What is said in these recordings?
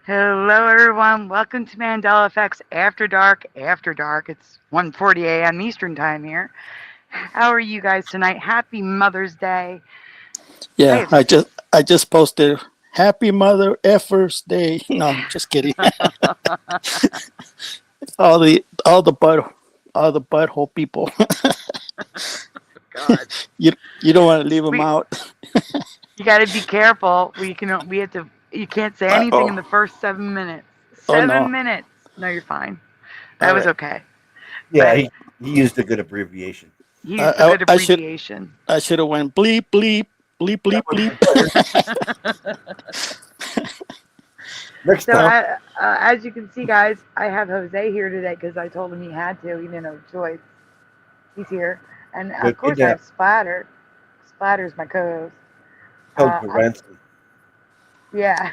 Hello, everyone. Welcome to Mandela Effects After Dark. After Dark. It's 1:40 a.m. Eastern Time here. How are you guys tonight? Happy Mother's Day. I Yeah, have. I just posted Happy Mother Effers Day. No, just kidding. All the butthole people. God. You don't want to leave them We out. you got to be careful. We have to. You can't say anything in Oh, the first 7 minutes. oh Seven no. minutes. No, you're fine. That All was right. okay. Yeah, But he used a good abbreviation. he used a I good I should abbreviation. I should have went bleep bleep bleep That bleep would have bleep. been better. Next So, time. Oh, as you can see, guys, I have Jose here today because I told him he had to. He didn't have a choice. He's here, and of Good course I have kidnap. Splatter. Splatter's my co-host. Held for I ransom. Yeah.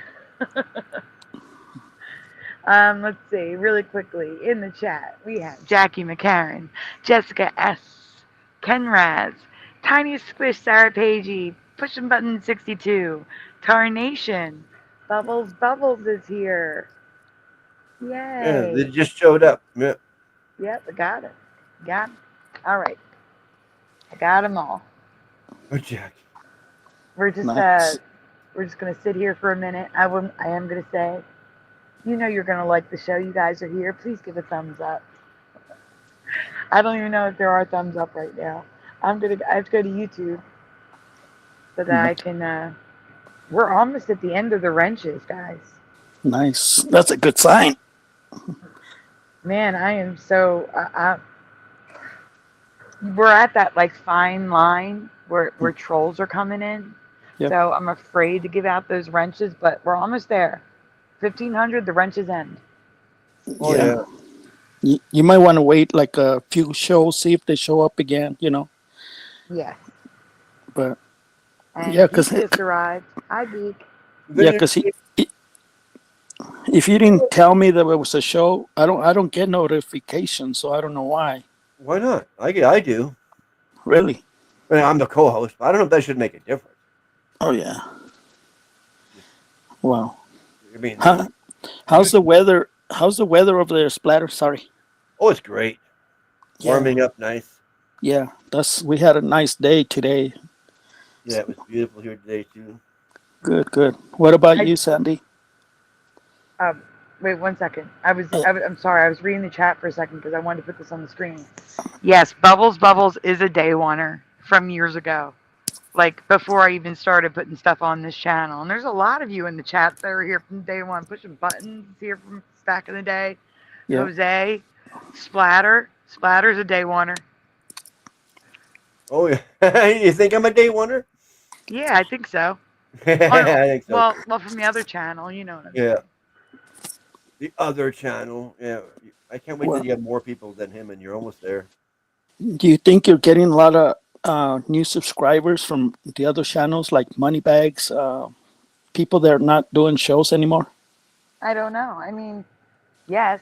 Let's see, really quickly in the chat we have Jackie McCarran, Jessica S, Ken Raz, Tiny Squish, Sarah Pagey, Pushing Button 62, Tarnation, Bubbles is here. Yeah, they Yay! just showed up. Yeah. Yep, I got it. Got it. All right, I got them all. Oh, Jack. We're just uh, nice. we're just gonna sit here for a minute. I am gonna say, you know, you're gonna like the show. You guys are here. Please give a thumbs up. I don't even know if there are thumbs up right now. I have to go to YouTube so that I can. We're almost at the end of the wrenches, guys. Nice. That's a good sign. Man, I am so. We're at that like fine line where trolls are coming in. Yep. So I'm afraid to give out those wrenches, but we're almost there. 1500, the wrenches end. Oh, Yeah. yeah. You might want to wait like a few shows, see if they show up again. Yes. But yeah, And cause Beak just arrived. Hi, Beak. yeah, Then cause if you didn't tell me that it was a show, I don't get notifications, so I don't know why. why not? I do. Really? I mean, I'm the co-host, but I don't know if that should make a difference. Oh yeah. Just, Wow. I mean, How, you. how's the weather? How's the weather over there, Splatter? Sorry. Oh, it's great. Yeah, Warming up nice. yeah. We had a nice day today. Yeah, it was beautiful here today too. Good, good. What about I you, Sandy? um, Wait 1 second. Uh, I'm sorry. I was reading the chat for a second because I wanted to put this on the screen. Yes, Bubbles is a day oneer from years ago. Like before I even started putting stuff on this channel. And there's a lot of you in the chat that are here from day one, pushing buttons here from back in the day. yeah. Jose, Splatter's a day oneer. Oh, yeah. You think I'm a day wonder? Yeah, I think so. I Oh, think so. well, from the other channel, you know what I'm Yeah. saying. The other channel. Yeah. I can't wait till Well, you have more people than him, and you're almost there. do you think you're getting a lot of new subscribers from the other channels like Moneybags, people that are not doing shows anymore? I don't know. I mean, yes.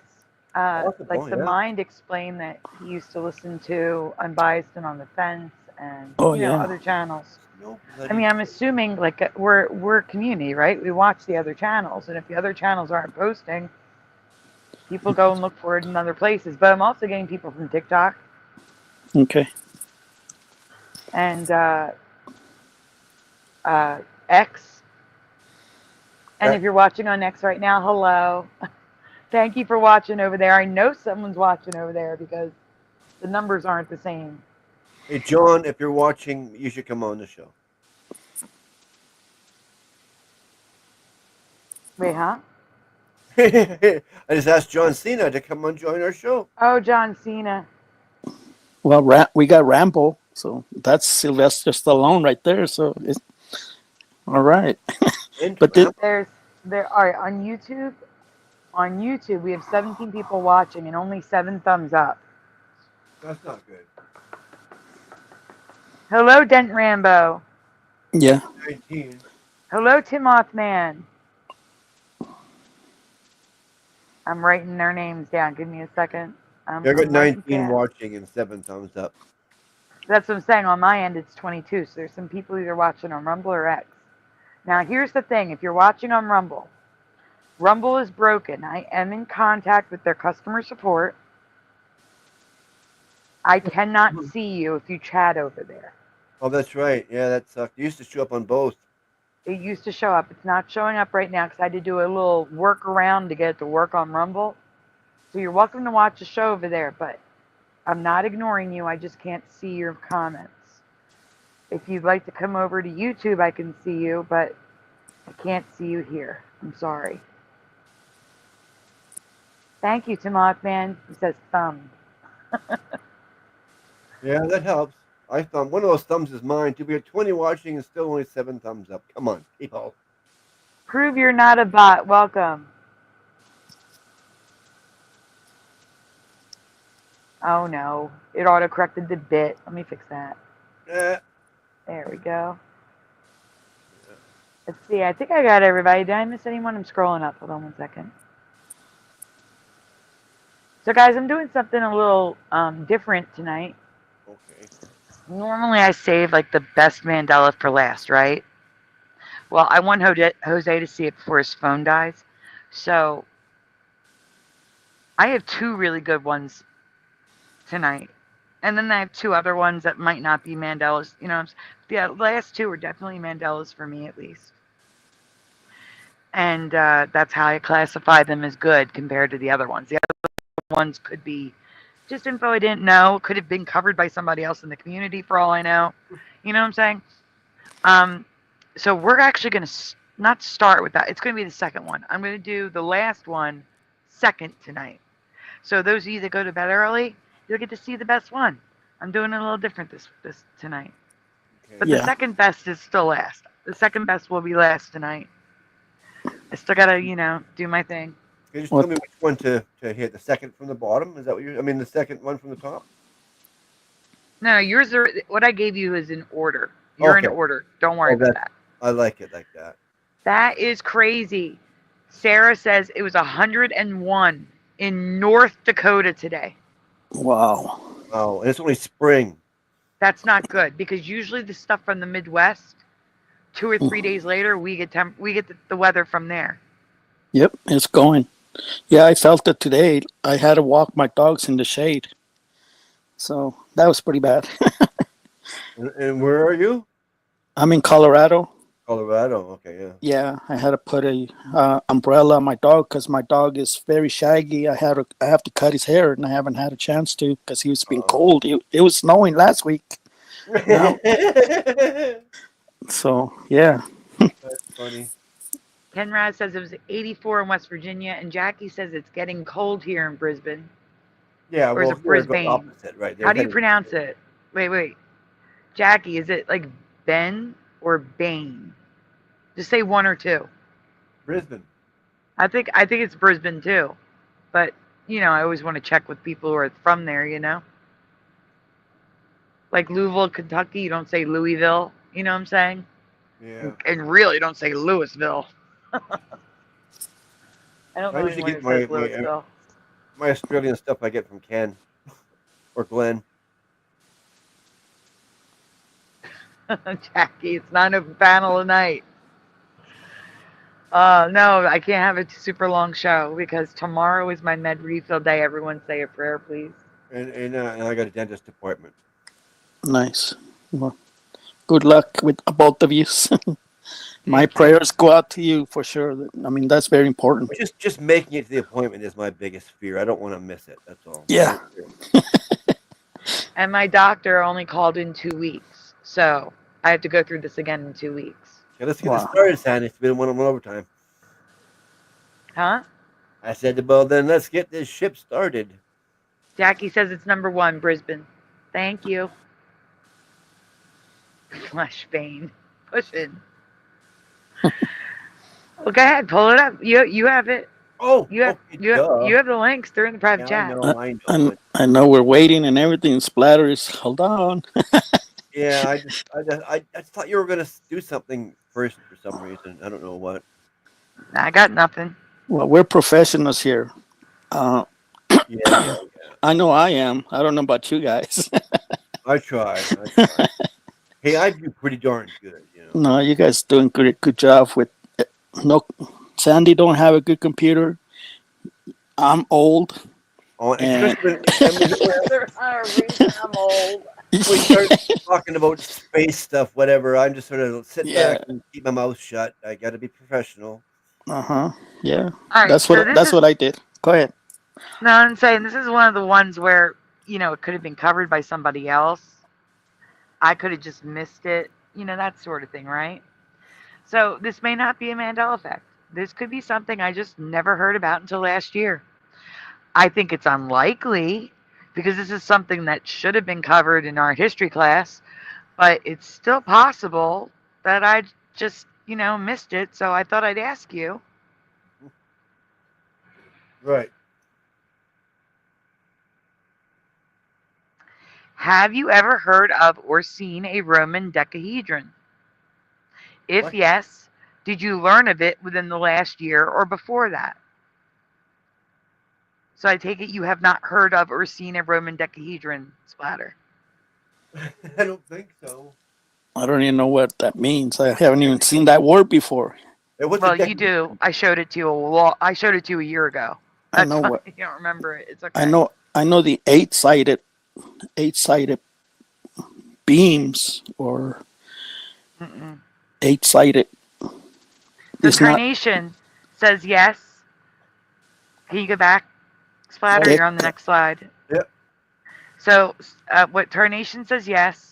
Like Possible, the yeah. Mind explained that he used to listen to Unbiased and On the Fence and Oh you know yeah, other channels. No I bloody. mean, I'm assuming like we're a community, right? We watch the other channels, and if the other channels aren't posting, people go and look for it in other places. But I'm also getting people from TikTok okay. and X. And Uh, if you're watching on X right now, hello. Thank you for watching over there. I know someone's watching over there because the numbers aren't the same. Hey, John, if you're watching, you should come on the show. Wait, huh? I just asked John Cena to come on join our show. Oh, John Cena. Well, we got Rambo, so that's Sylvester Stallone right there. So it's all right. And But Ram. There are on YouTube. On YouTube, we have 17 people watching and only 7 thumbs up. That's not good. Hello, Dent Rambo. yeah, 19. Hello, Tim Othman. I'm writing their names down. Give me a second. I got I'm writing 19 fast. watching and 7 thumbs up. That's what I'm saying. On my end, it's 22. So there's some people either watching on Rumble or X. Now, here's the thing. If you're watching on Rumble, Rumble is broken. I am in contact with their customer support. I cannot see you if you chat over there. Oh, that's right. Yeah, that sucked. It used to show up on both. It used to show up. It's not showing up right now because I had to do a little workaround to get it to work on Rumble. So you're welcome to watch the show over there, but I'm not ignoring you. I just can't see your comments. If you'd like to come over to YouTube, I can see you, but I can't see you here. I'm sorry. Thank you to Mothman. He says thumb. Yeah, that helps. I thumb. One of those thumbs is mine too. We have 20 watching and still only 7 thumbs up. Come on, people. Prove you're not a bot. Welcome. Oh no. It auto-corrected the bit. Let me fix that. There we go. Let's see. I think I got everybody. Did I miss anyone? I'm scrolling up. Hold on one second. So guys, I'm doing something a little different tonight. Okay. Normally I save like the best Mandela for last, right? Well, I want Jose to see it before his phone dies. So I have 2 really good ones tonight. And then I have 2 other ones that might not be Mandelas. You know, the last 2 are definitely Mandelas for me at least. And that's how I classify them as good compared to the other ones. The other ones could be just info I didn't know. Could have been covered by somebody else in the community for all I know. You know what I'm saying? So we're actually going to not start with that. It's going to be the second one. I'm going to do the last one second tonight. So those of you that go to bed early, you'll get to see the best one. I'm doing it a little different this tonight. Okay. But the second best is still last. The second best will be last tonight. I still got to, you know, do my thing. Can you just tell me which one to hit? The second from the bottom? Is that what you're... I mean, the second one from the top? No, yours are... What I gave you is in order. You're in order. Don't worry about that. I like it like that. That is crazy. Sarah says it was 101 in North Dakota today. Wow. Oh, and it's only spring. That's not good because usually the stuff from the Midwest, 2 or 3 days later, we get the weather from there. Yep, it's going. Yeah, I felt it today. I had to walk my dogs in the shade. So that was pretty bad. And where are you? I'm in Colorado. Colorado, okay, yeah. Yeah, I had to put a umbrella on my dog because my dog is very shaggy. I have to cut his hair, and I haven't had a chance to because he was being cold. It was snowing last week. So yeah. That's funny. Ken Raz says it was 84 in West Virginia, and Jackie says it's getting cold here in Brisbane. Yeah, or is it Brisbane? Opposite, right? How do you pronounce it? Wait. Jackie, is it like Ben or Bane? Just say 1 or 2. Brisbane. I think it's Brisbane too, but you know I always want to check with people who are from there. You know, like Louisville, Kentucky, you don't say Louisville. You know what I'm saying? Yeah. And really don't say Louisville. I don't know I usually anyone get who says Louisville. my Australian stuff I get from Ken or Glenn. Jackie, it's not a panel tonight. No, I can't have a super long show because tomorrow is my med refill day. Everyone say a prayer, please. And I got a dentist appointment. Nice. Well, good luck with both of you. My prayers go out to you for sure. I mean, that's very important. Just making it to the appointment is my biggest fear. I don't want to miss it. That's all. Yeah. And my doctor only called in 2 weeks, so I have to go through this again in 2 weeks. Okay, let's get this started, Sandy. It's been one overtime. Huh? I said, well, then let's get this ship started. Jackie says it's number 1, Brisbane. Thank you. Flesh vein. Pushing. Well, go ahead, pull it up. You have it. Oh, you have the links. They're in the private chat. I know we're waiting and everything splatters. Hold on. Yeah, I just thought you were gonna do something first for some reason. I don't know what. I got nothing. Well, we're professionals here. Yeah. I know I am. I don't know about you guys. I try. Hey, I do pretty darn good. You know. No, you guys doing good job with Sandy don't have a good computer. I'm old. Oh, And especially I'm old. when we start talking about space stuff, whatever, I'm just sort of sitting yeah, back and keep my mouth shut. I got to be professional. yeah. All right, That's so what I did. Go ahead. no, I'm saying this is one of the ones where, it could have been covered by somebody else. I could have just missed it, that sort of thing, right? So this may not be a Mandela effect. This could be something I just never heard about until last year. I think it's unlikely because this is something that should have been covered in our history class, but it's still possible that I just, missed it. So I thought I'd ask you. Right. Have you ever heard of or seen a Roman decahedron? If What? yes, did you learn of it within the last year or before that? So I take it you have not heard of or seen a Roman decahedron splatter. I don't think so. I don't even know what that means. I haven't even seen that word before. Hey, what's Well, the you do. I showed it to you. I showed it to you a year ago. I That's know why what you don't remember it. It's okay. I know the eight-sided beams or Mm-mm. eight-sided. So It's not carnation says yes. Can you go back, Splatter? Okay. You're on the next slide. Yep. So what Tarnation says yes.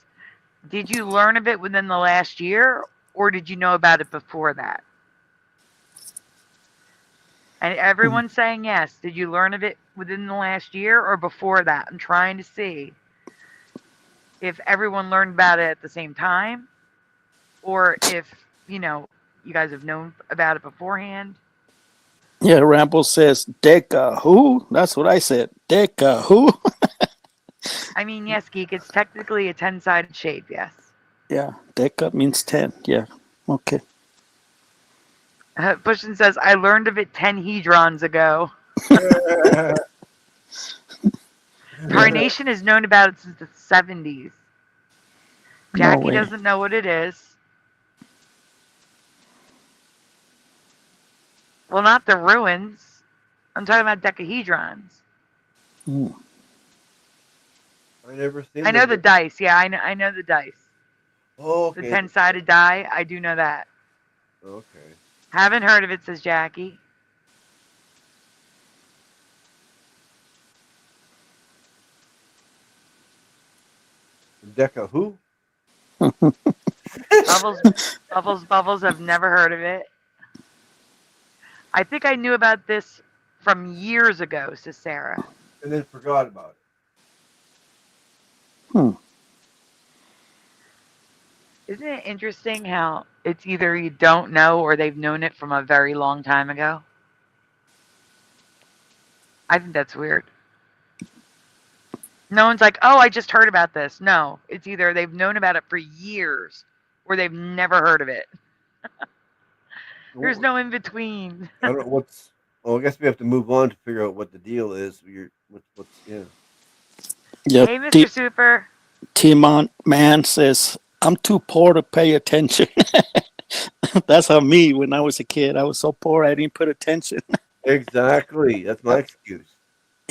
Did you learn of it within the last year, or did you know about it before that? And everyone's saying yes. Did you learn of it within the last year or before that? I'm trying to see if everyone learned about it at the same time, or if, you guys have known about it beforehand. Yeah, Rambo says Deca who? That's what I said. Deca who? I mean, yes, Geek, it's technically a 10-sided shape, yes. Yeah, Deca means 10. Yeah. Okay. Bushin says, I learned of it 10 hedrons ago. Carnation has known about it since the 70s. Jackie way. doesn't know what it is. Well, not the ruins. I'm talking about decahedrons. Mm. I never seen. I know the dice. Yeah, I know the dice. Oh, okay. The 10-sided die. I do know that. Okay. Haven't heard of it, says Jackie. Deca who? Bubbles have never heard of it. I think I knew about this from years ago, says Sarah. And then forgot about it. Isn't it interesting how it's either you don't know or they've known it from a very long time ago? I think that's weird. No one's like, oh, I just heard about this. No, it's either they've known about it for years or they've never heard of it. There's no in between. I don't know what's. Well, I guess we have to move on to figure out what the deal is. Yeah. Yeah. Hey, Mr. Super. Timon Man says, I'm too poor to pay attention. That's how me when I was a kid. I was so poor I didn't put attention. Exactly. That's my excuse.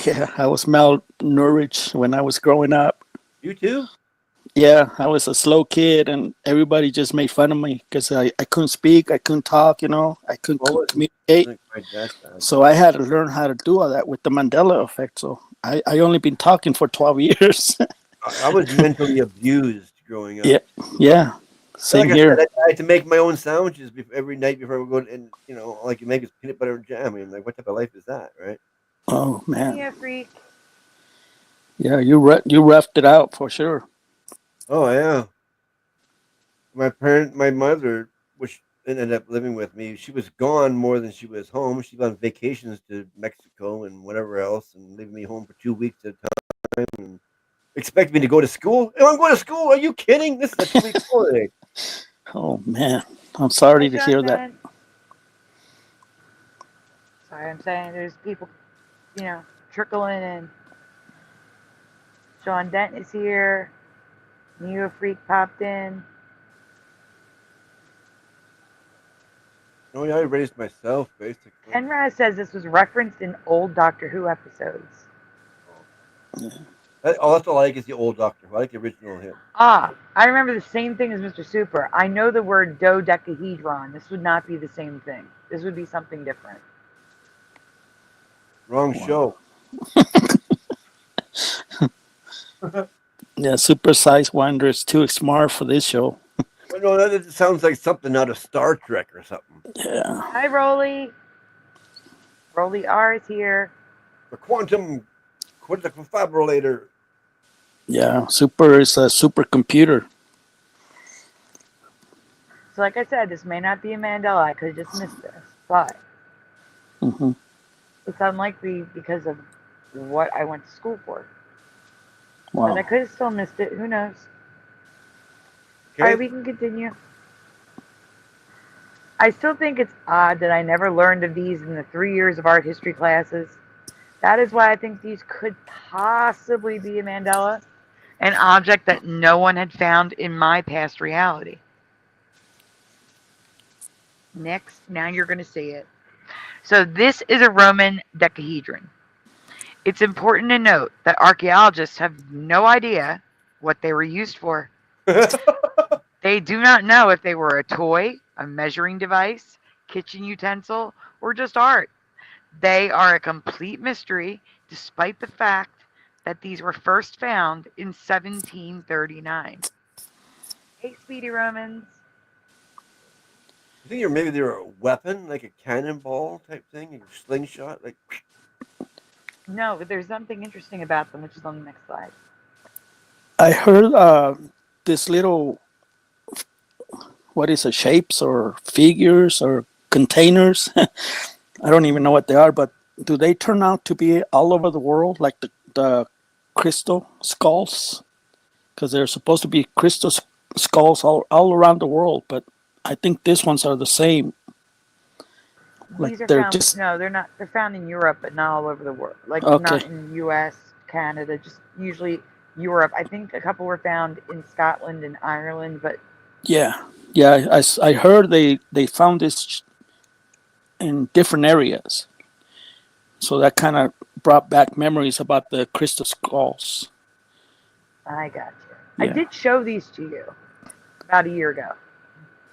Yeah, I was malnourished when I was growing up. You too? Yeah, I was a slow kid and everybody just made fun of me because I couldn't speak, I couldn't talk, I couldn't communicate. So I had to learn how to do all that with the Mandela effect. So I only been talking for 12 years. I was mentally abused growing up. Yeah. Same like here. I said, I had to make my own sandwiches every night before I would go, and like you make this peanut butter and jam. I mean, like, what type of life is that, right? Oh man. Yeah, freak. Yeah, you roughed it out for sure. Oh yeah. My mother, which ended up living with me, she was gone more than she was home. She went on vacations to Mexico and whatever else, and leaving me home for 2 weeks at a time, and expect me to go to school. Oh, I'm going to school. Are you kidding? This is a 2-week holiday. Oh man, I'm sorry to hear that. Sorry, I'm saying there's people, trickling in. Sean Dent is here. Neo Freak popped in. Oh yeah, I raised myself basically. Enraz says this was referenced in old Doctor Who episodes. That's all I like is the old Doctor Who. I like the original him. Ah, I remember the same thing as Mr. Super. I know the word dodecahedron. This would not be the same thing. This would be something different. Wrong show. Yeah, Super Size Wonder is too smart for this show. Well, no, that sounds like something out of Star Trek or something. Yeah. Hi, Rolly. Rolly R is here. The quantum defibrillator. Yeah, Super is a supercomputer. So, like I said, this may not be a Mandela. I could have just missed this, but it's unlikely because of what I went to school for. Wow. But I could have still missed it. Who knows? Okay. All right, we can continue. I still think it's odd that I never learned of these in the 3 years of art history classes. That is why I think these could possibly be a Mandela, an object that no one had found in my past reality. Next, now you're going to see it. So this is a Roman decahedron. It's important to note that archaeologists have no idea what they were used for. They do not know if they were a toy, a measuring device, kitchen utensil, or just art. They are a complete mystery, despite the fact that these were first found in 1739. Hey, Speedy Romans. I think maybe they were a weapon, like a cannonball type thing, a slingshot, like. No, but there's something interesting about them, which is on the next slide. I heard this little, what is it, shapes or figures or containers? I don't even know what they are, but do they turn out to be all over the world, like the crystal skulls? Because they're supposed to be crystal skulls all around the world, but I think these ones are the same. Like These are they're found, just no, they're not. They're found in Europe, but not all over the world. Like okay. Not in U.S., Canada, just usually Europe. I think a couple were found in Scotland and Ireland, but yeah, I heard they found this in different areas, so that kind of brought back memories about the crystal skulls. I got you. Yeah. I did show these to you about a year ago.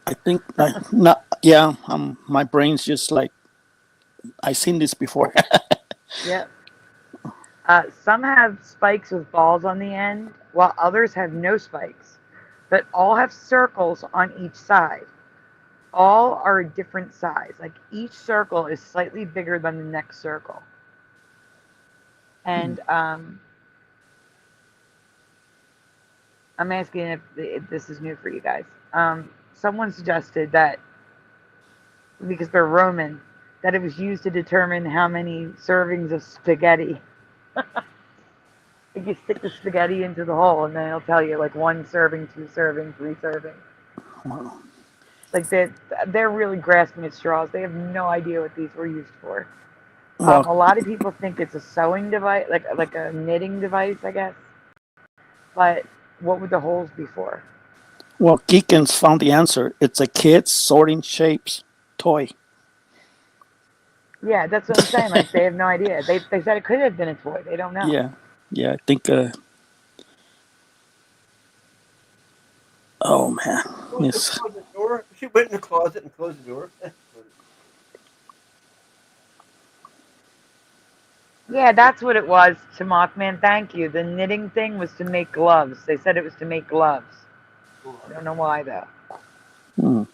I think not. Yeah, my brain's just like I've seen this before. Yep. Some have spikes with balls on the end, while others have no spikes, but all have circles on each side. All are a different size. Like each circle is slightly bigger than the next circle. And I'm asking if this is new for you guys. Someone suggested that because they're Roman, that it was used to determine how many servings of spaghetti. Like you stick the spaghetti into the hole, and then it'll tell you like 1 serving, 2 serving, 3 serving. Wow. Like they're really grasping at straws. They have no idea what these were used for. Well, A lot of people think it's a sewing device, like a knitting device, I guess. But what would the holes be for? Well, Geekins found the answer. It's a kid's sorting shapes toy. Yeah, that's what I'm saying. Like they have no idea. They said it could have been a toy. They don't know. Yeah. I think. Oh man, Close the door. She went in the closet and closed the door. Yeah, that's what it was to Mothman. Thank you. The knitting thing was to make gloves. They said it was to make gloves. I don't know why though.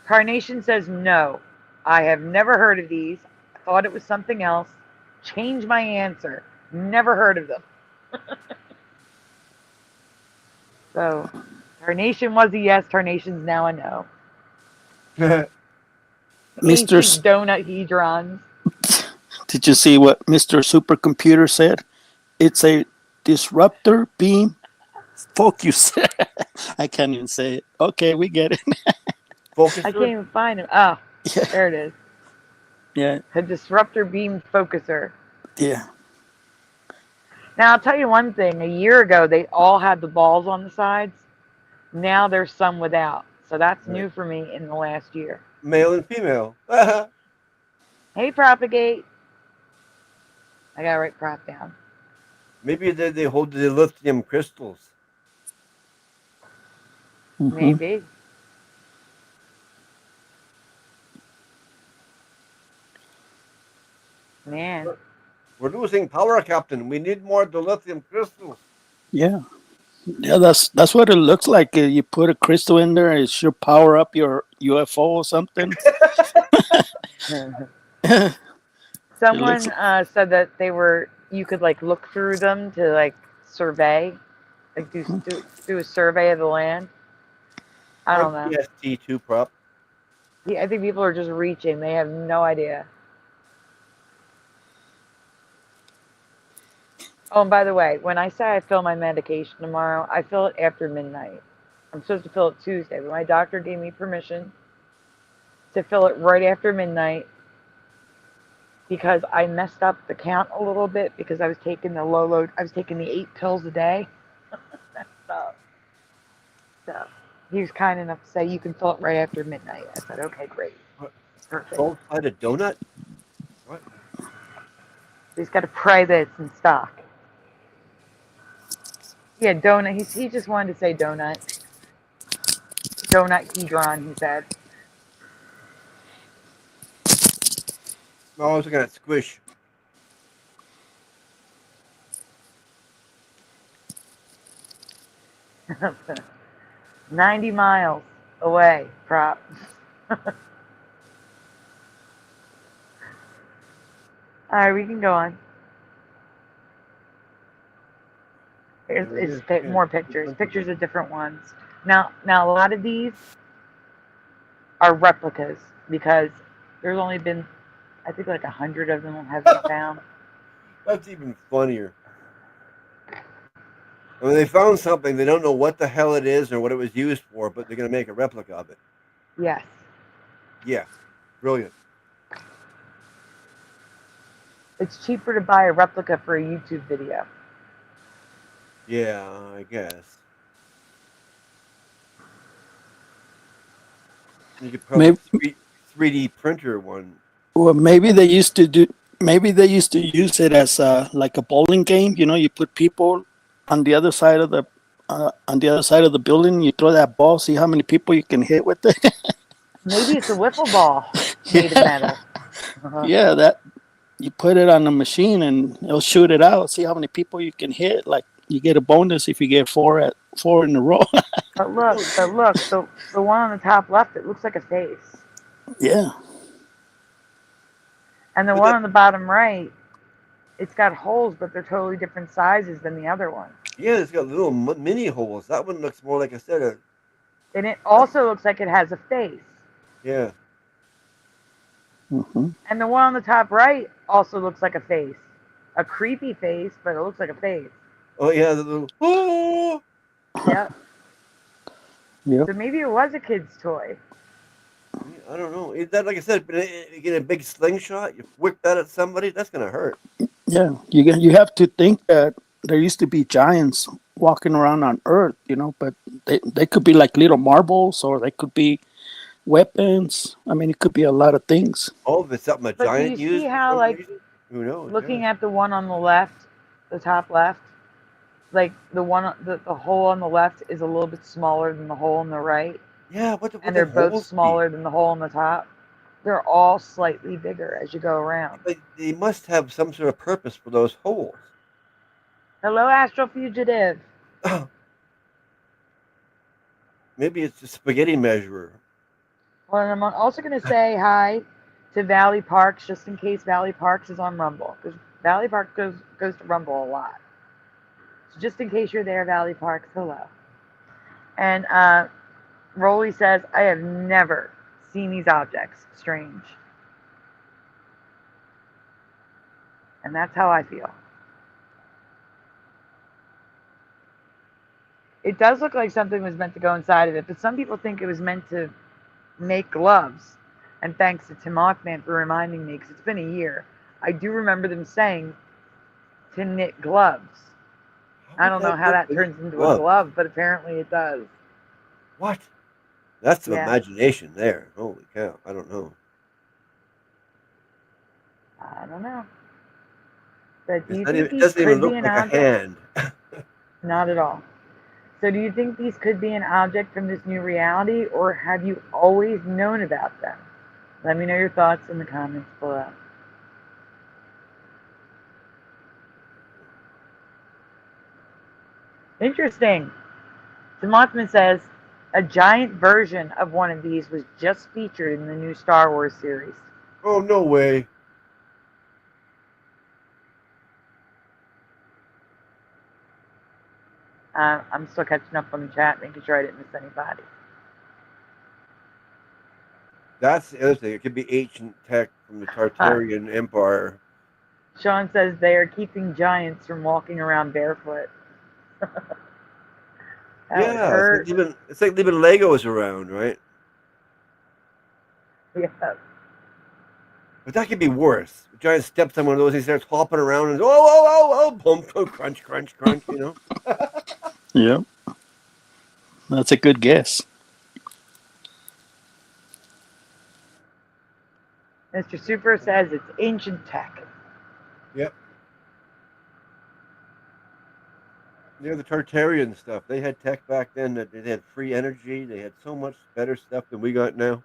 Carnation says no. I have never heard of these. I thought it was something else. Change my answer. Never heard of them. So, Carnation was a yes. Carnation's now a no. Mr. Donut hedrons. Did you see what Mr. Supercomputer said? It's a disruptor beam focus. I can't even say it. Okay, we get it. I can't even find him. Oh, yeah. There it is. Yeah. A disruptor beam focuser. Yeah. Now, I'll tell you one thing. A year ago, they all had the balls on the sides. Now there's some without. So that's Right. new for me in the last year. Male and female. Hey, Propagate. I gotta write prop down. Maybe they hold the lithium crystals. Mhm. Maybe. Man. We're losing power, Captain. We need more dilithium crystals. Yeah. Yeah, that's what it looks like. You put a crystal in there, it should power up your UFO or something. Someone looks- said that you could like look through them to like survey, like do a survey of the land. I don't know. PST2 prop. Yeah, I think people are just reaching. They have no idea. Oh, and by the way, when I say I fill my medication tomorrow, I fill it after midnight. I'm supposed to fill it Tuesday, but my doctor gave me permission to fill it right after midnight because I messed up the count a little bit because I was taking the low load. I was taking the 8 pills a day. Messed up. So he was kind enough to say you can fill it right after midnight. I said, okay, great. Perfect. Gold-plated donut? What? He's got to pray that it's in stock. Yeah, donut. He just wanted to say donut. Donut-hedron, he said. No, I was looking at squish. $90 miles away, prop. All right, we can go on. Here's more pictures. Pictures of different ones. Now, a lot of these are replicas because there's only been, I think, like 100 of them have been found. That's even funnier. When they found something, they don't know what the hell it is or what it was used for, but they're going to make a replica of it. Yes. Yeah. Brilliant. It's cheaper to buy a replica for a YouTube video. Yeah, I guess. You could probably 3D printer one. Well, maybe they used to do. Maybe they used to use it as like a bowling game. You know, you put people on the other side of the building. You throw that ball, see how many people you can hit with it. Maybe it's a wiffle ball made of metal. Yeah, that you put it on the machine and it'll shoot it out. See how many people you can hit. Like you get a bonus if you get four in a row. But look, the one on the top left, it looks like a face. Yeah. And the one on the bottom right, it's got holes, but they're totally different sizes than the other one. Yeah, it's got little mini holes. That one looks more like I said. And it also looks like it has a face. Yeah. Mm-hmm. And the one on the top right also looks like a face. A creepy face, but it looks like a face. Oh, yeah, the little... Oh! Yep. Yep. So maybe it was a kid's toy. I don't know. Is that, like I said, you get a big slingshot, you whip that at somebody, that's going to hurt. Yeah, you have to think that there used to be giants walking around on Earth, you know, but they could be like little marbles or they could be weapons. I mean, it could be a lot of things. Oh, if it's something a But giant do you used see for how, some like, reason? Who knows? looking Yeah. at the one on the left, the top left, like the hole on the left is a little bit smaller than the hole on the right. Yeah, And they're both smaller than the hole on the top. They're all slightly bigger as you go around. They must have some sort of purpose for those holes. Hello, Astral Fugitive. Maybe it's a spaghetti measurer. Well, and I'm also going to say hi to Valley Parks, just in case Valley Parks is on Rumble. Because Valley Park goes to Rumble a lot. So just in case you're there, Valley Parks, hello. And Rolly says, I have never seen these objects. Strange. And that's how I feel. It does look like something was meant to go inside of it, but some people think it was meant to make gloves. And thanks to Tim Mothman for reminding me, because it's been a year. I do remember them saying to knit gloves. I don't know how that turns into a glove, but apparently it does. What? That's some Yeah. imagination there. Holy cow! I don't know. I don't know. But do It's you not think even, it these doesn't even could be look an like a object? hand. Not at all. So do you think these could be an object from this new reality, or have you always known about them? Let me know your thoughts in the comments below. Interesting. The Mothman says a giant version of one of these was just featured in the new Star Wars series. Oh, no way. I'm still catching up on the chat, making sure I didn't miss anybody. That's the other thing. It could be ancient tech from the Tartarian Empire. Sean says they are keeping giants from walking around barefoot. Yeah, it's like leaving Legos around, right? Yeah. But that could be worse. A giant steps on one of those, he starts hopping around and oh, boom, crunch, crunch, crunch, you know? Yeah. That's a good guess. Mr. Super says it's ancient tech. Yep. Yeah, the Tartarian stuff. They had tech back then that they had free energy. They had so much better stuff than we got now.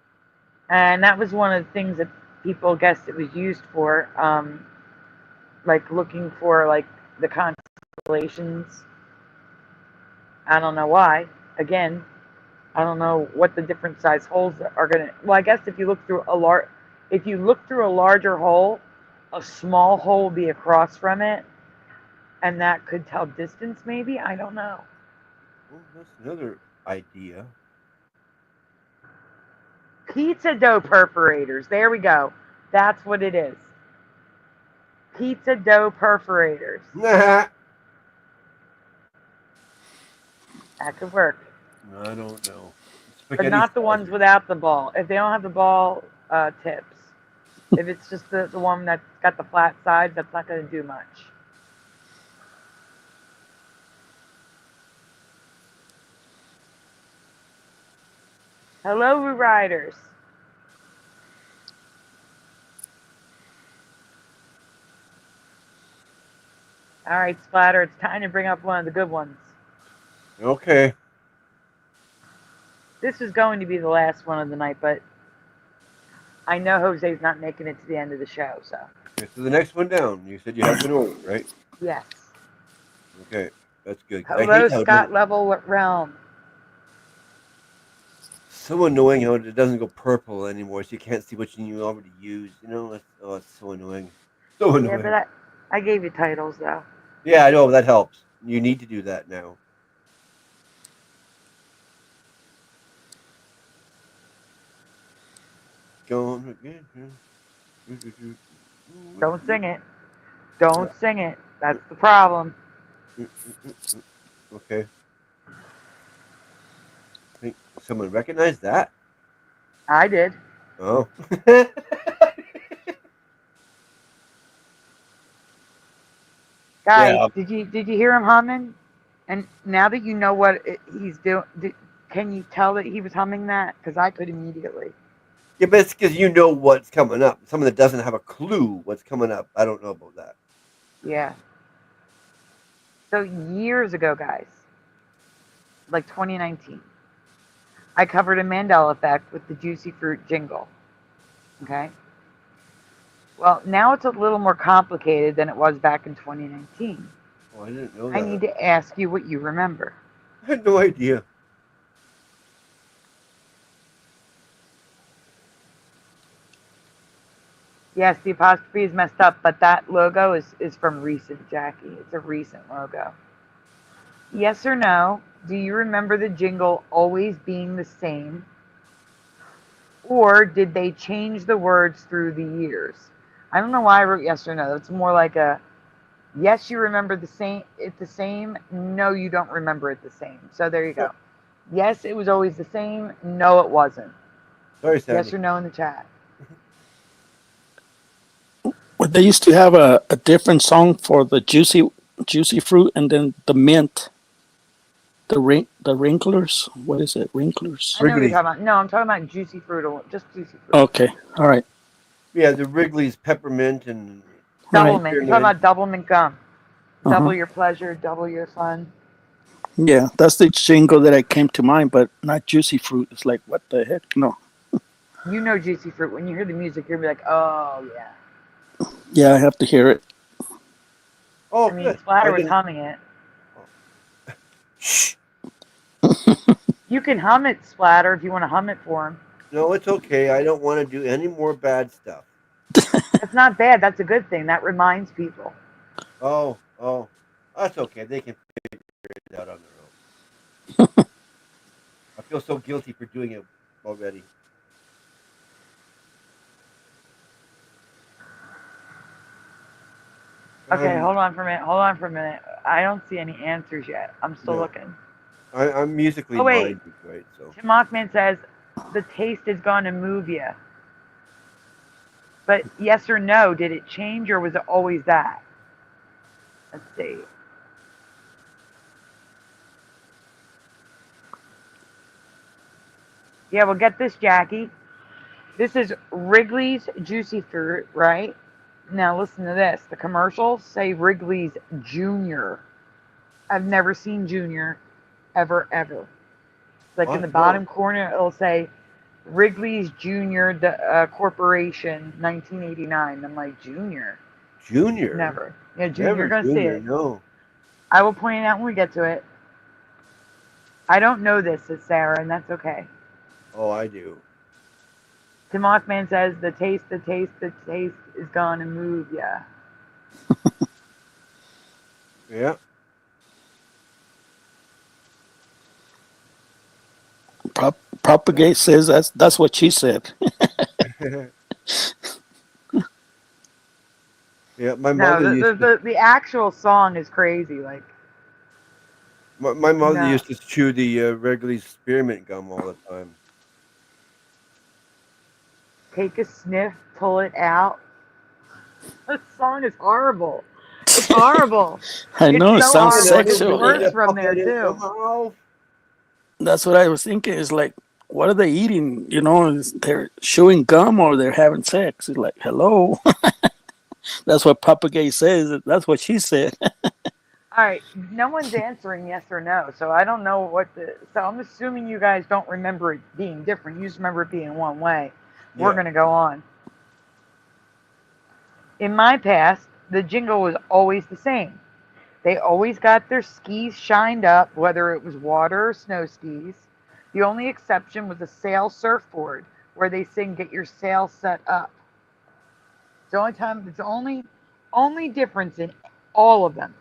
And that was one of the things that people guessed it was used for, like looking for like the constellations. I don't know why. Again, I don't know what the different size holes are gonna. Well, I guess if you look through a larger hole, a small hole will be across from it, and that could tell distance. Maybe, I don't know. Well, that's another idea. Pizza dough perforators. There we go. That's what it is. Pizza dough perforators. Nah. That could work. I don't know. But not the ones without the ball. If they don't have the ball tips. If it's just the one that's got the flat sides, that's not going to do much. Hello, Riders. All right, Splatter, it's time to bring up one of the good ones. Okay. This is going to be the last one of the night, but I know Jose's not making it to the end of the show, so. Okay, so the next one down. You said you have an order, right? Yes. Okay, that's good. Hello, Scott Level Realm. So annoying how it doesn't go purple anymore, so you can't see what you already used. You know, it's so annoying. So annoying. Yeah, but I gave you titles though. Yeah, I know that helps. You need to do that now. Don't sing it. Don't sing it. That's the problem. Okay. I think someone recognized that. I did. Oh. Guys, Yeah. did you hear him humming? And now that you know what he's doing, can you tell that he was humming that? Because I could immediately. Yeah, but it's because you know what's coming up. Someone that doesn't have a clue what's coming up, I don't know about that. Yeah. So years ago, guys, like 2019, I covered a Mandela effect with the Juicy Fruit jingle. Okay? Well, now it's a little more complicated than it was back in 2019. Oh, I didn't know that. I need to ask you what you remember. I had no idea. Yes, the apostrophe is messed up, but that logo is from recent, Jackie. It's a recent logo. Yes or no, do you remember the jingle always being the same? Or did they change the words through the years? I don't know why I wrote yes or no. It's more like a yes, you remember the same. No, you don't remember it the same. So there you go. Yes, it was always the same. No, it wasn't. Sorry, Sandy. Yes or no in the chat. Well, they used to have a different song for the juicy fruit and then the mint. the wrinklers. What is it? Wrinklers. I know what you're Wrigley. talking about. No, I'm talking about juicy fruit. Just juicy fruit. Okay. All right. Yeah, the Wrigley's peppermint and Double Right. mint. You're talking about double mint gum. Double Uh-huh. your pleasure, double your fun. Yeah, that's the jingle that I came to mind, but not juicy fruit. It's like, what the heck? No. You know juicy fruit. When you hear the music, you're gonna be like, oh yeah. Yeah, I have to hear it. oh, I mean, good. Splatter I was didn't- humming it. Shh. You can hum it, Splatter, if you want to hum it for him. No, it's okay. I don't want to do any more bad stuff. That's not bad. That's a good thing. That reminds people. Oh, that's okay. They can figure it out on their own. I feel so guilty for doing it already. Okay, hold on for a minute. Hold on for a minute. I don't see any answers yet. I'm still No. looking. I'm musically Oh, wait. minded, right? So Tim Mothman says, the taste is going to move you. But yes or no, did it change or was it always that? Let's see. Yeah, well, get this, Jackie. This is Wrigley's Juicy Fruit, right? Now, listen to this. The commercials say Wrigley's Junior. I've never seen Junior ever, ever. Like in the bottom corner, it'll say Wrigley's Junior Corporation, 1989. I'm like, Junior? Junior. Never. Yeah, Junior, Never you're going to see Junior, it. No. I will point it out when we get to it. I don't know this, says Sarah, and that's okay. Oh, I do. Tim Mothman says, the taste is gonna move ya. Yeah. Propagate says that's what she said. Yeah, my No, mother used to. the actual song is crazy. Like, My mother No. used to chew the Wrigley's spearmint gum all the time. take a sniff, pull it out. This song is horrible. It's horrible. I know, it It's so sounds hard. There's sexual. words Yeah. from there, too. That's what I was thinking. It's like, what are they eating? You know, they're chewing gum or they're having sex. It's like, hello. That's what Propagate says. That's what she said. All right, no one's answering yes or no, so I don't know what the. So I'm assuming you guys don't remember it being different. You just remember it being one way. We're Yeah. going to go on. In my past, the jingle was always the same. They always got their skis shined up, whether it was water or snow skis. The only exception was a sail surfboard, where they sing "Get your sail set up." It's the only time. It's the only difference in all of them.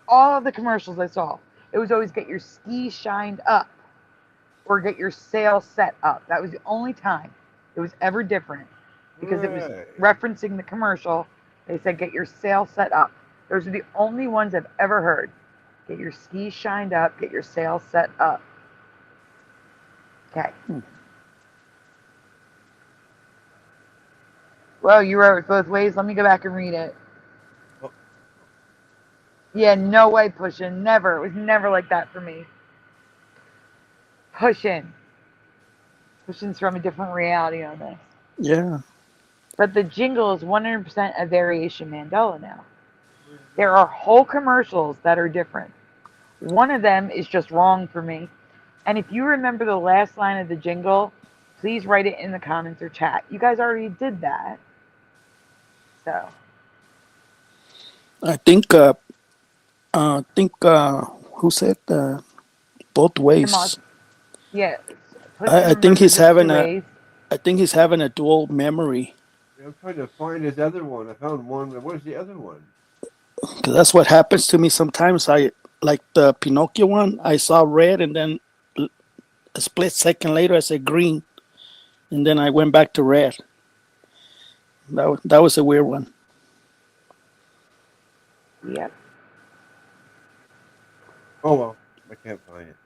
All of the commercials I saw, it was always "Get your skis shined up" or "Get your sail set up." That was the only time it was ever different, because it was Right. referencing the commercial. They said, "Get your sail set up." Those are the only ones I've ever heard. Get your skis shined up, get your sail set up. Okay. Well, you wrote it both ways. Let me go back and read it. Oh. Yeah, no way, pushing. Never. It was never like that for me. Pushing. Pushing's from a different reality on this. Yeah. But the jingle is 100% a variation Mandela now. There are whole commercials that are different. One of them is just wrong for me. And if you remember the last line of the jingle, please write it in the comments or chat. You guys already did that. So. I think, who said both ways? Yeah. I think he's having ways. I think he's having a dual memory. I'm trying to find his other one. I found one. Where's the other one? 'Cause that's what happens to me sometimes. I like the Pinocchio one. I saw red, and then a split second later, I said green, and then I went back to red. That was a weird one. Yep. Oh well, I can't find it.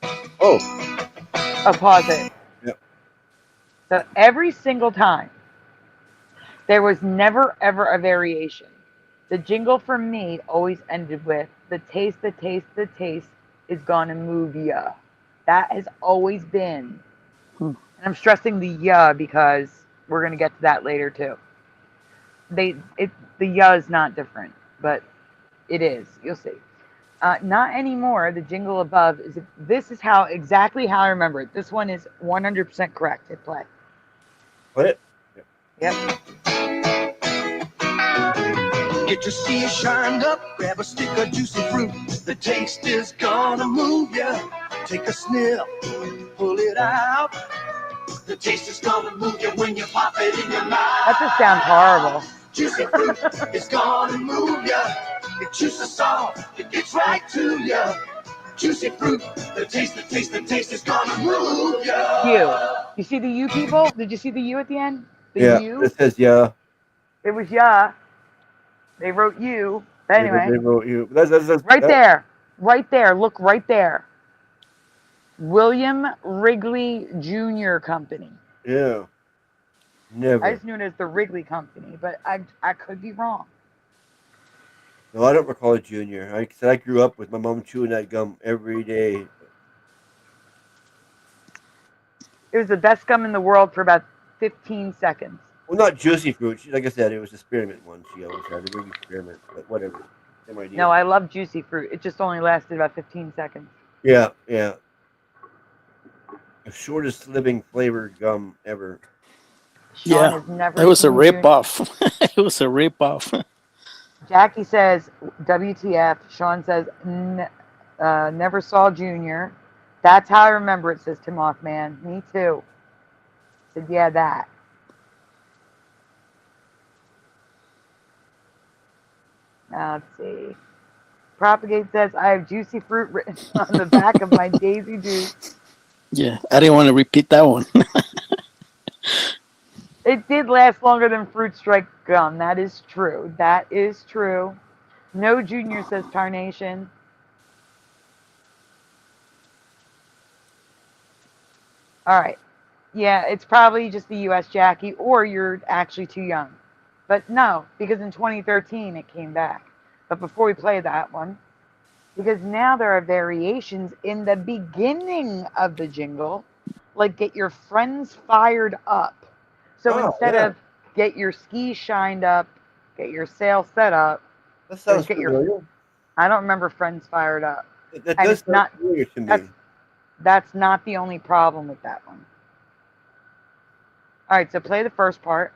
Yeah. Oh. I'll pause it. Yep. So every single time, there was never ever a variation. The jingle for me always ended with the taste is gonna move ya. That has always been. And I'm stressing the ya because we're gonna get to that later too. The ya is not different, but it is. You'll see. Not anymore. The jingle above is. This is how exactly how I remember it. This one is 100% correct. Hit play. Play it. Yep. Get your seed shined up, grab a stick of juicy fruit. The taste is gonna move ya. Take a sniff, pull it out. The taste is gonna move you when you pop it in your mouth. That just sounds horrible. Juicy fruit is gonna move ya. It juices soft, it gets right to ya. Juicy fruit, the taste is gonna move ya. You. You see the you people? Did you see the you at the end? The Yeah, you? it says yeah. It was ya. They wrote you. But anyway. They wrote you. Right there. Look right there. William Wrigley Jr. Company. Yeah. Never. I just knew it as the Wrigley Company, but I could be wrong. No, I don't recall a junior. I said I grew up with my mom chewing that gum every day. It was the best gum in the world for about 15 seconds. Well, not juicy fruit. Like I said, it was the spearmint one. She always had a big spearmint, but whatever. Same idea. No, I love juicy fruit. It just only lasted about 15 seconds. Yeah. The shortest living flavored gum ever. Sean has never it was a seen rip-off. It was a rip-off. Jackie says, WTF. Sean says, never saw Junior. That's how I remember it, says Tim Mothman. Me too. I said, yeah, that. Now, let's see. Propagate says, I have juicy fruit written on the back of my Daisy Juice. Yeah, I didn't want to repeat that one. It did last longer than Fruit Strike gum. That is true. That is true. No Junior, says Tarnation. All right. Yeah, it's probably just the U.S. Jackie, or you're actually too young. But no, because in 2013 it came back. But before we play that one, because now there are variations in the beginning of the jingle, like get your friends fired up. So instead of get your skis shined up, get your sail set up. That sounds familiar. I don't remember friends fired up. That does sound familiar to me. That's not the only problem with that one. All right, so play the first part.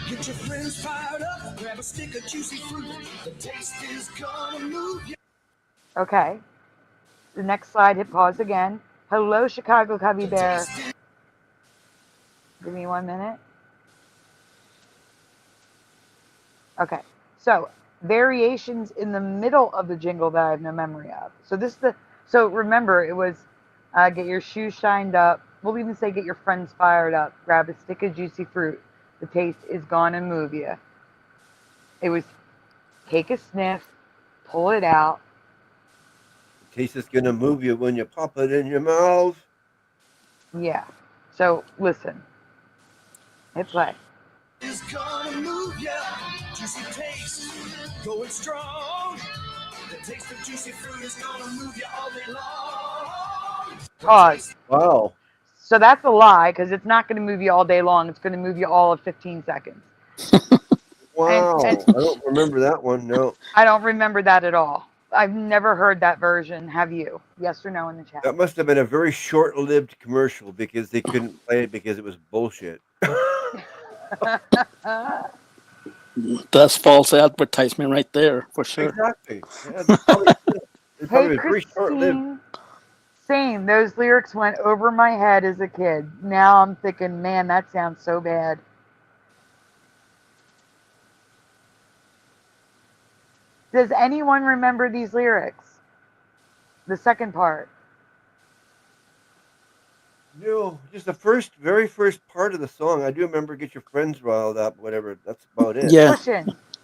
Get your friends fired up, grab a stick of juicy fruit. The taste is gonna move you. Okay. The next slide, hit pause again. Hello, Chicago Cubby Bear. Give me 1 minute. Okay. So, variations in the middle of the jingle that I have no memory of. So this is so remember, it was get your shoes shined up. We'll even say get your friends fired up. Grab a stick of juicy fruit. The taste is gonna move you. It was take a sniff, pull it out. The taste is gonna move you when you pop it in your mouth. Yeah. So listen. Hit play. Is gonna move ya. Juicy taste, going strong. The taste of juicy fruit is gonna move you all day long. Pause. Wow. So that's a lie, because it's not going to move you all day long. It's going to move you all of 15 seconds. Wow. I don't remember that one. No. I don't remember that at all. I've never heard that version. Have you? Yes or no in the chat? That must have been a very short-lived commercial because they couldn't play it because it was bullshit. That's false advertisement right there, for sure. Exactly. Yeah, it's probably very short-lived. Same. Those lyrics went over my head as a kid. Now I'm thinking, man, that sounds so bad. Does anyone remember these lyrics? The second part. No, just the very first part of the song. I do remember "Get Your Friends Riled Up," whatever. That's about it. Yeah.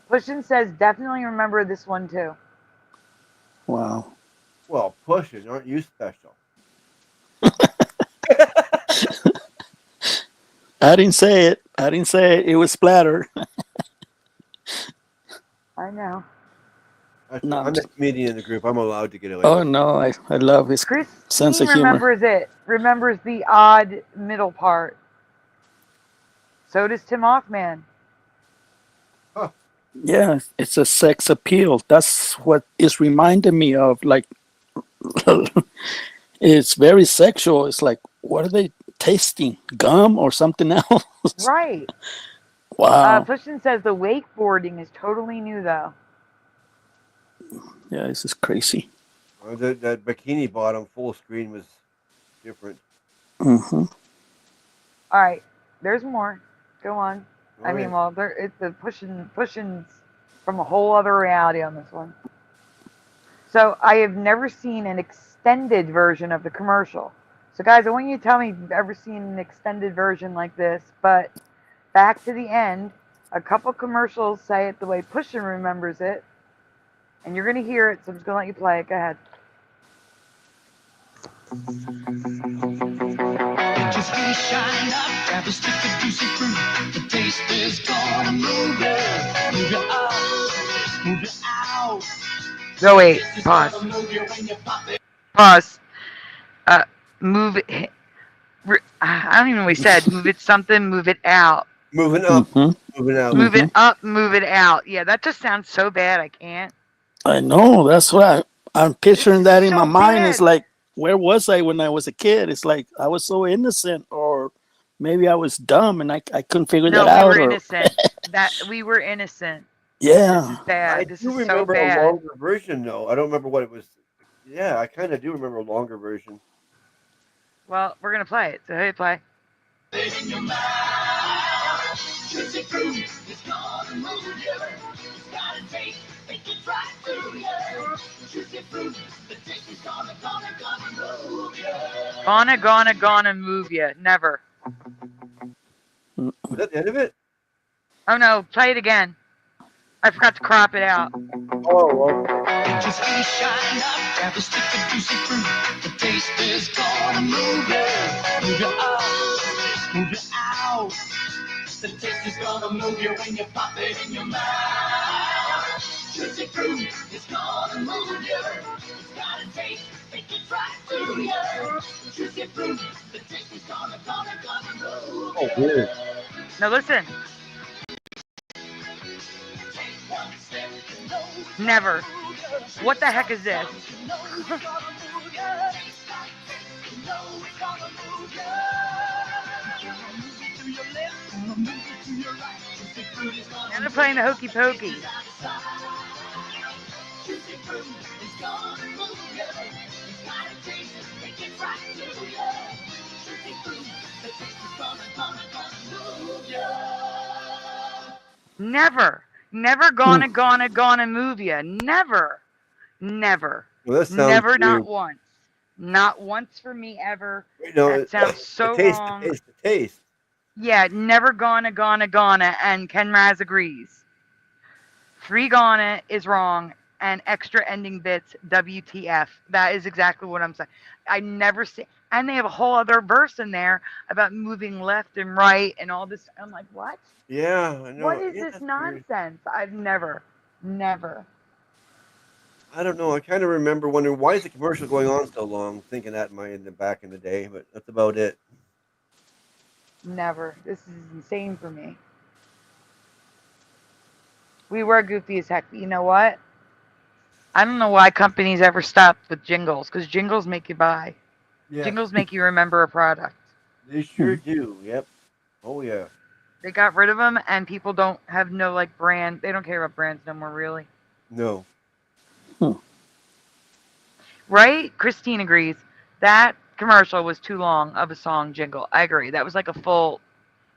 Pushin says definitely remember this one too. Wow. Well, Pushin, aren't you special? I didn't say it. I didn't say it. It was splatter. I know. No, I'm the comedian in the group. I'm allowed to get away. oh with it. no, I love his sense Christine of humor. remembers the odd middle part. So does Tim Hoffman. Yeah, it's a sex appeal. That's what it's reminding me of. Like, it's very sexual. It's like, what are they tasting? Gum or something else? Right. Wow. Pushin says the wakeboarding is totally new, though. Yeah, this is crazy. That bikini bottom full screen was different. Mm-hmm. All right. There's more. Go on. I mean, Right. well, it's the pushing's from a whole other reality on this one. So I have never seen an extended version of the commercial. So guys, I want you to tell me if you've ever seen an extended version like this. But back to the end, a couple commercials say it the way Pushin remembers it, and you're gonna hear it. So I'm just gonna let you play it. Go ahead. Just get shined up, grab a stick of juicy fruit. The taste is gonna move you out, move you out. No, wait. It's Pause. gonna move you when you pop it. Pause. Move it. I don't even know what he said. Move it something. Move it out. Moving up, Mm-hmm. moving out. Move it up. Move it out. Yeah, that just sounds so bad. I can't. I know. That's what I'm picturing that in so my mind. bad. It's like, where was I when I was a kid? It's like I was so innocent, or maybe I was dumb and I couldn't figure that out. No, we were innocent. We were innocent. Yeah. This is bad. I This do is remember so a bad. longer version, though. I don't remember what it was. Yeah, I kind of do remember a longer version. Well, we're gonna play it. So hey, play. In your mouth, juicy fruit is gonna move you. It's got a taste, it gets right through you. Juicy fruit, the taste is gonna move you. Gonna move you. Never. Was that the end of it? Oh no, play it again. I forgot to crop it out. Oh, okay. Just get shined up, grab a stick of juicy fruit. The taste is gonna move you out, move you out. The taste is gonna move you when you pop it in your mouth. Juicy fruit is gonna move you. It's got a taste, it gets right through you. Juicy fruit, the taste is gonna move you. Oh, weird. Now listen. Never. What the heck is this? And they're playing the hokey pokey. Never gonna move you. Never. Well, that sounds Never, weird. not once. Not once for me ever. You know, That sounds so the taste, wrong. The taste. Yeah, never gonna, and Ken Raz agrees. Free gonna is wrong, and extra ending bits, WTF. That is exactly what I'm saying. I never see, and they have a whole other verse in there about moving left and right and all this. I'm like, what? Yeah, I know. What is Yeah, this that's nonsense? weird. I've never. I don't know. I kind of remember wondering why is the commercial going on so long. Thinking that in the back in the day, but that's about it. Never. This is insane for me. We were goofy as heck, but you know what? I don't know why companies ever stopped with jingles, because jingles make you buy. Yeah, Jingles make you remember a product. they sure do. Yep. Oh yeah. They got rid of them, and people don't have no like brand. They don't care about brands no more, really. No. Right? Christine agrees. That commercial was too long of a song jingle. I agree. That was like a full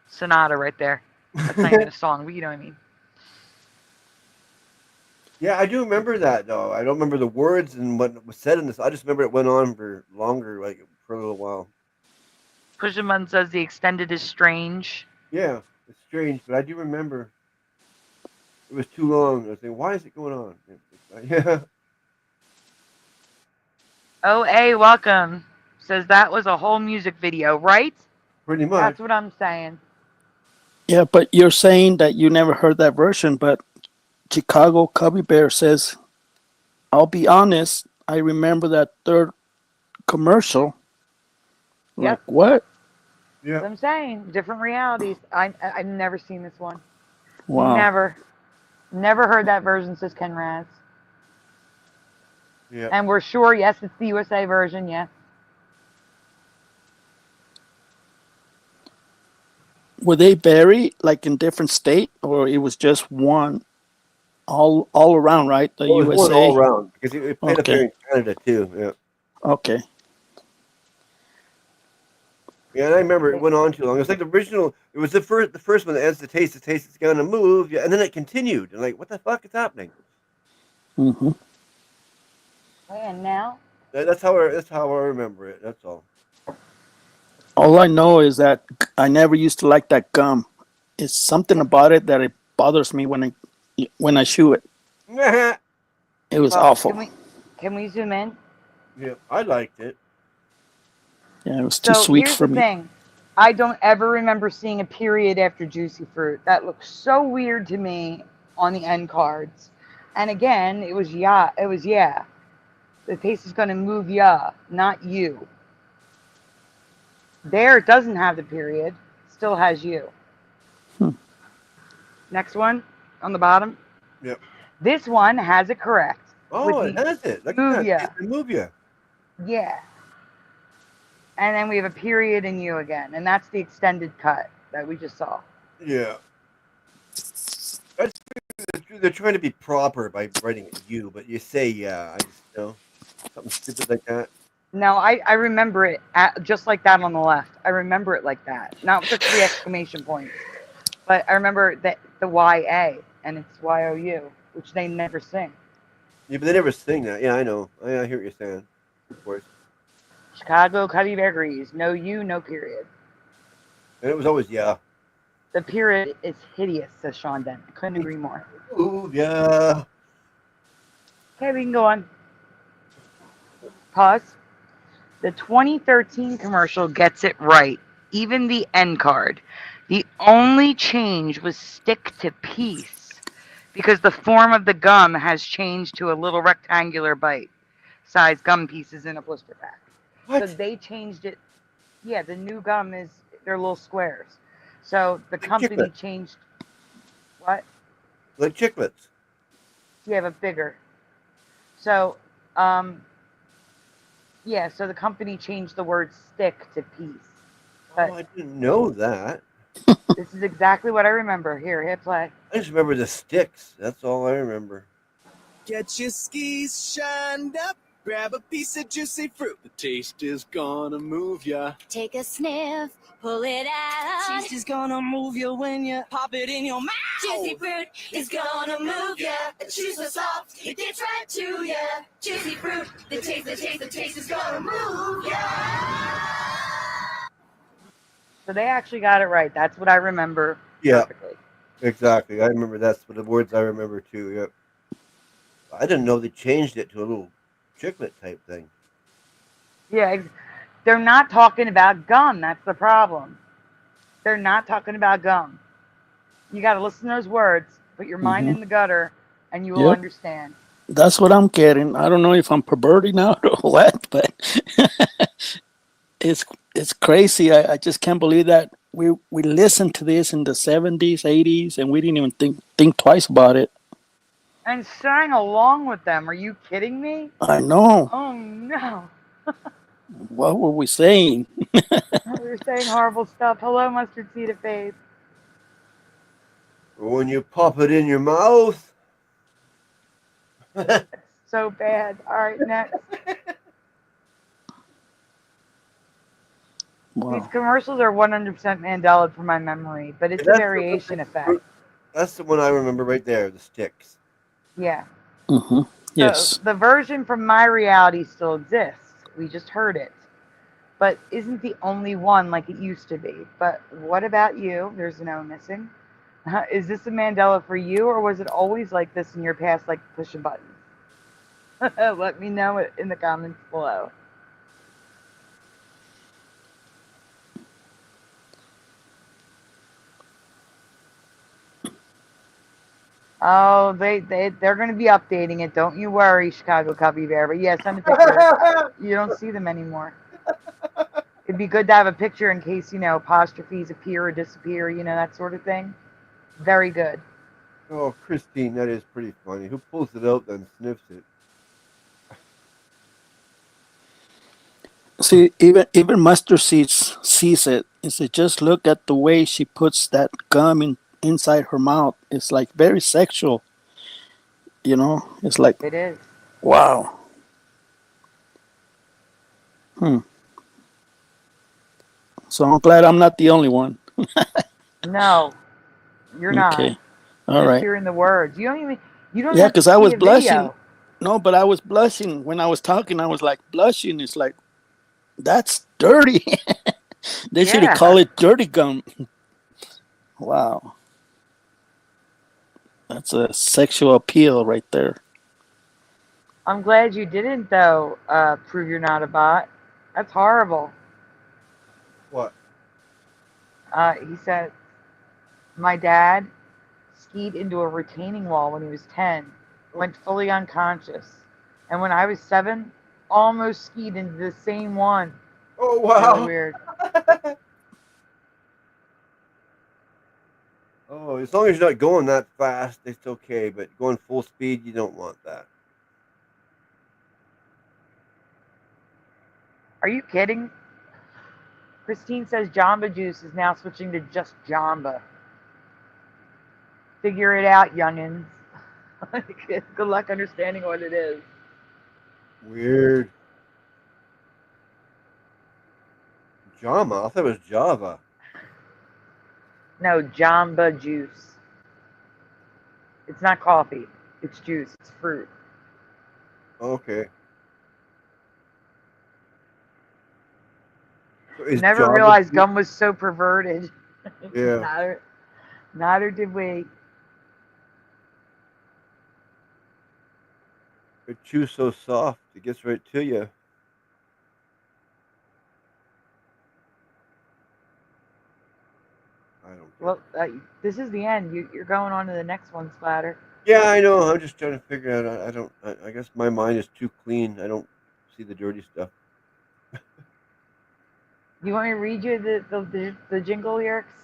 sonata right there. That's not even a song, but you know what I mean. Yeah, I do remember that though. I don't remember the words and what was said in this. I just remember it went on for longer, like for a little while. Pushaman says the extended is strange. Yeah, it's strange, but I do remember it was too long. I was thinking, why is it going on? Yeah. OA welcome says that was a whole music video, right? Pretty much. That's what I'm saying. Yeah, but you're saying that you never heard that version, but Chicago Cubby Bear says, I'll be honest, I remember that third commercial. Like, Yep. what? Yeah. That's what I'm saying. Different realities. I've never seen this one. Wow. Never heard that version, says Ken Raz. Yeah. And we're sure, yes, it's the USA version, yeah. Were they buried like in different state, or it was just one all around, right? The Well, it was one all USA. around because it played up here in Canada too. Yeah. Okay. Yeah, and I remember it went on too long. It was like the original. It was the first one that ends the taste is gonna move. Yeah, and then it continued. And like, what the fuck is happening? Mm-hmm. And now? That's how I remember it. That's all. All I know is that I never used to like that gum. It's something about it that it bothers me when I chew it. It was awful. Can we zoom in? Yeah, I liked it. Yeah, it was too sweet for me. Here's the thing. I don't ever remember seeing a period after Juicy Fruit. That looks so weird to me on the end cards. And again, it was yeah. It was yeah. The taste is going to move ya, not you. There, it doesn't have the period. Still has you. Next one on the bottom. Yep. This one has it correct. Oh, it has it. Look at that. Move ya. Yeah. And then we have a period in you again. And that's the extended cut that we just saw. Yeah. They're trying to be proper by writing it you, but you say yeah. I just something stupid like that. No, I remember it just like that on the left. I remember it like that. Not with the 3 exclamation points. But I remember that the YA and it's YOU, which they never sing. Yeah, but they never sing that. Yeah, I know. I hear what you're saying. Of course. Chicago Cuddy Berries. No you, no period. And it was always yeah. The period is hideous, says Sean Dent. I couldn't agree more. Ooh, yeah. Okay, we can go on. Pause. The 2013 commercial gets it right. Even the end card. The only change was stick to piece because the form of the gum has changed to a little rectangular bite size gum pieces in a blister pack. What? So they changed it. Yeah, the new gum they're little squares. So the company changed. What? Like chiclets. Yeah, but bigger. So, yeah, so the company changed the word stick to piece. But I didn't know that. This is exactly what I remember. Here, hit play. I just remember the sticks. That's all I remember. Get your skis shined up. Grab a piece of juicy fruit. The taste is gonna move ya. Take a sniff, pull it out. Taste is gonna move you when you pop it in your mouth. Juicy fruit is gonna move ya. Chews so soft, it gets right to ya. Juicy fruit, the taste is gonna move ya. So they actually got it right. That's what I remember. Yeah, perfectly. Exactly. I remember that's the words I remember too. Yep. I didn't know they changed it to a little chiclet type thing. Yeah, they're not talking about gum. That's the problem. They're not talking about gum. You got to listen to those words, put your mind in the gutter, and you will understand. That's what I'm getting. I don't know if I'm perverting out or what, but it's crazy. I just can't believe that we listened to this in the 70s, 80s, and we didn't even think twice about it. And sang along with them. Are you kidding me? I know. Oh, no. What were we saying? We were saying horrible stuff. Hello, Mustard Seed of Faith. When you pop it in your mouth. It's so bad. All right, next. Wow. These commercials are 100% Mandela from my memory, but it's a variation effect. That's the one I remember right there, the sticks. Yeah. Mm-hmm. Yes. So the version from my reality still exists. We just heard it. But isn't the only one like it used to be. But what about you? There's an O missing. Is this a Mandela for you, or was it always like this in your past, like pushing buttons? Let me know it in the comments below. Oh, they're going to be updating it. Don't you worry, Chicago Cubby Bear. But yeah, send a picture. You don't see them anymore. It'd be good to have a picture in case, apostrophes appear or disappear, that sort of thing. Very good. Oh, Christine, that is pretty funny. Who pulls it out then sniffs it? See, even Mustard sees it. He said, just look at the way she puts that gum inside her mouth. It's like very sexual. It's like, It is. wow. So I'm glad I'm not the only one. No, you're not. Okay. All Just right. hearing the words. You don't Yeah, have to because I see was a blushing. video. No, but I was blushing when I was talking. I was like blushing. It's like, that's dirty. They should have Yeah. called it dirty gum. Wow. That's a sexual appeal right there. I'm glad you didn't, though, prove you're not a bot. That's horrible. What? He said, my dad skied into a retaining wall when he was 10, went fully unconscious. And when I was 7, almost skied into the same one. Oh, wow. Really weird. Oh, as long as you're not going that fast, it's okay. But going full speed, you don't want that. Are you kidding? Christine says Jamba Juice is now switching to just Jamba. Figure it out, youngins. Good luck understanding what it is. Weird. Jama? I thought it was Java. No, Jamba Juice. It's not coffee. It's juice. It's fruit. Okay. So Never Java realized juice- gum was so perverted. Yeah. Neither did we. It chews so soft, it gets right to you. I don't get Well, it. this is the end. You're going on to the next one, Splatter. Yeah, I know. I'm just trying to figure out. I don't. I guess my mind is too clean. I don't see the dirty stuff. You want me to read you the jingle lyrics?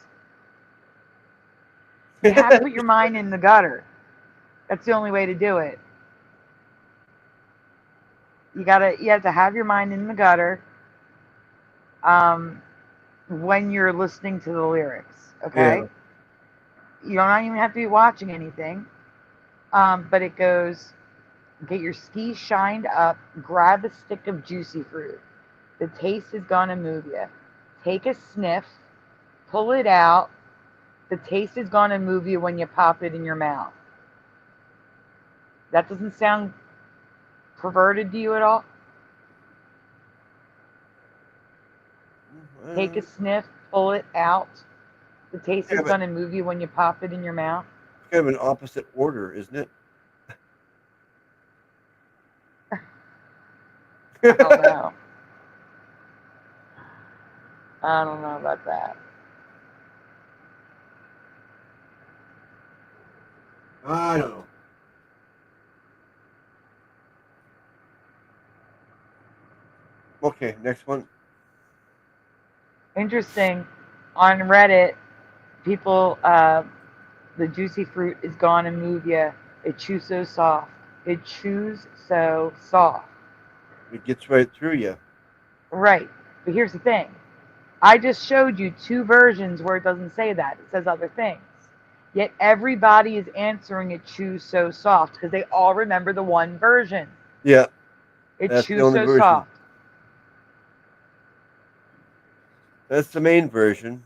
You have to put your mind in the gutter. That's the only way to do it. You have to have your mind in the gutter when you're listening to the lyrics. Okay? Yeah. You don't even have to be watching anything. But it goes, get your skis shined up, grab a stick of juicy fruit. The taste is gonna move you. Take a sniff, pull it out. The taste is gonna move you when you pop it in your mouth. That doesn't sound perverted to you at all? Take a sniff, pull it out. The taste is gonna move you when you pop it in your mouth. It's kind of an opposite order, isn't it? I don't know. I don't know about that. I don't know. Okay, next one. Interesting. On Reddit, people, the juicy fruit is gonna move you. It chews so soft. It chews so soft. It gets right through you. Right. But here's the thing. I just showed you 2 versions where it doesn't say that. It says other things. Yet everybody is answering it chews so soft because they all remember the one version. Yeah. It That's the chews only so version. soft. That's the main version.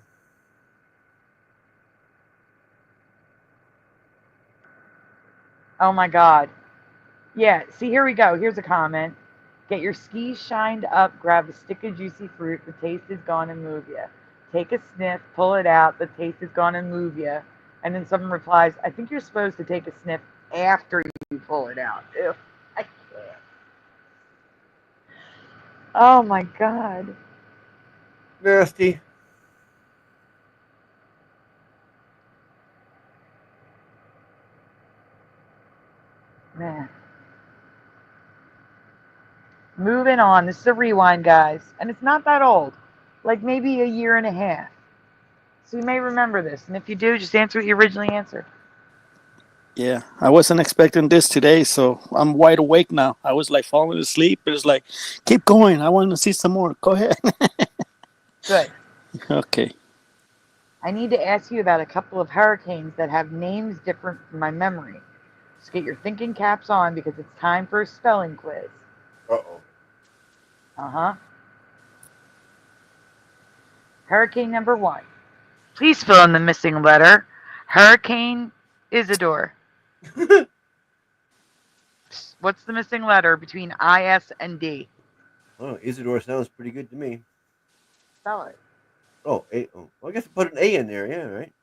Oh my God. Yeah, see, here we go. Here's a comment. Get your skis shined up, grab a stick of juicy fruit. The taste is gonna move you. Take a sniff, pull it out. The taste is gonna move you. And then someone replies, I think you're supposed to take a sniff after you pull it out. Ew, I can't. Oh my God. Nasty. Man. Moving on. This is a rewind, guys. And it's not that old. Like maybe a year and a half. So you may remember this. And if you do, just answer what you originally answered. Yeah, I wasn't expecting this today, so I'm wide awake now. I was like falling asleep. It was like, keep going. I want to see some more. Go ahead. Good. Okay. I need to ask you about a couple of hurricanes that have names different from my memory. So get your thinking caps on because it's time for a spelling quiz. Uh-oh. Uh-huh. Hurricane number 1. Please fill in the missing letter. Hurricane Isidore. What's the missing letter between I-S and D? Oh, Isidore sounds pretty good to me. Spell it. Oh, A. Oh, well, I guess I put an A in there. Yeah, right.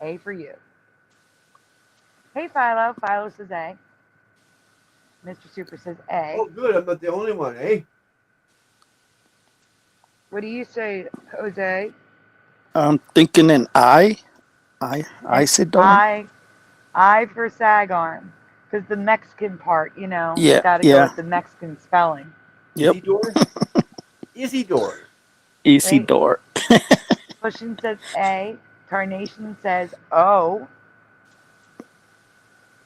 A for you. Hey, Philo. Philo says A. Mr. Super says A. Oh, good. I'm not the only one, eh? What do you say, Jose? I'm thinking an I said don't. I for sag arm. Because the Mexican part, you know, Yeah, got to yeah. go with the Mexican spelling. Yep. Isidore? Isidore. Isidore. Pushing says A. Tarnation says O.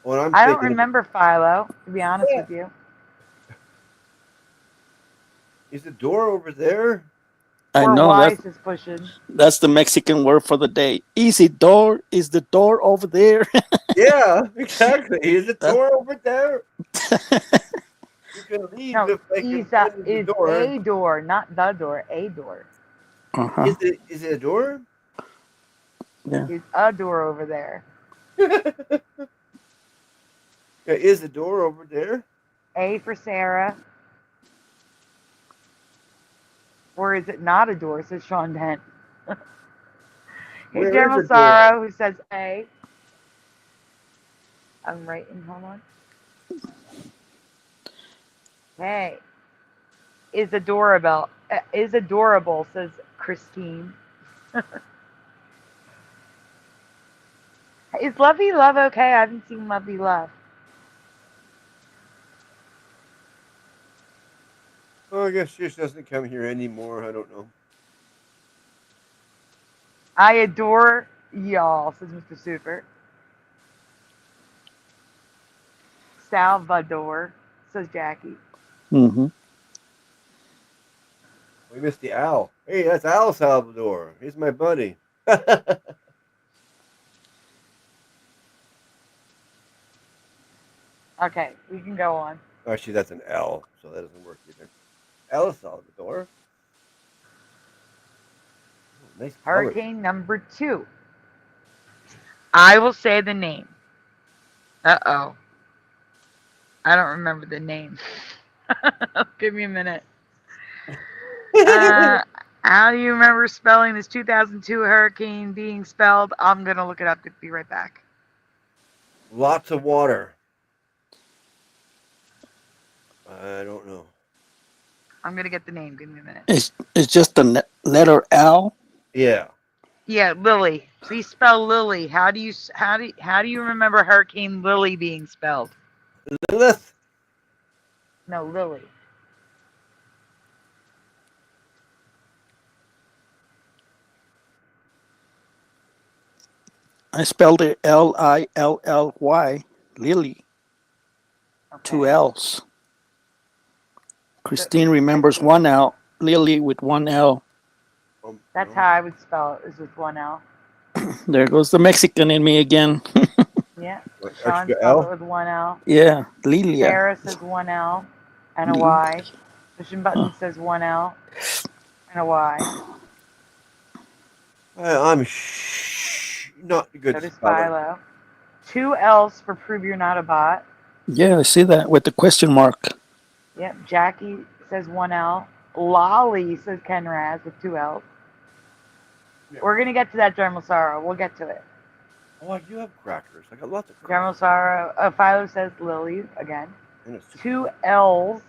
Well, I'm I don't thinking, remember Philo, to be honest with you. is the door over there? I Or know Wise is pushing. that's the Mexican word for the day. Isidore is the door over there. Yeah, exactly. Is the door over there? You can leave No, if I can is find the a door, not the door, a door. Uh-huh. Is it a door? Yeah. Is a door over there. Yeah, is the door over there? A for Sarah. Or is it not a door, says Sean Dent. Hey, Where is General the door? Sorrow, who says A. I'm writing, hold on. Hey. Is adorable, says Christine. Is Lovey Love okay? I haven't seen Lovey Love. Oh, I guess she just doesn't come here anymore. I don't know. I adore y'all, says Mr. Super. Salvador, says Jackie. Mm-hmm. We missed the owl. Hey, that's Al Salvador. He's my buddy. Okay, we can go on. Actually, that's an L, so that doesn't work either. El Salvador. Oh, nice color. Hurricane number 2. I will say the name. Uh-oh. I don't remember the name. Give me a minute. How do you remember spelling this 2002 hurricane being spelled? I'm going to look it up. Be right back. Lots of water. I don't know. I'm going to get the name. Give me a minute. It's just the letter L. Yeah. Yeah, Lily. Please spell Lily. How do you remember Hurricane Lily being spelled? Lilith. No, Lily. I spelled it Lilly. Lily. Okay. 2 L's. Christine remembers 1 L. Lily with 1 L. That's how I would spell it, is with 1 L. There goes the Mexican in me again. Yeah. What, Sean extra spelled L? it with 1 L. Yeah, Lilia. Sarah says 1 L and a Y. Pushing Button says 1 L and a Y. I'm not a good So does speller. Philo. 2 L's for Prove You're Not a Bot. Yeah, I see that with the question mark. Yep. Jackie says 1 L. Lolly says Ken Raz with 2 L's. Yeah. We're going to get to that, General Sorrow. We'll get to it. Oh, I do have crackers. I got lots of General crackers. Sorrow. Philo says Lily again. And a super- 2 L's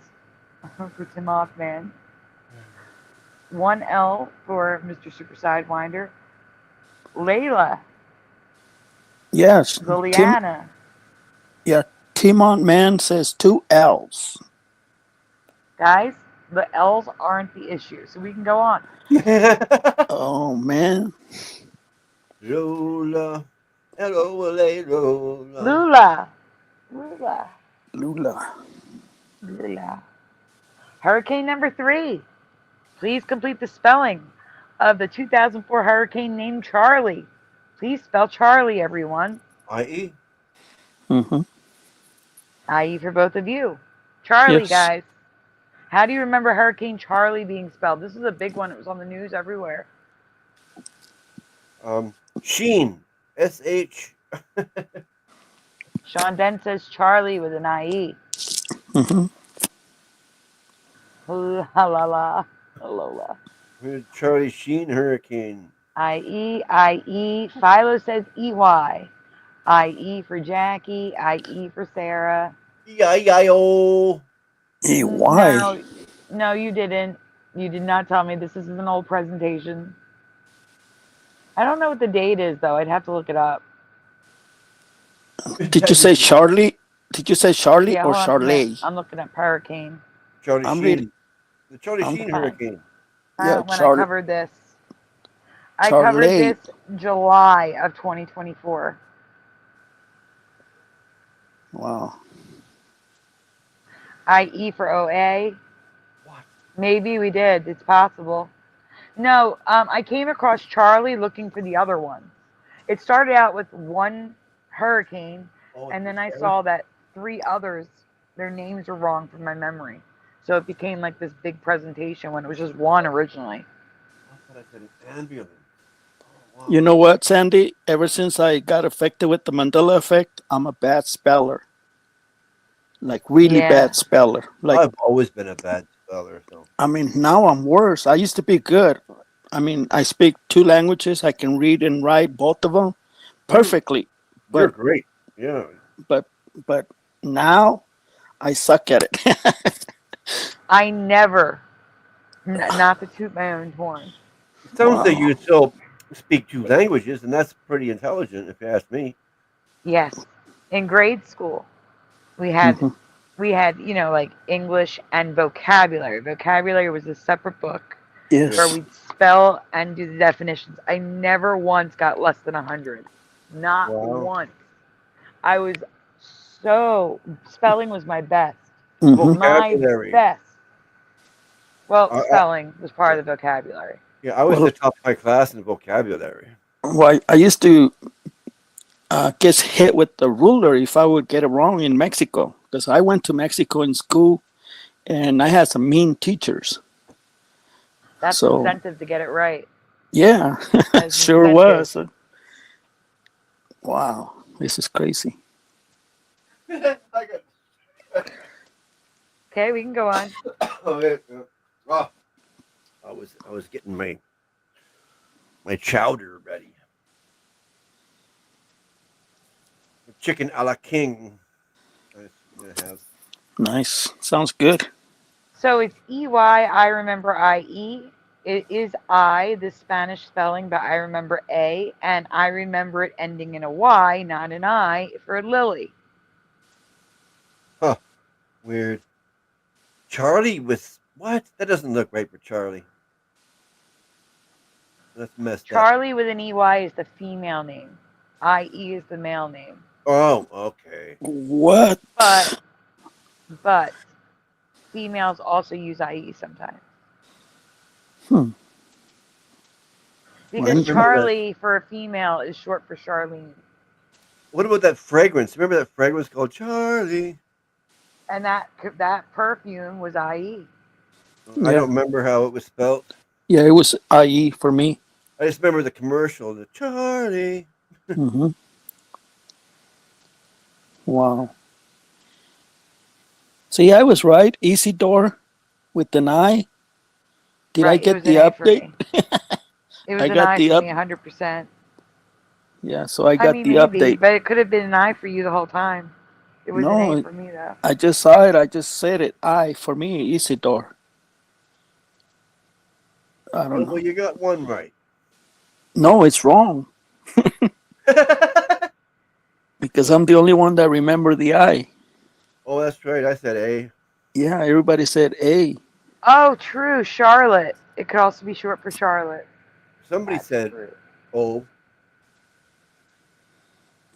for Tim Offman. 1 L for Mr. Super Sidewinder. Layla. Yes. Liliana. Timon Man says 2 L's. Guys, the L's aren't the issue, so we can go on. Oh, man. Lola. L-O-L-A, Lola. Lula. Lula. Lula. Lula. Hurricane number 3. Please complete the spelling of the 2004 hurricane named Charlie. Please spell Charlie, everyone. I-E? Mm-hmm. I.e. for both of you. Charlie, Yes. guys. How do you remember Hurricane Charlie being spelled? This is a big one. It was on the news everywhere. Sheen. S-H. Sean Dent says Charlie with an I.E. Mm-hmm. La la la. Lola. Charlie Sheen Hurricane. I.E. I.E. Philo says E.Y. I.E. for Jackie. I.E. for Sarah. E-I-I-O. Hey, why? No, you didn't. You did not tell me. This is an old presentation. I don't know what the date is, though. I'd have to look it up. Did you say Charlie? Did you say Charlie Yeah, or hold on a minute. Charlie? I'm looking up Hurricane. Charlie I'm Sheen. reading. The Charlie I'm Sheen fine. Hurricane. Yeah, When Charlie. I covered this. I covered Charlie. this July of 2024. Wow. I.E. for OA. Maybe we did. It's possible. No, I came across Charlie looking for the other one. It started out with one hurricane, and then I saw that 3 others, their names were wrong from my memory. So it became like this big presentation when it was just one originally. I thought I said an ambulance. Oh, wow. You know what, Sandy? Ever since I got affected with the Mandela effect, I'm a bad speller. Like really Yeah. bad speller. Like, I've always been a bad speller. So. I mean, now I'm worse. I used to be good. I mean, I speak 2 languages. I can read and write both of them perfectly. You're But great. Yeah. but now I suck at it. I never, not to toot my own horn. It sounds like Wow. you still speak 2 languages, and that's pretty intelligent, if you ask me. Yes. In grade school, we had Mhm. like English and vocabulary. Vocabulary was a separate book where Yes. we'd spell and do the definitions. I never once got less than 100. Not Wow. once. I was spelling was my best. Mhm. My Vocabulary. best. Well, I- spelling was part of the vocabulary. Yeah, I was Well- the top of my class in vocabulary. Well, I used to get hit with the ruler if I would get it wrong in Mexico, because I went to Mexico in school and I had some mean teachers. That's So- incentive to get it right. Yeah, As sure incentive. was. Wow, this is crazy. Okay, we can go on. I was getting my chowder ready. Chicken a la king. I'm gonna have. Nice. Sounds good. So it's EY, I remember IE. It is I, the Spanish spelling, but I remember A, and I remember it ending in a Y, not an I, for Lily. Weird. Charlie with what? That doesn't look right for Charlie. That's messed up. Charlie with an EY is the female name. IE is the male name. Oh, okay. What? But females also use IE sometimes. Hmm. Because Well, Charlie for a female is short for Charlene. What about that fragrance? Remember that fragrance called Charlie? And that perfume was IE. I don't remember how it was spelled. Yeah, it was IE for me. I just remember the commercial, the Charlie. Hmm. Wow. See, I was right. Easy door with an I. Did I Right, it get was the an A for update? me. It was I an got I the for me, 100%. Yeah, so I got mean, the maybe, update. but it could have been an I for you the whole time. It was No, an A for me, though. I just saw it. I just said it. I for me, easy door. I don't know. Well, you got one right. No, it's wrong because I'm the only one that remember the I. Oh, that's right. I said A. Yeah, everybody said A. Oh, true. Charlotte. It could also be short for Charlotte. Somebody That's said true. O.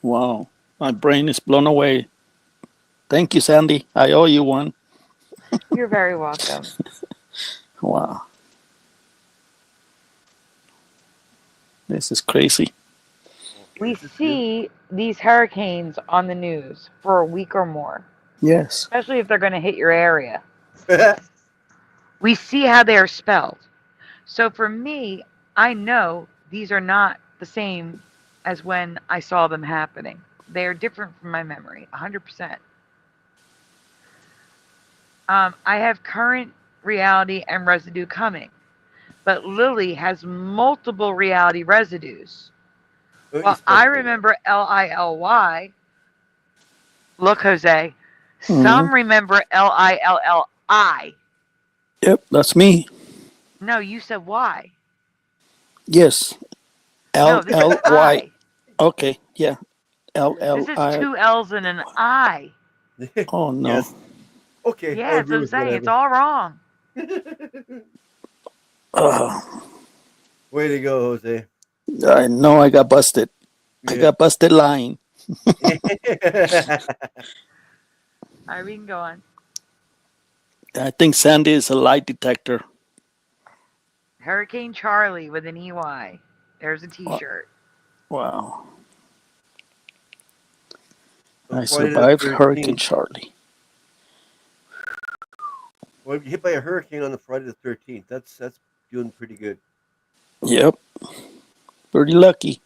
Wow. My brain is blown away. Thank you, Sandy. I owe you one. You're very welcome. Wow. This is crazy. We see these hurricanes on the news for a week or more, Yes. especially if they're going to hit your area. We see how they are spelled. So for me, I know these are not the same as when I saw them happening. They are different from my memory, 100%. I have current reality and residue coming, but Lily has multiple reality residues. Well, I remember Lily. Look, Jose. Some remember Lilli. Yep, that's me. No, you said Y. Yes. No, this is L-L-Y. I. Okay, yeah. This is L-L-I. 2 L's and an I. Oh, no. Yes. Okay. Yeah, that's what I'm saying. It's all wrong. Way to go, Jose. I know I got busted. I got busted lying. All right, we can go on. I think Sandy is a lie detector. Hurricane Charlie with an EY. There's a t-shirt. Wow. On I Friday the survived 13th. Hurricane Charlie. Well, hit by a hurricane on the Friday the 13th. That's doing pretty good. Yep. Pretty lucky.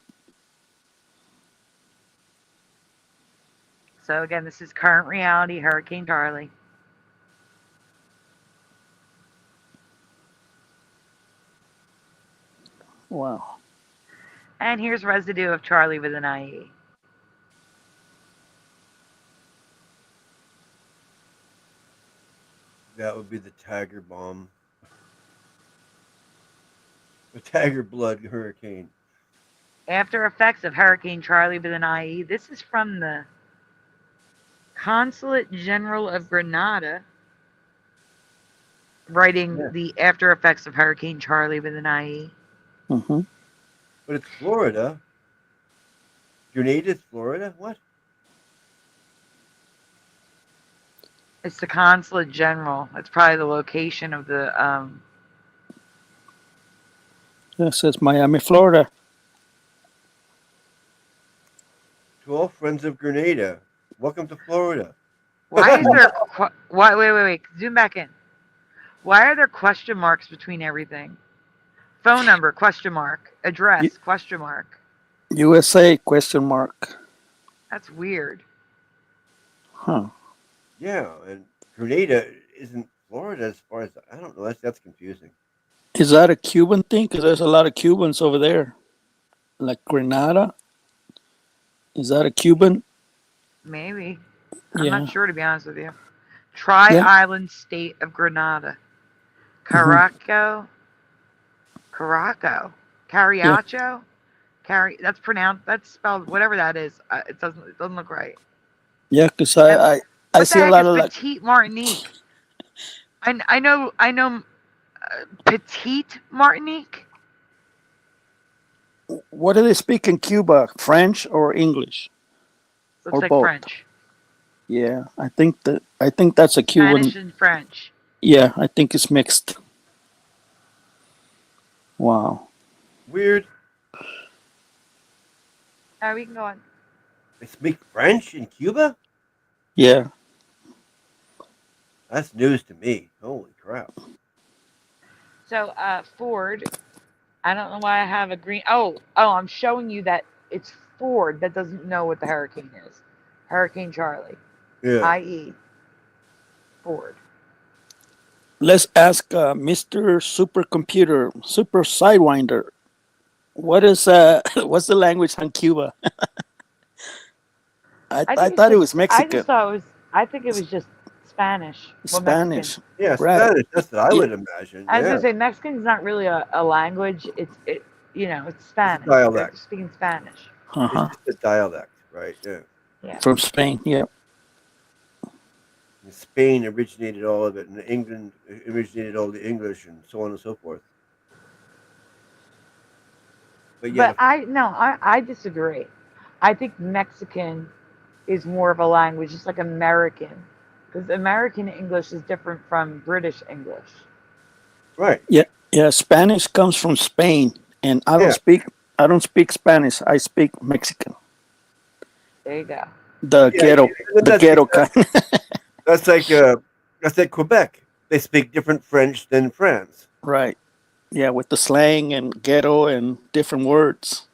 So again, this is current reality, Hurricane Charlie. Wow. And here's residue of Charlie with an IE. That would be the Tiger bomb. The Tiger blood hurricane. After effects of Hurricane Charlie with an IE. This is from the Consulate General of Grenada, writing the after effects of Hurricane Charlie with an IE. Mm-hmm. But it's Florida. Grenada's Florida? What? It's the Consulate General. That's probably the location of the It says Miami, Florida. To all friends of Grenada, welcome to Florida. Why is there wait, zoom back in. Why are there question marks between everything? Phone number, question mark. Address, question mark. USA, question mark. That's weird. Huh. Yeah, and Grenada isn't Florida as far as I don't know. That's confusing. Is that a Cuban thing? Because there's a lot of Cubans over there. Like Grenada? Is that a Cuban? Maybe. I'm not sure, to be honest with you. Tri-Island State of Grenada. Caraco. Cariacho? That's pronounced, that's spelled, whatever that is. It doesn't look right. Yeah, because I see a lot of like Petite Martinique. I know Petite Martinique. What do they speak in Cuba? French or English? Looks or like both? French. Yeah, I think that's a Cuban. Spanish and French. Yeah, I think it's mixed. Wow. Weird. We can go on. They speak French in Cuba? Yeah. That's news to me. Holy crap. So, Ford, I don't know why I have a green. Oh, I'm showing you that it's Ford that doesn't know what the hurricane is. Hurricane Charlie. Yeah. I.e. Ford. Let's ask Mr. Supercomputer, Super Sidewinder. What's the language on Cuba? I thought it was Mexican. I think it was just Spanish. Well, Spanish. Yeah, Right. Spanish. That's what I would imagine. I was gonna say Mexican is not really a language. It's Spanish. It's dialect. They're speaking Spanish. Uh-huh. It's just a dialect, right? Yeah. Yeah. From Spain, yeah. Spain originated all of it, and England originated all the English, and so on and so forth. But yeah, But I disagree. I think Mexican is more of a language, just like American, because American English is different from British English. right. Yeah. Spanish comes from Spain, and I Yeah. don't speak Spanish. I speak Mexican. There you go. The Yeah, that's ghetto kind. That's like Quebec. They speak different French than France. Right. Yeah, with the slang and ghetto and different words.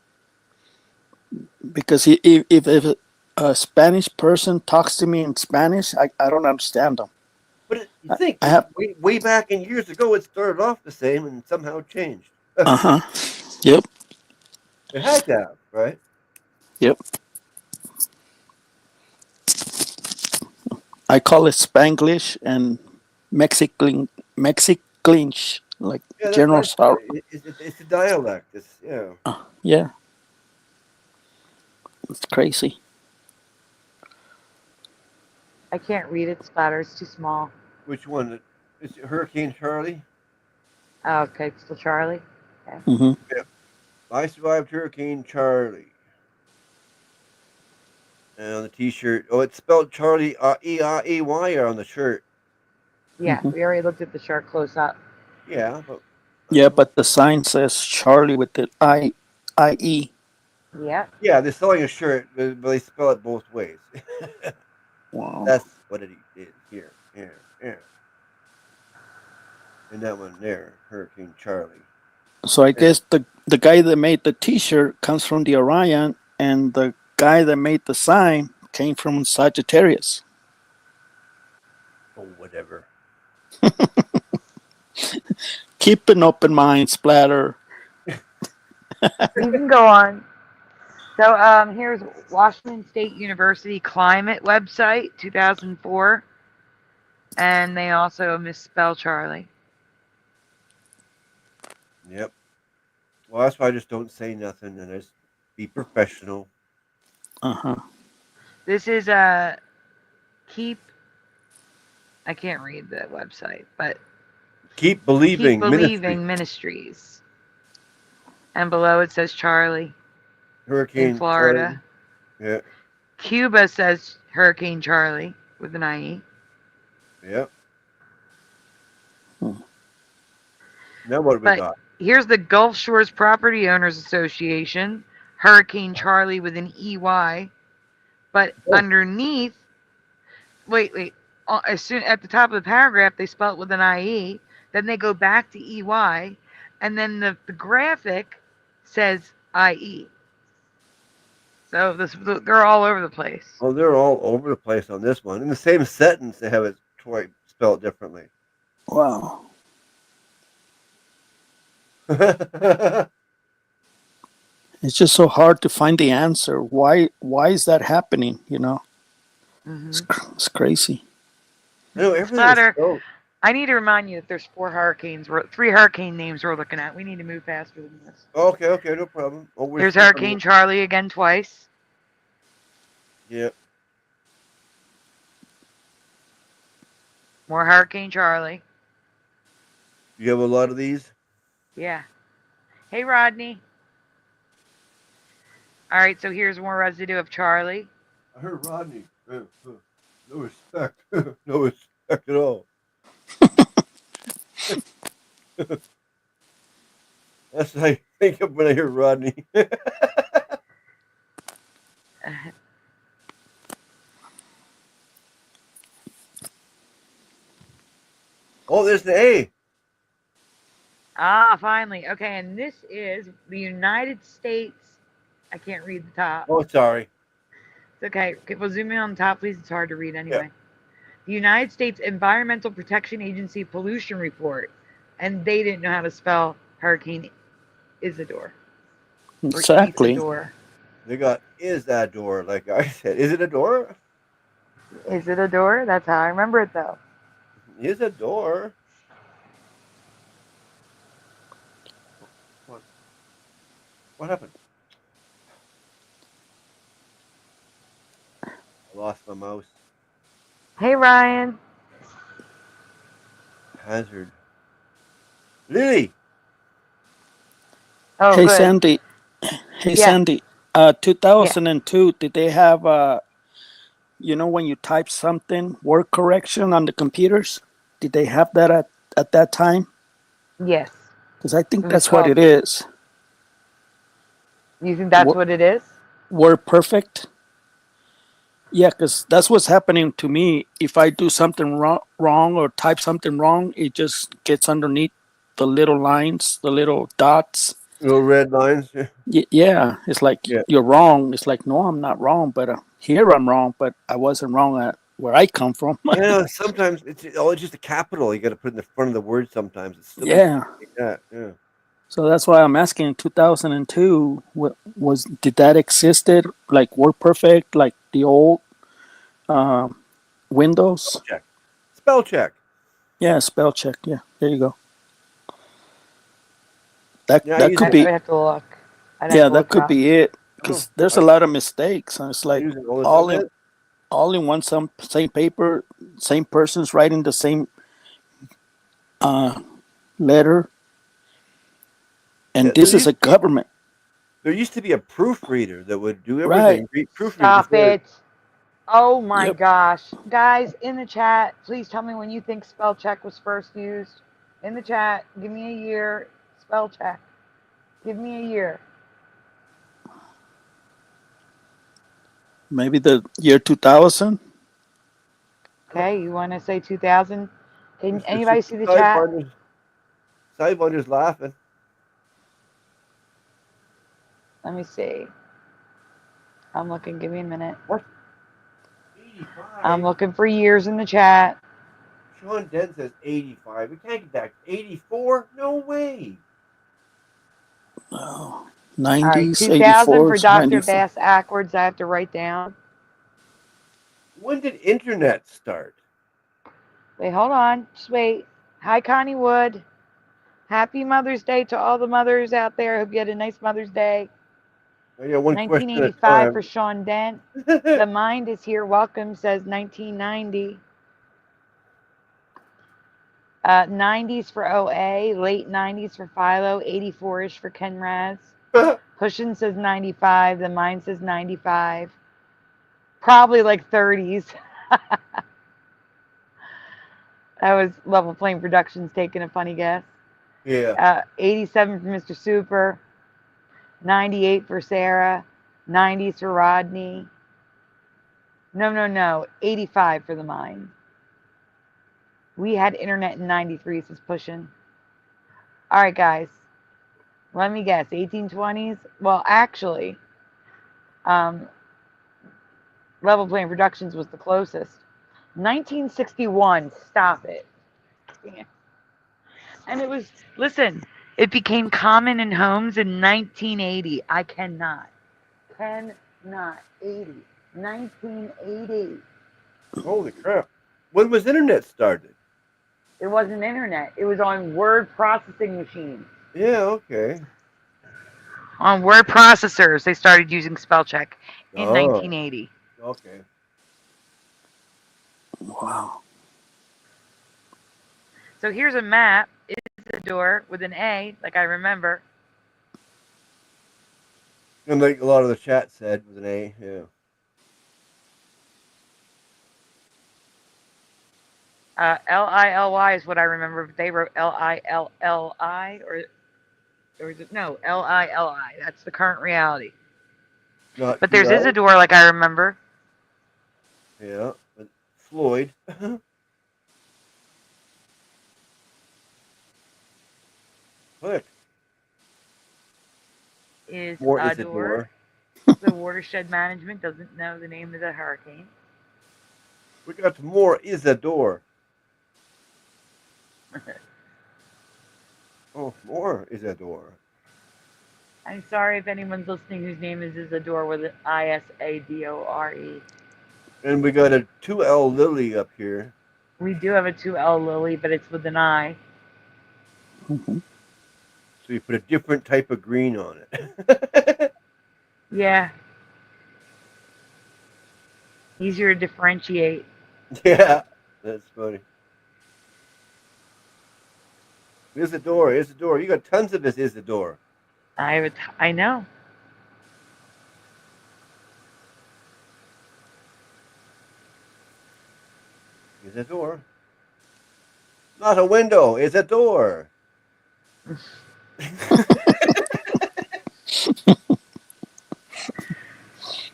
Because if a Spanish person talks to me in Spanish, I don't understand them. But you think I have. way back in years ago, it started off the same and somehow changed. Yep. It had to have, right? Yep. I call it Spanglish and Mexican, like Yeah, General that's Sorrow. it's a dialect. It's Yeah. It's crazy. I can't read it, Splatter. It's too small. Which one? Is it Hurricane Charlie? Oh, okay, it's still Charlie. Okay. Hmm. I survived Hurricane Charlie. And on the T-shirt, it's spelled Charlie E-I-E-Y on the shirt. Yeah, we already looked at the shark close up. Yeah, but Yeah, but the sign says Charlie with the I-E. Yeah. yeah, they're selling a shirt, but they spell it both ways. Wow. That's what it is here. Yeah. And that one there, Hurricane Charlie. So I guess the guy that made the T-shirt comes from the Orion, and the guy that made the sign came from Sagittarius. Oh, whatever. Keep an open mind, Splatter. You can go on. So here's Washington State University climate website, 2004, and they also misspell Charlie. Yep. Well, that's why I just don't say nothing and just be professional. This is keep. I can't read the website, but Keep believing. Keep Believing Ministries. And below it says Charlie. Hurricane in Florida. Charlie. Yeah. Cuba says Hurricane Charlie with an IE. Yep. Now what have we got? Here's the Gulf Shores Property Owners Association, Hurricane Charlie with an EY. But underneath, wait. As soon at the top of the paragraph, they spell it with an IE. Then they go back to EY, and then the graphic says IE. So they're all over the place. Oh, they're all over the place on this one. In the same sentence, they have it spelled differently. Wow. It's just so hard to find the answer. Why is that happening? Mm-hmm. It's crazy. No, Splatter, I need to remind you that there's 3 hurricane names we're looking at. We need to move faster than this. Okay, no problem. There's Hurricane Charlie again twice. Yep. More Hurricane Charlie. You have a lot of these? Yeah. Hey, Rodney. All right, so here's more residue of Charlie. I heard Rodney. No respect. No respect at all. That's what I think of when I hear Rodney. Oh, there's the A. Ah, finally. Okay, and this is the United States. I can't read the top. Oh, sorry. It's okay. We'll zoom in on the top, please. It's hard to read anyway. Yeah. The United States Environmental Protection Agency Pollution Report. And they didn't know how to spell Hurricane Isidore. Exactly. Isidore. They got is that door, like I said. Is it a door? Is it a door? That's how I remember it, though. Is a door. What happened? I lost my mouse. Hey, Ryan. hazard. Lily. Oh, Hey good. Sandy, hey Yeah. Sandy. 2002. Did they have you know, when you type something, word correction on the computers? Did they have that at that time? Yes. Because I It think was that's what called. it is. You think that's Word, what it is? word perfect. Yeah, because that's what's happening to me. If I do something wrong or type something wrong, it just gets underneath the little lines, the little dots. Little red lines. Yeah, it's like Yeah. you're wrong. It's like, no, I'm not wrong, but here I'm wrong, but I wasn't wrong at where I come from. Yeah, sometimes it's just a capital you got to put in the front of the word. Sometimes it's silly Yeah. like that. Yeah. So that's why I'm asking. 2002, what was did that existed like WordPerfect, like the old Windows? Check. Spell check. Yeah, spell check. Yeah, there you go. That Yeah, I that use could I it. be, would have to look. I'd have yeah, to that look it could up. be it. Oh, Because there's a I lot of mistakes, and it's like use it all the all time. in all in one same paper, same person's writing the same letter, and Yeah, this is a government, there used to be a proofreader that would do right? everything. Proofread Stop before. it. Oh my Yep. gosh. Guys, in the chat, please tell me when you think spell check was first used. In the chat, give me a year. Spell check. Give me a year. Maybe the year 2000. Okay, you want to say 2000? Can Mr. anybody see the chat? Sidewinder's laughing. Let me see. I'm looking. Give me a minute. What? I'm 85. looking for years in the chat. Sean Den says 85. We can't get back. 84? No way. Oh, All right, 90s, 2000 for 84s, Dr. 94. Bass Ackwards. I have to write down. When did internet start? Wait, hold on. Just wait. Hi, Connie Wood. Happy Mother's Day to all the mothers out there. Hope you had a nice Mother's Day. I got one question at a 1985 for time. Sean Dent. The Mind is here. Welcome, says 1990. 90s for OA, late 90s for Philo, 84-ish for Ken Raz. Pushin says 95. The Mind says 95. Probably like 30s. That was Level Flame Productions taking a funny guess. Yeah. 87 for Mr. Super. 98 for Sarah. 90s for Rodney. No. 85 for the Mind. We had internet in 93, says Pushin. All right, guys. Let me guess. 1820s? Well, actually, Level Playing Productions was the closest. 1961. Stop it. And it was, listen, it became common in homes in 1980. I cannot. 80. 1980. Holy crap. When was internet started? It wasn't internet. It was on word processing machines. Yeah, okay. On word processors, they started using spell check in Oh, 1980. okay. Wow. So here's a map. Isidore with an A, like I remember. And like a lot of the chat said with an A, yeah. Lily is what I remember. They wrote Lilli, or is it no Lili? That's the current reality. Not But there's 2L? Isidore, like I remember. Yeah. But Floyd. Click. Is More Adore. Isidore. The watershed management doesn't know the name of the hurricane. We got more Isidore. Oh, more Isidore. I'm sorry if anyone's listening whose name is Isidore with an Isadore. And we got a 2L Lily up here. We do have a 2L Lily, but it's with an I. Mm-hmm. So you put a different type of green on it. Yeah. Easier to differentiate. Yeah, that's funny. Isidore, Isidore. You got tons of this Isidore. I know. Isidore. Not a window, it's a door.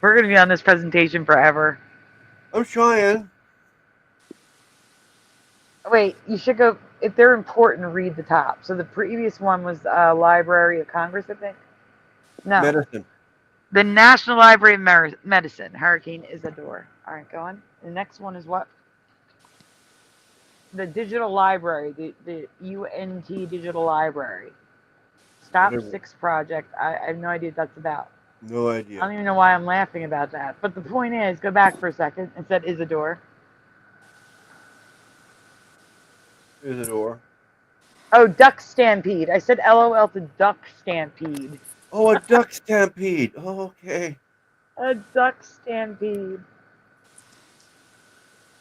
We're going to be on this presentation forever. I'm trying. Wait, you should go, if they're important, read the top. So the previous one was Library of Congress, I think. No, Medicine. the National Library of Medicine, Hurricane Isidore. All right, go on. The next one is what? The Digital Library, the UNT Digital Library. Stop Whatever. 6 project. I have no idea what that's about. No I idea. don't even know why I'm laughing about that. But the point is, go back for a second. It said Isidore. Isidore. Oh, Duck Stampede. I said LOL to Duck Stampede. Oh, a duck stampede. Oh, okay. A Duck Stampede.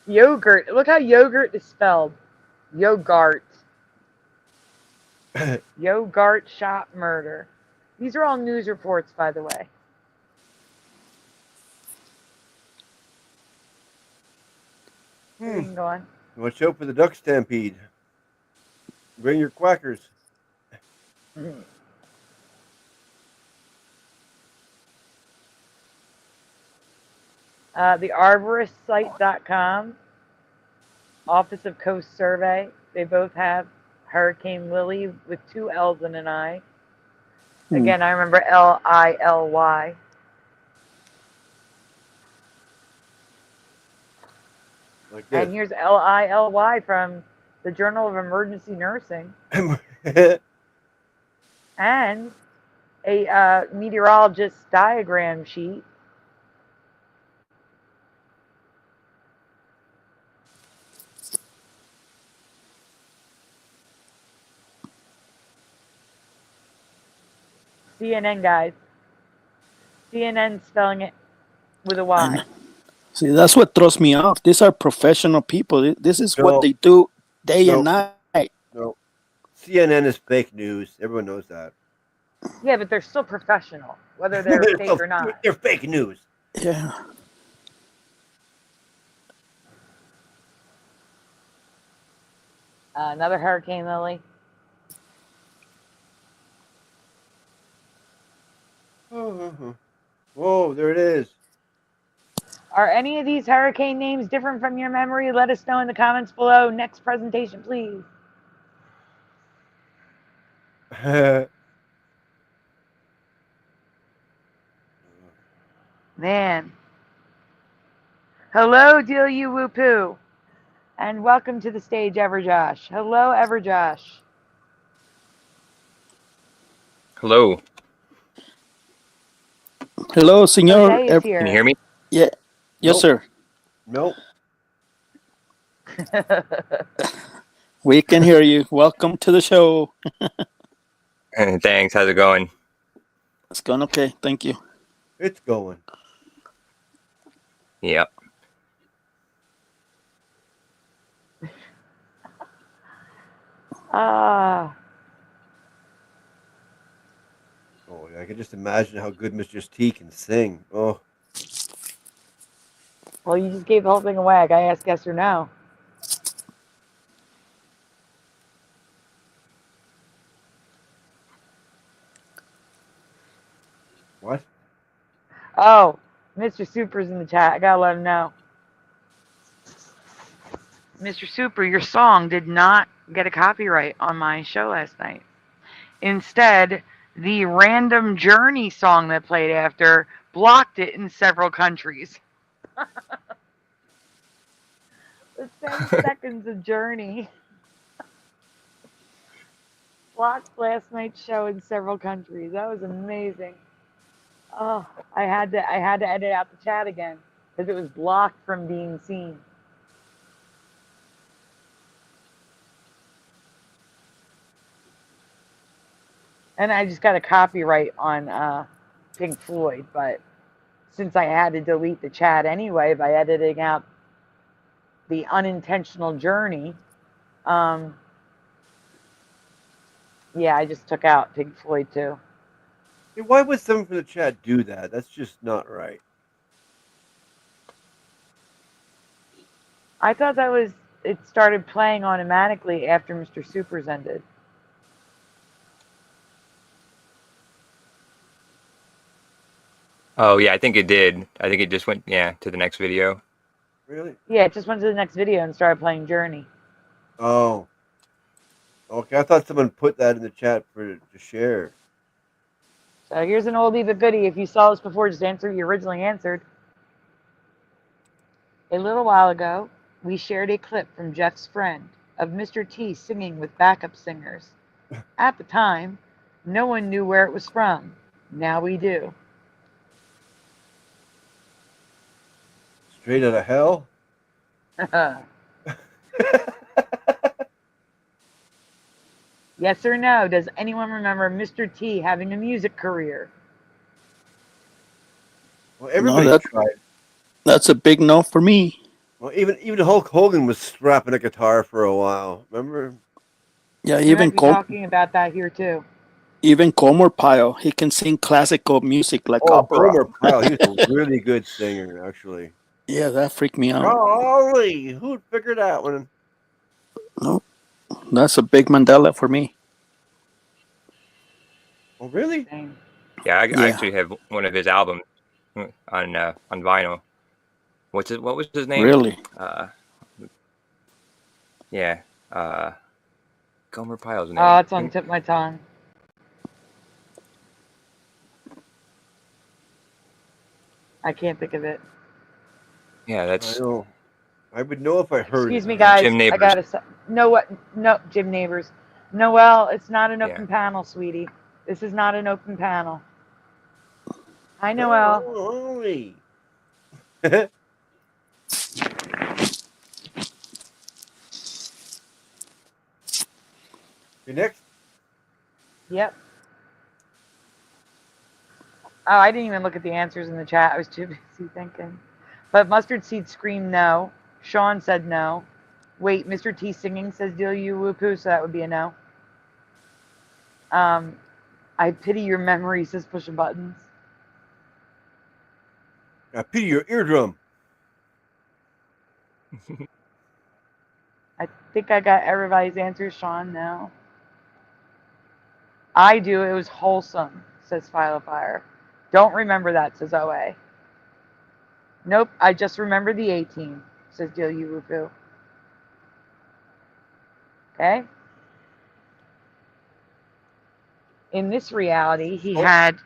Yogurt. Look how yogurt is spelled. Yogurt. Yogurt shop murder. These are all news reports, by the way. You can go on. Watch out for the duck stampede. Bring your quackers. The arboristsite.com, Office of Coast Survey. They both have Hurricane Lily with 2 L's and an I. Again, I remember Lily. Like And here's Lily from the Journal of Emergency Nursing. this. And a meteorologist's diagram sheet. CNN, guys. CNN spelling it with a Y. See, that's what throws me off. These are professional people. This is what they do day and night. No. CNN is fake news. Everyone knows that. Yeah, but they're still professional, whether they're fake or not. They're fake news. Yeah. Another Hurricane Lily. Whoa, there it is. Are any of these hurricane names different from your memory? Let us know in the comments below. Next presentation, please. Man. Hello, Deal You Woo Poo. And welcome to the stage, Everjosh. Hello, Everjosh. Hello. Hello, senor. Jose is here. Can you hear me? Yeah. Yes, Nope. sir. Nope. We can hear you. Welcome to the show. Thanks. How's it going? It's going okay. Thank you. It's going. Yep. Ah. Oh, I can just imagine how good Mr. T can sing. Oh, Well, you just gave the whole thing away. I gotta ask yes or no. what? Oh, Mr. Super's in the chat. I gotta let him know. Mr. Super, your song did not get a copyright on my show last night. Instead, the Random Journey song that played after blocked it in several countries. The 10 seconds of Journey blocked last night's show in several countries. That was amazing. Oh, I had to edit out the chat again because it was blocked from being seen. And I just got a copyright on Pink Floyd, but since I had to delete the chat anyway by editing out the unintentional journey, Yeah, I just took out Pink Floyd too. Hey, why would someone from the chat do that? That's just not right. I thought that was, it started playing automatically after Mr. Super's ended. Oh yeah, I think it did. I think it just went to the next video. Really? Yeah, it just went to the next video and started playing Journey. Oh. Okay, I thought someone put that in the chat to share. So here's an oldie but goodie. If you saw this before, just answer you originally answered. A little while ago, we shared a clip from Jeff's friend of Mr. T singing with backup singers. At the time, no one knew where it was from. Now we do. Straight out of hell? Yes or no? Does anyone remember Mr. T having a music career? Well, everybody tried. That's a big no for me. Well, even Hulk Hogan was strapping a guitar for a while. Remember? Yeah, We might be talking about that here too. Even Gomer Pyle, he can sing classical music like Oh, opera. Gomer Pyle, he was a really good singer, actually. Yeah, that freaked me out. Golly, who'd figure that one? Nope. That's a big Mandela for me. Oh, really? Yeah, I actually have one of his albums on vinyl. What was his name? Really? Yeah. Gomer Pyle's name. Oh, it's on the tip of my tongue. I can't think of it. Yeah, that's. I would know if I heard. Excuse me, guys. Jim Neighbors. I gotta. No, what? No, Jim Neighbors. Noelle, it's not an open panel, sweetie. This is not an open panel. Hi, Noelle. Holy. You next? Yep. Oh, I didn't even look at the answers in the chat. I was too busy thinking. But Mustard Seed screamed no. Sean said no. Wait, Mr. T singing says deal you whoopoo, so that would be a no. I pity your memory, says pushing buttons. I pity your eardrum. I think I got everybody's answers. Sean, no. I do. It was wholesome, says File Fire. Don't remember that, says OA. Nope, I just remember the 18, says Deal You Whoopoo. Okay. In this reality, he had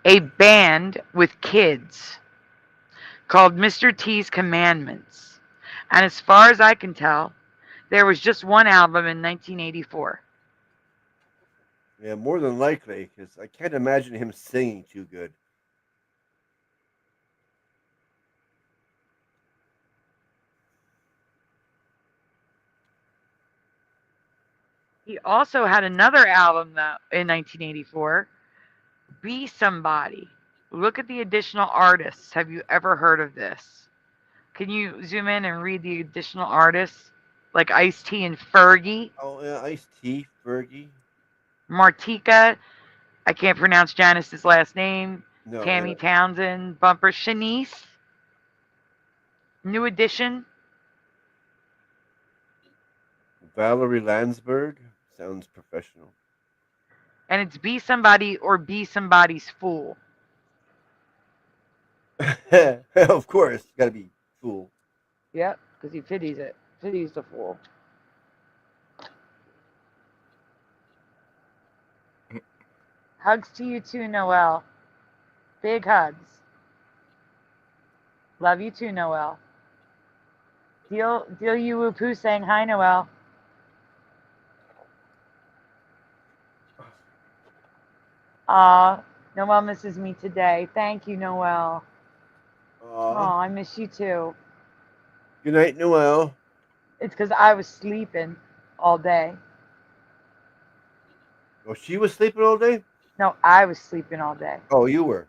a band with kids called Mr. T's Commandments. And as far as I can tell, there was just one album in 1984. Yeah, more than likely, because I can't imagine him singing too good. He also had another album though in 1984, Be Somebody. Look at the additional artists. Have you ever heard of this? Can you zoom in and read the additional artists? Like Ice-T and Fergie. Oh, yeah, Ice-T, Fergie. Martika. I can't pronounce Janice's last name. No, Tammy Townsend. Bumper. Shanice. New Edition. Valerie Landsberg. Sounds professional. And it's Be Somebody or Be Somebody's Fool. Of course, gotta be fool. Yep, because he pities it. Pities the fool. Hugs to you too, Noelle. Big hugs. Love you too, Noelle. Deal you whoopoo saying hi, Noelle. Aw, Noelle misses me today. Thank you, Noelle. Aw, I miss you too. Good night, Noelle. It's because I was sleeping all day. Oh, she was sleeping all day? No, I was sleeping all day. Oh, you were?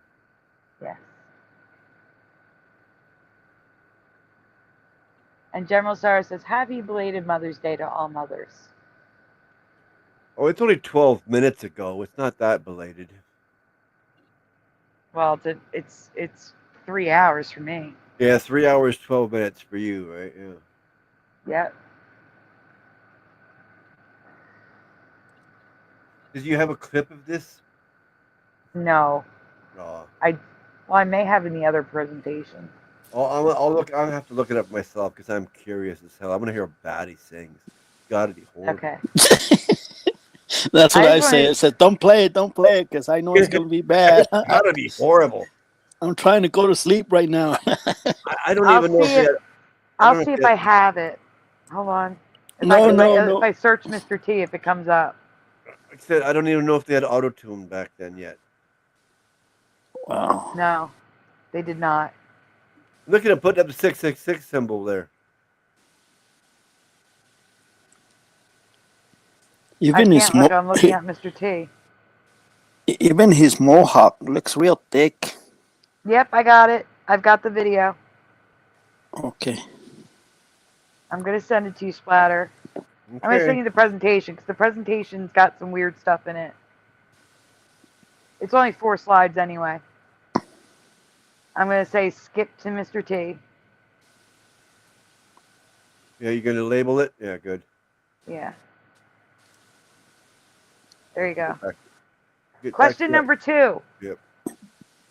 Yes. And General Sarah says, happy belated Mother's Day to all mothers. Oh, it's only 12 minutes ago. It's not that belated. Well, it's 3 hours for me. Yeah, 3 hours, 12 minutes for you, right? Yeah. Yep. Did you have a clip of this? No. Oh. I may have in the other presentation. I'll look. I'll have to look it up myself because I'm curious as hell. I want to hear how bad he sings. It's gotta be horrible. Okay. That's what I just say. I said, don't play it, because I know it's going to be bad. It's gotta be horrible. I'm trying to go to sleep right now. I don't I'll even know see if I'll see if I have it. Hold on. If No. I search Mr. T, if it comes up. like I said, I don't even know if they had auto-tune back then yet. Wow. No, they did not. Look at him putting up the 666 symbol there. Even his look. I'm looking at Mr. T. even his mohawk looks real thick. Yep, I got it. I've got the video. Okay. I'm going to send it to you, Splatter. Okay. I'm going to send you the presentation because the presentation's got some weird stuff in it. It's only 4 slides anyway. I'm going to say skip to Mr. T. Yeah, you gonna label it? Yeah, good. Yeah. There you go. Get back Question to number 2. Yep.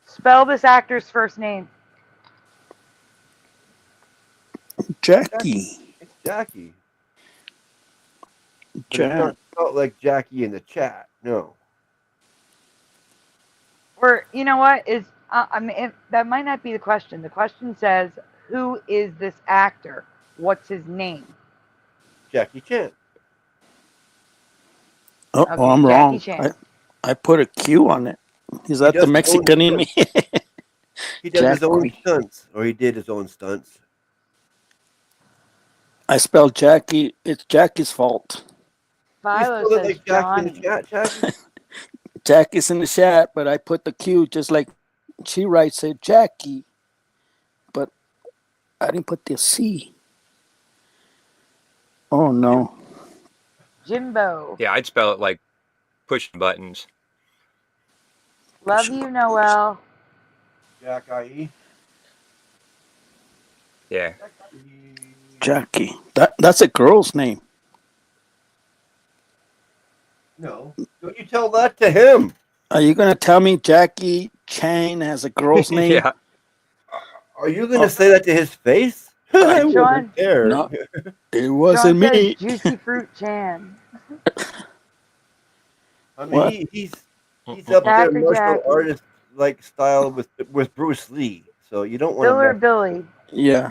Spell this actor's first name. Jackie. It's Jackie. But Jack. it's not spelled like Jackie in the chat. No. Or, you know what? That might not be the question. The question says, who is this actor? What's his name? Jackie Chan. Oh, Okay, I'm Jackie wrong. Chan. I put a Q on it. Is that does the his Mexican own in me? He does his own Jackie. stunts, or he did his own stunts. I spelled Jackie. It's Jackie's fault. You Philo spelled it says like Jackie in the Johnny. chat, Jackie? Jackie's in the chat, but I put the Q just like she writes it, Jackie. But I didn't put the C. Oh, no. Jimbo. Yeah, I'd spell it like pushing buttons. Love you, Noel. Jack IE. Yeah. Jackie. That's a girl's name. No. Don't you tell that to him. Are you going to tell me Jackie Chan has a girl's name? Yeah. Are you going to say that to his face? I John- wasn't there. No, it wasn't John me. says Juicy Fruit Chan. I mean, What? he's up there Dr. martial Jackie. artist like style with Bruce Lee. So you don't want Diller to. Billy. Yeah.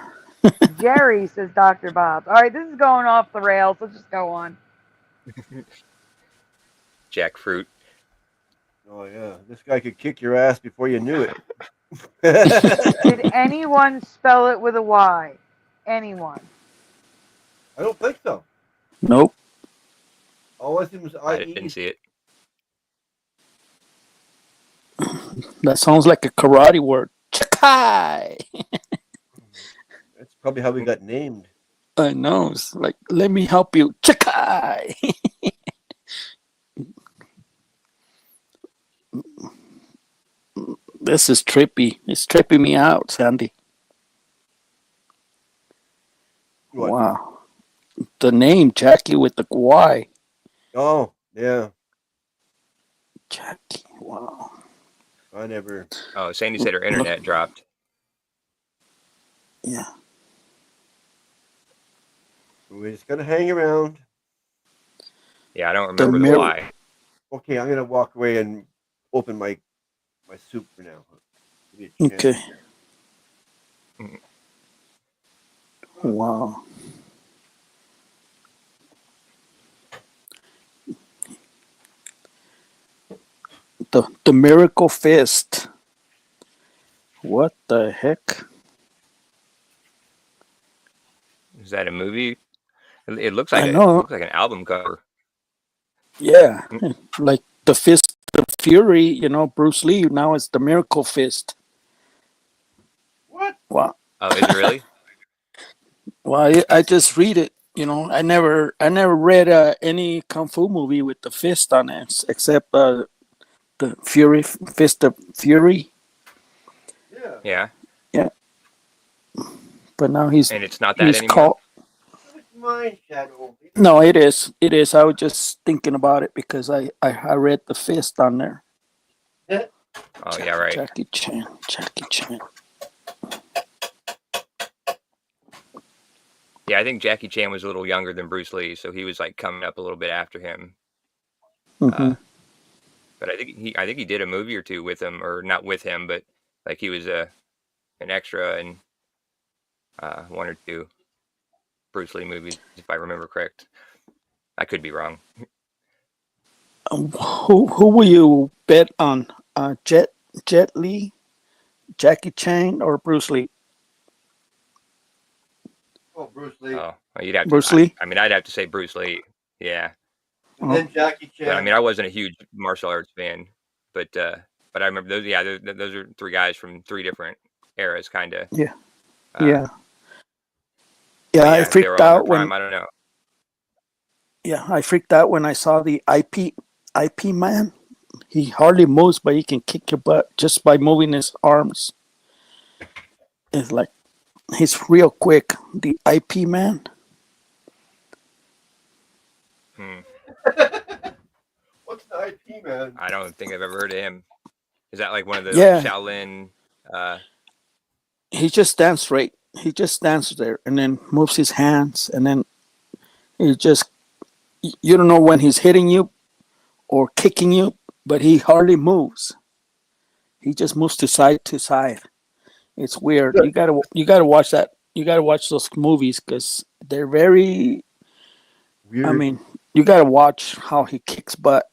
Jerry says Dr. Bob. All right, this is going off the rails. Let's just go on. Jackfruit. Oh yeah, this guy could kick your ass before you knew it. Did anyone spell it with a Y? Anyone? I don't think so. Nope. All I see was I IE. didn't see it. That sounds like a karate word. Chakai. That's probably how we got named. I know. It's like, let me help you. Chakai. This is trippy. It's tripping me out, Sandy. What? Wow. The name Jackie with the Y. Oh yeah, Jackie. Wow. I never. Oh, Sandy said her internet dropped. Yeah. We're just gonna hang around. Yeah, I don't remember the mirror- why. Okay, I'm gonna walk away and open my soup for now. Give me a chance. Okay. Wow. The Miracle Fist. What the heck? Is that a movie? It looks like I it know. looks like an album cover. Yeah. Like the Fist of Fury, you know, Bruce Lee. Now it's the Miracle Fist. What? Wow. Oh, is it really? Well, I just read it. You know, I never read any kung fu movie with the fist on it, except the Fist of Fury. Yeah. Yeah, Yeah, but now he's and it's not that anymore. called. It's mine, Shadow. No, it is. It is. I was just thinking about it because I read the fist on there. Oh yeah, right. Jackie Chan. Yeah, I think Jackie Chan was a little younger than Bruce Lee, so he was like coming up a little bit after him. Mm-hmm. But I think he did a movie or two with him, or not with him, but like he was an extra in one or two Bruce Lee movies, if I remember correct. I could be wrong. Who will you bet on? Jet Li, Jackie Chan, or Bruce Lee? Oh, Bruce Lee. Oh, you'd have to, Bruce Lee. I mean, I'd have to say Bruce Lee. Yeah. And then Jackie Chan. But, I mean, I wasn't a huge martial arts fan, but I remember those. Yeah, those are three guys from three different eras, kind of. Yeah. Yeah. I freaked out when. I don't know. Yeah, I freaked out when I saw the IP man. He hardly moves, but he can kick your butt just by moving his arms. It's like he's real quick. The IP man. What's the IP man? I don't think I've ever heard of him. Is that like one of the Shaolin? He just stands straight. He just stands there and then moves his hands, and then he just, you don't know when he's hitting you or kicking you, but he hardly moves. He just moves to side. It's weird. You gotta watch that. You gotta watch those movies because they're very weird. I mean, you gotta watch how he kicks butt,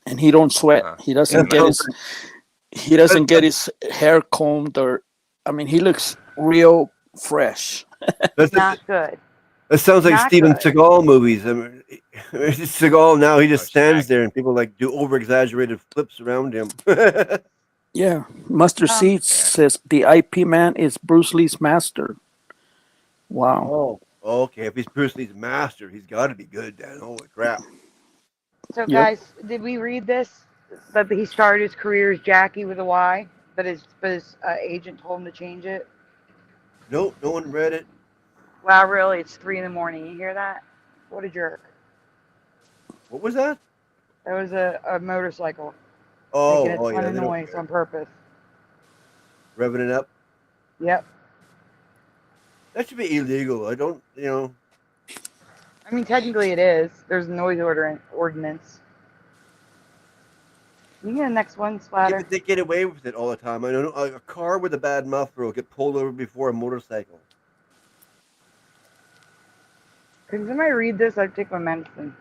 and he don't sweat. He doesn't get his hair combed, or I mean, he looks real fresh. That's not good. That sounds like Not Steven good. Seagal movies. I mean, Seagal now, he just stands there and people like do over exaggerated flips around him. Yeah, Mustard Seeds says the IP man is Bruce Lee's master. Wow. Oh, okay. If he's Bruce Lee's master, he's got to be good then. Holy crap. So, guys, did we read this? That he started his career as Jackie with a Y, but his agent told him to change it? Nope, no one read it. Wow, really? It's 3 a.m. You hear that? What a jerk. What was that? That was a motorcycle. Oh, making a ton of they don't noise care. on purpose. Revving it up? Yep. That should be illegal. I don't, I mean, technically it is. There's a noise ordinance. You get the next one, Splatter. Yeah, but they get away with it all the time. I know a car with a bad muffler will get pulled over before a motorcycle. Can somebody read this? I'd take my medicine.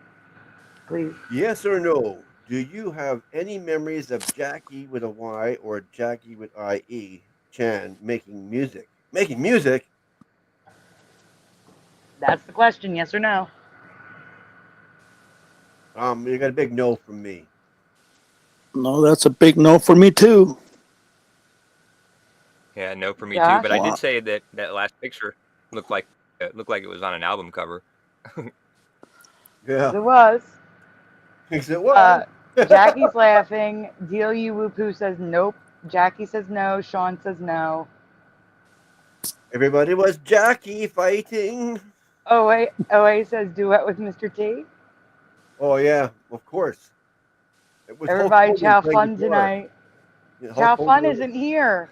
Please. Yes or no? Do you have any memories of Jackie with a Y or Jackie with IE Chan making music? Making music? That's the question, yes or no? You got a big no from me. No, that's a big no for me too. Yeah, no for me Josh? too. But I did say that last picture looked like it was on an album cover. Yeah. It was. Thinks it was. Jackie's laughing. Deal You Whoopoo says nope. Jackie says no. Sean says no. Everybody was Jackie fighting. OA says duet with Mr. T. Oh yeah, of course. It was Everybody, Hulk Hogan Chow playing Fun guitar. tonight. Yeah, Hulk Chow Hogan Fun was- isn't here.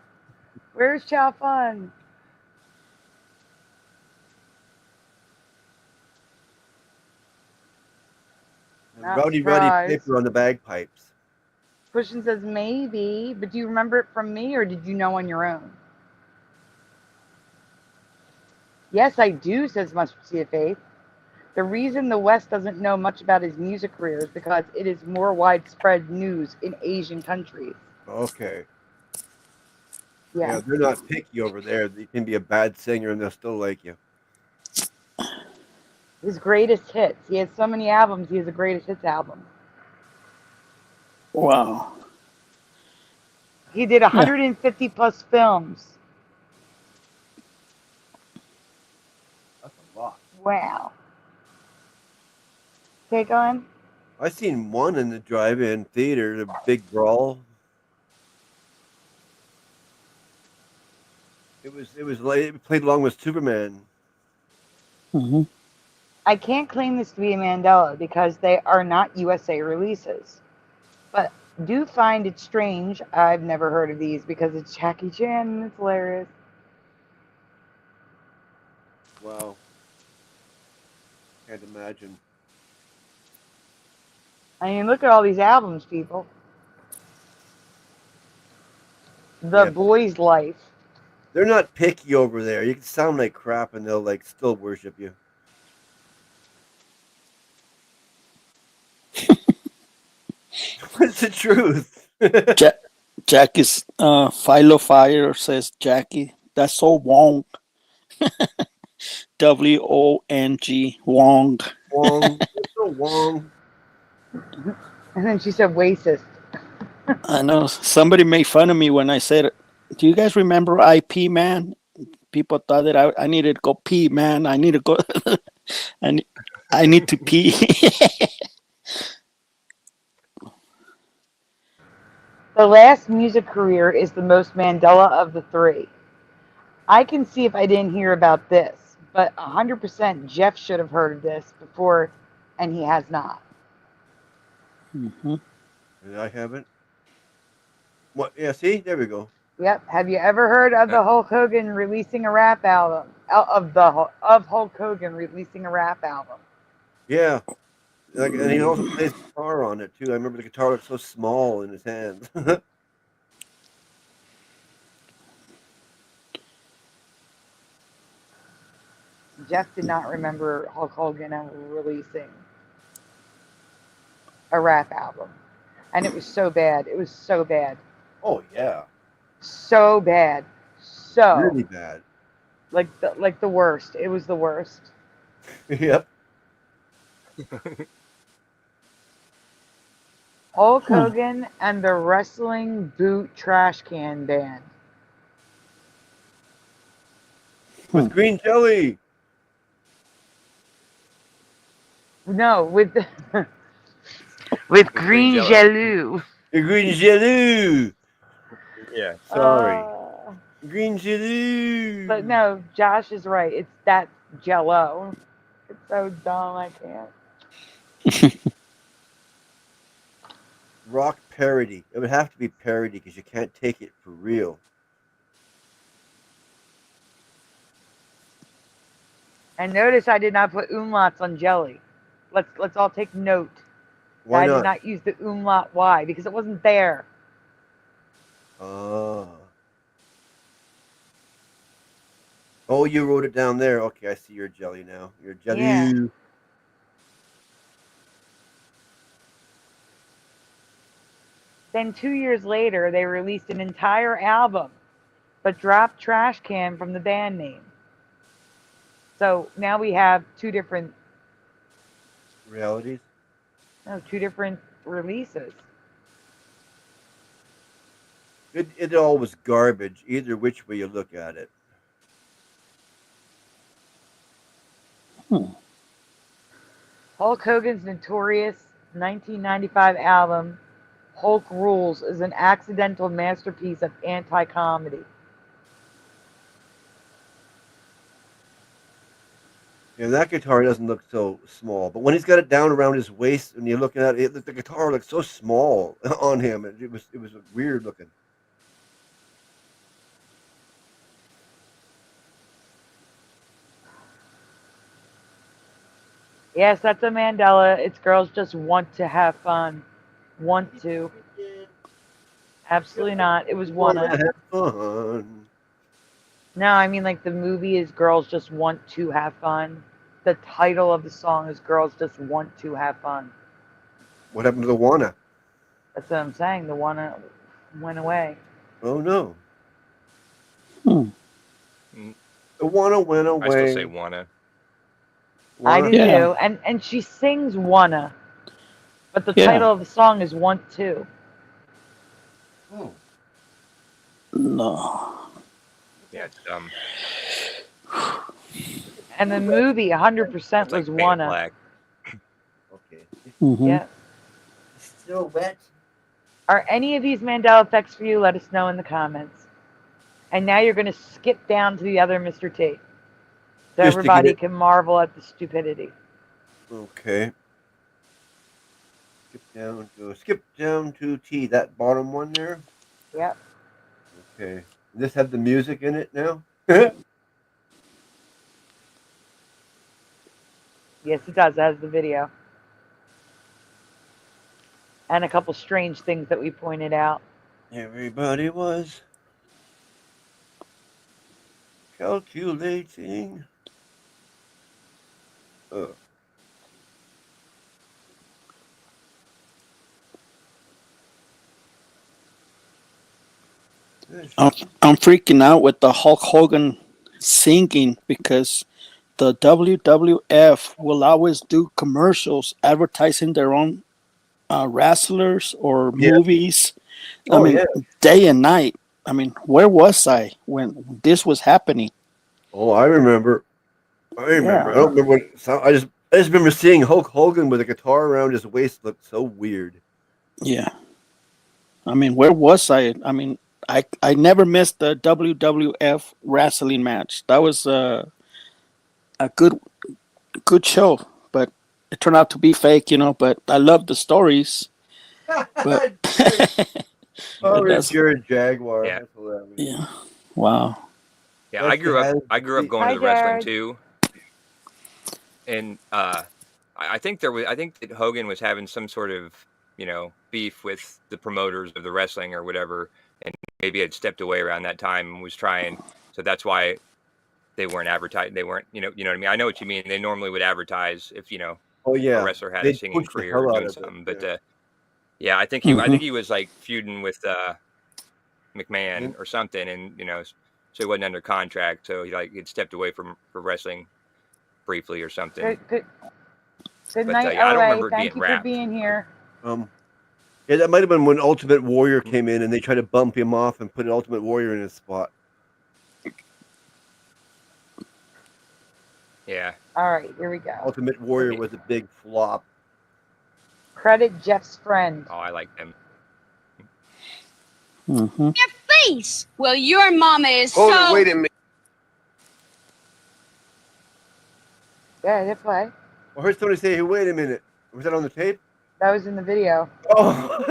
Where's Chow Fun? Not Rowdy surprised. Piper on the bagpipes. Christian says maybe, but do you remember it from me or did you know on your own? Yes, I do, says MAMACITA Faith. The reason the West doesn't know much about his music career is because it is more widespread news in Asian countries. Okay. Yeah. Yeah, they're not picky over there. You can be a bad singer and they'll still like you. His greatest hits. He has so many albums. He has a greatest hits album. Wow. He did 150 plus films. That's a lot. Wow. Take on? I seen one in the drive-in theater, the big brawl. It was like it played along with Superman. Hmm. I can't claim this to be a Mandela because they are not USA releases. But do find it strange. I've never heard of these because it's Jackie Chan and it's hilarious. Wow, can't imagine. I mean, look at all these albums, people. The Yeah. Boy's Life. They're not picky over there. You can sound like crap, and they'll like still worship you. What's the truth? Jackie's Philo Fire says, Jackie, that's so wrong. WONG, Wong. Wong. It's so Wong. And then she said racist. I know somebody made fun of me when I said, do you guys remember IP, man? People thought that I needed to go pee, man. I need to go. and I need to pee. The last music career is the most Mandela of the three. I can see if I didn't hear about this, but 100% Jeff should have heard of this before, and he has not. Mm-hmm. And I haven't. What? Yeah. See, there we go. Yep. Have you ever heard of the Hulk Hogan releasing a rap album? Of Hulk Hogan releasing a rap album? Yeah. Like, and he also plays guitar on it too. I remember the guitar looked so small in his hands. Jeff did not remember Hulk Hogan releasing a rap album, and it was so bad. It was so bad. Oh yeah. So bad. So Really bad. like the worst. It was the worst. Yep. Hulk Hogan and the Wrestling Boot Trash Can Band. With green jelly. No, with with green jelly. The green jelly. Yeah. Sorry. Green jelly. But no, Josh is right. It's that Jello. It's so dumb. I can't. Rock parody. It would have to be parody because you can't take it for real. And notice I did not put umlauts on jelly. Let's all take note. Why I not? did not use the umlaut. Why? Because it wasn't there. Oh, you wrote it down there. Okay, I see your jelly now. Your jelly. Yeah. Then 2 years later, they released an entire album, but dropped Trash Can from the band name. So now we have two different Realities. Releases. It all was garbage, either which way you look at it. Hulk Hogan's notorious 1995 album, Hulk Rules, is an accidental masterpiece of anti-comedy. Yeah, that guitar doesn't look so small, but when he's got it down around his waist and you're looking at it, the guitar looks so small on him. It was weird looking. Yes, that's a Mandela. It's girls just want to have fun. Want to. Absolutely not. It was wanna. Have fun. No, I mean like the movie is Girls Just Want to Have Fun. The title of the song is Girls Just Want to Have Fun. What happened to the wanna? That's what I'm saying. The wanna went away. Oh no. Hmm. The wanna went away. I still say wanna. I do Yeah. too. And she sings wanna. But the Yeah. title of the song is Want To. Oh. No. Yeah, it's dumb. And the movie 100% It's like was Paint one It of. Black. Okay. Mhm. Yeah. It's still wet. Are any of these Mandela effects for you? Let us know in the comments. And now you're going to skip down to the other Mr. T. So Just to get everybody it- can marvel at the stupidity. Okay. Skip down to T. That bottom one there. Yep. Okay. This have the music in it now. Yes, it does. It has the video. And a couple strange things that we pointed out. Everybody was calculating. I'm freaking out with the Hulk Hogan singing because the WWF will always do commercials advertising their own wrestlers or Yeah. movies. I Oh, mean, yeah. day and night. I mean, where was I when this was happening? Oh, I remember. I Yeah. don't remember what it sound. I just remember seeing Hulk Hogan with a guitar around his waist. Looked so weird. Yeah. I mean, where was I? I mean, I never missed the WWF wrestling match. That was a good show, but it turned out to be fake, you know. But I love the stories. But that's, Jared Jaguar. Yeah. That's hilarious. yeah, wow. Yeah, That's I grew up the- going Hi, to the wrestling Jared. too. And I think that Hogan was having some sort of, beef with the promoters of the wrestling or whatever, and maybe had stepped away around that time and was trying. So that's why they weren't advertising. They weren't, you know what I mean? I know what you mean. They normally would advertise if, Oh yeah. a wrestler had They'd a singing push the career or hell out doing of it, something. yeah. But yeah, I think he was like feuding with McMahon or something, and so he wasn't under contract. So he'd stepped away for wrestling briefly or something. Good But, night, yeah, I don't LA. remember it Thank being you for wrapped. being here. Yeah, that might have been when Ultimate Warrior came in and they tried to bump him off and put Ultimate Warrior in his spot. Yeah. All right, here we go. Ultimate Warrior Okay. was a big flop. Credit Jeff's friend. Oh, I like them. Mm-hmm. Face. Well, your mama is Hold so. it, wait a minute. Yeah, hit play. I heard somebody say, hey, wait a minute. Was that on the tape? That was in the video. Oh.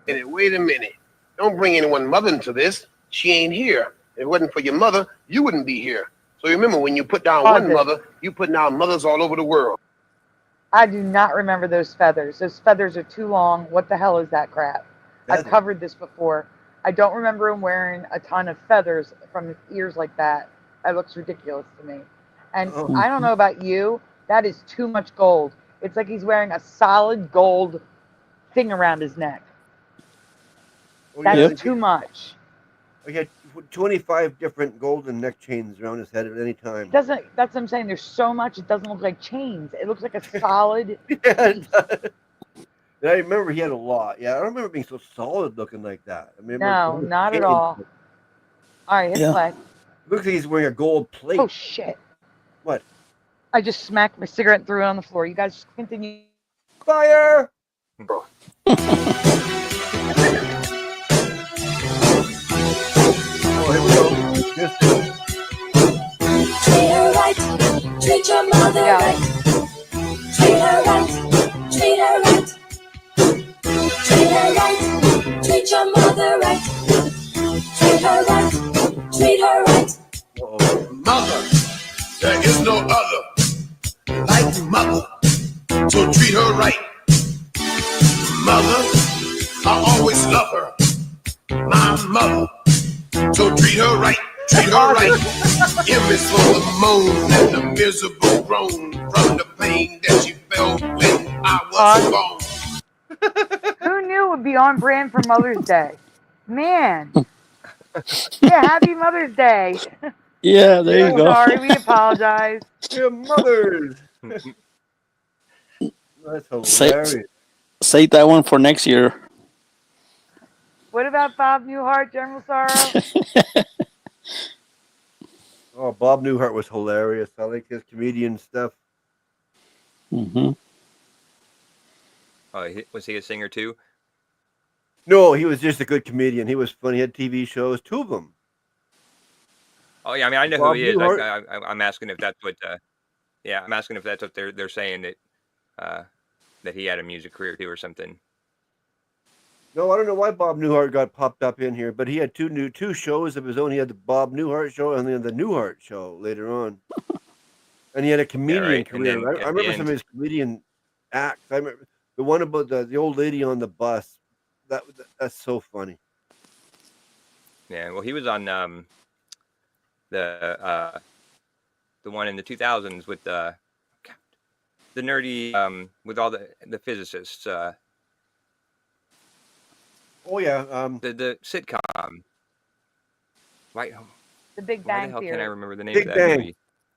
Wait a minute. Don't bring anyone's mother into this. She ain't here. If it wasn't for your mother, you wouldn't be here. So remember, when you put down Pause one it. mother, you put down mothers all over the world. I do not remember those feathers. Those feathers are too long. What the hell is that crap? I've Feather. covered this before. I don't remember him wearing a ton of feathers from his ears like that. That looks ridiculous to me. And Oh. I don't know about you. That is too much gold. It's like he's wearing a solid gold thing around his neck. Oh, That's yeah. too much. He had 25 different golden neck chains around his head at any time. Doesn't that's what I'm saying? There's so much. It doesn't look like chains. It looks like a solid. Yeah, it does. And I remember he had a lot. Yeah, I don't remember being so solid looking like that. I mean, No, not at all. All right, hit Yeah. play. Looks like he's wearing a gold plate. Oh shit! What? I just smacked my cigarette and threw it on the floor. You guys continue. Fire! Oh, here we go. Just Treat her right. Treat your mother Yeah. right. Treat her right. Treat her right. Treat her right. Treat your mother right. Treat her right. Treat her right. Mother, there is no other like mother. So treat her right. Mother, I always love her. My mother. So treat her right. Treat her right. M is for the moan and the miserable groan from the pain that she felt when I was born. Who knew it would be on brand for Mother's Day? Man. Yeah, happy Mother's Day. Yeah, there you go. Sorry, we apologize. your mothers. That's hilarious. Save that one for next year. What about Bob Newhart, General Sorrow? Oh, Bob Newhart was hilarious. I like his comedian stuff. Mm-hmm. Oh, was he a singer too? No, he was just a good comedian. He was funny. He had TV shows, 2 of them. Oh yeah, I mean I know who Bob he is. Newhart. I'm asking if that's what. Yeah, I'm asking if that's what they're saying that he had a music career too or something. No, I don't know why Bob Newhart got popped up in here, but he had two shows of his own. He had the Bob Newhart show and then the Newhart show later on. And he had a comedian right. career. And then I remember some of his comedian acts. I remember the one about the old lady on the bus. That's so funny. Yeah, well, he was on the one in the 2000s with the nerdy with all the physicists. Oh yeah, the sitcom. Why? The Big Why the Bang hell Theory. can't I remember the name Big of that Bang. movie?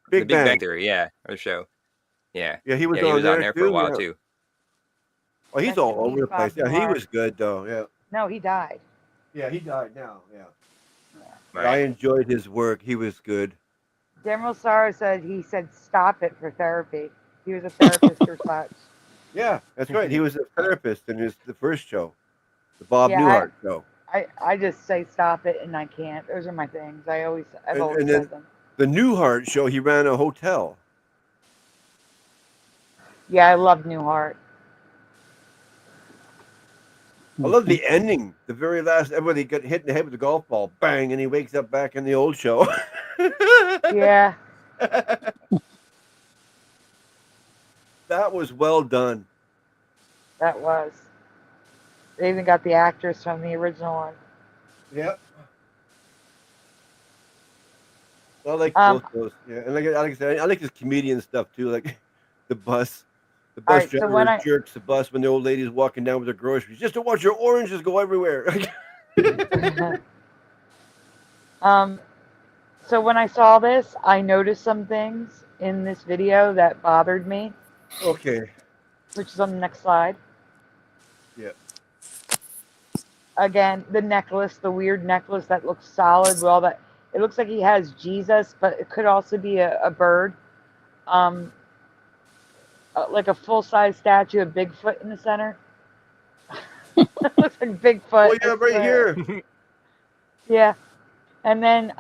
Big the Big Bang Bang. Theory, yeah, or the show. Yeah, Yeah, he was he on was there on there for too, a while yeah. too. Oh, he's That's all who over the he's place. Bob Yeah, he Newhart. was good though. Yeah. No, he died. Yeah, he died now. Yeah. Right. I enjoyed his work. He was good. General Sorrow said he said stop it for therapy. He was a therapist or such. Yeah, that's right. He was a therapist in the first show, the Bob Yeah, Newhart show. I just say stop it and I can't. Those are my things. I've always And then said them. the Newhart show, he ran a hotel. Yeah, I love Newhart. I love the ending. The very last, everybody got hit in the head with a golf ball, bang, and he wakes up back in the old show. Yeah. That was well done. That was. They even got the actors from the original one. Yep. I like Um, both those. Yeah, and like I said, I like his comedian stuff too. Like the bus All right, so driver when I- jerks the bus when the old lady's walking down with her groceries, just to watch your oranges go everywhere. So when I saw this, I noticed some things in this video that bothered me, Okay. which is on the next slide. Yeah. Again, the necklace, the weird necklace that looks solid with all that. It looks like he has Jesus, but it could also be a bird. Like a full-size statue of Bigfoot in the center. Looks like Bigfoot. Oh yeah, I right swear. here. Yeah. And then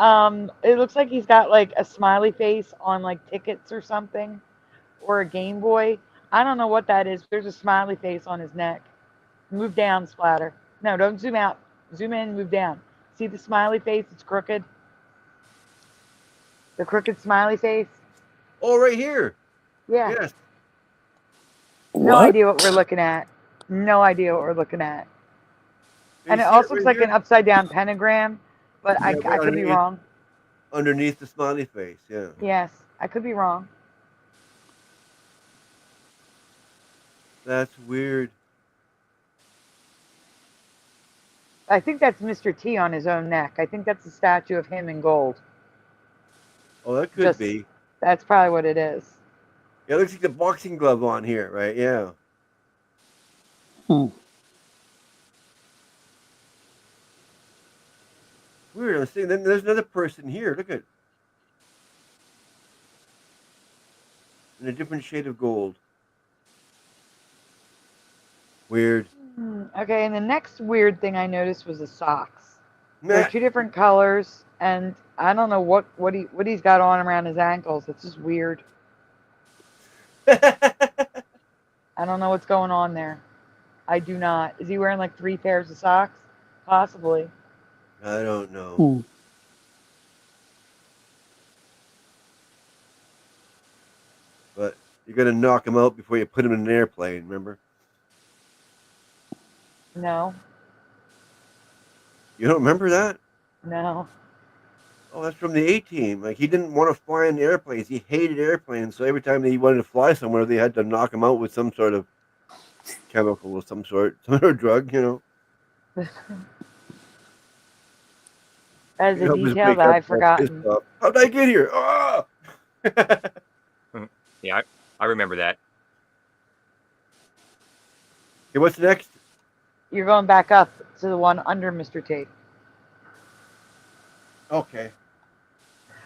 it looks like he's got like a smiley face on like tickets or something, or a Game Boy. I don't know what that is. There's a smiley face on his neck. Move down, Splatter. No, don't zoom out. Zoom in, move down. See the smiley face? It's crooked. The crooked smiley face. Oh, right here. Yeah. Yes. No What? idea what we're looking at. No idea what we're looking at. You And it see also right looks like here? an upside down pentagram, but Yeah, I right could be underneath. wrong. Underneath the smiley face. Yeah. Yes, I could be wrong. That's weird. I think that's Mr. T on his own neck. I think that's a statue of him in gold. Oh, that could Just- be. That's probably what it is. Yeah, it looks like the boxing glove on here, right? Yeah. Hmm. Weird. I'm saying then there's another person here. Look at in a different shade of gold. Weird. Okay, and the next weird thing I noticed was the socks. They're Nah. two different colors, and I don't know what he's got on around his ankles. It's just weird. I don't know what's going on there. I do not. Is he wearing like 3 pairs of socks? Possibly. I don't know. Hmm. But you're gonna knock him out before you put him in an airplane, remember? No. You don't remember that? No. Oh, that's from the A-Team. Like, he didn't want to fly in airplanes. He hated airplanes. So every time he wanted to fly somewhere, they had to knock him out with some sort of chemical of some sort of drug, you know. That is To a help his detail wake that up I've all forgotten. pissed off. How'd I get here? Ah! Yeah, I remember that. Okay, what's next? You're going back up to the one under Mr. T. Okay.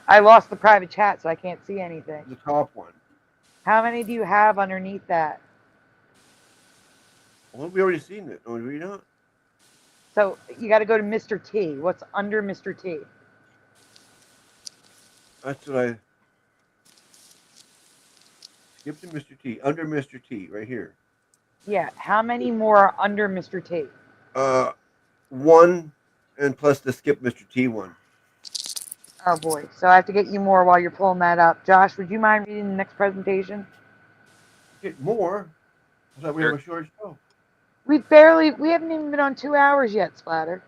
I lost the private chat, so I can't see anything. The top one. How many do you have underneath that? Well, we already seen it. Oh, do we not? So you got to go to Mr. T. What's under Mr. T? That's what I skipped to Mr. T. Under Mr. T, right here. Yeah. How many more are under Mr. T? One, and plus the skip Mr. T one. Oh boy. So I have to get you more while you're pulling that up. Josh, would you mind reading the next presentation? Get more. I thought we Sure. have a short show. We haven't even been on 2 hours yet, Splatter.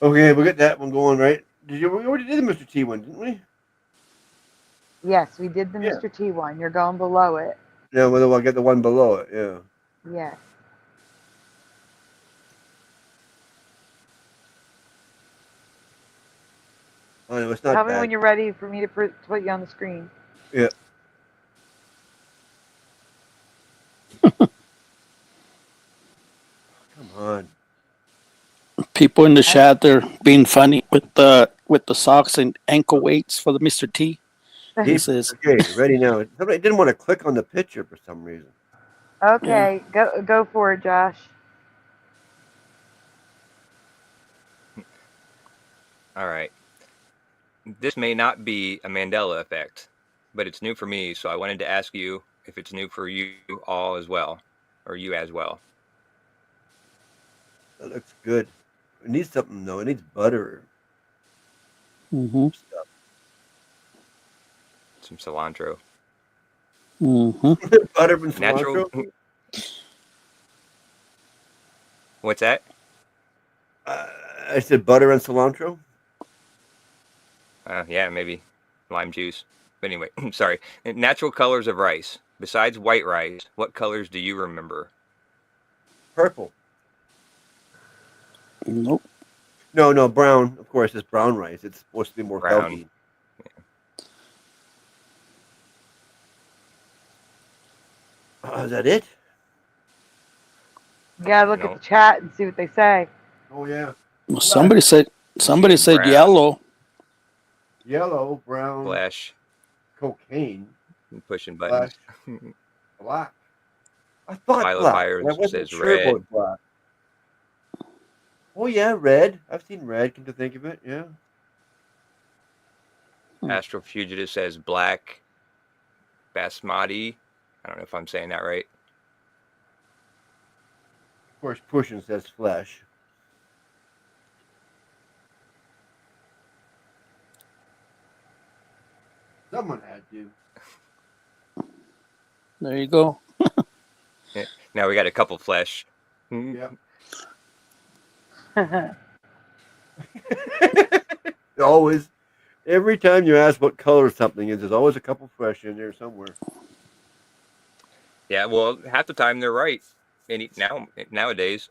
Okay, we'll get that one going, right? We already did the Mr. T one, didn't we? Yes, we did the Yeah. Mr. T one. You're going below it. Yeah, well, I'll get the one below it, yeah. Yes. Oh, no, it's not Tell me bad. when you're ready for me to put you on the screen. Yeah. Come on. People in the chat, they're being funny with the socks and ankle weights for the Mr. T. He says, Okay, ready now. Somebody didn't want to click on the picture for some reason. Okay, go for it, Josh. All right. This may not be a Mandela effect, but it's new for me, so I wanted to ask you if it's new for you all as well, or you as well. That looks good. It needs something though. It needs butter. mm-hmm, Stuff. Some cilantro. mm-hmm. Butter and cilantro. Natural. What's that? I said butter and cilantro. Yeah, maybe lime juice. But anyway, sorry. Natural colors of rice. Besides white rice, what colors do you remember? Purple. Nope. No, brown. Of course, it's brown rice. It's supposed to be more Brown. healthy. Is that it? You gotta look No. at the chat and see what they say. Oh yeah. Well, somebody said Brown. yellow. Yellow, brown, Flash. cocaine, Pushing buttons. black. I thought Pile of black. fires I wasn't says sure red. about black. Oh yeah, red. I've seen red. Come to think of it, yeah. Astral Fugitive says black. Basmati. I don't know if I'm saying that right. Of course, pushing says flesh. Someone had to. There you go. Yeah. Now we got a couple flesh. Yeah. Always. Every time you ask what color something is, there's always a couple fresh in there somewhere. Yeah, well, half the time they're right. Nowadays.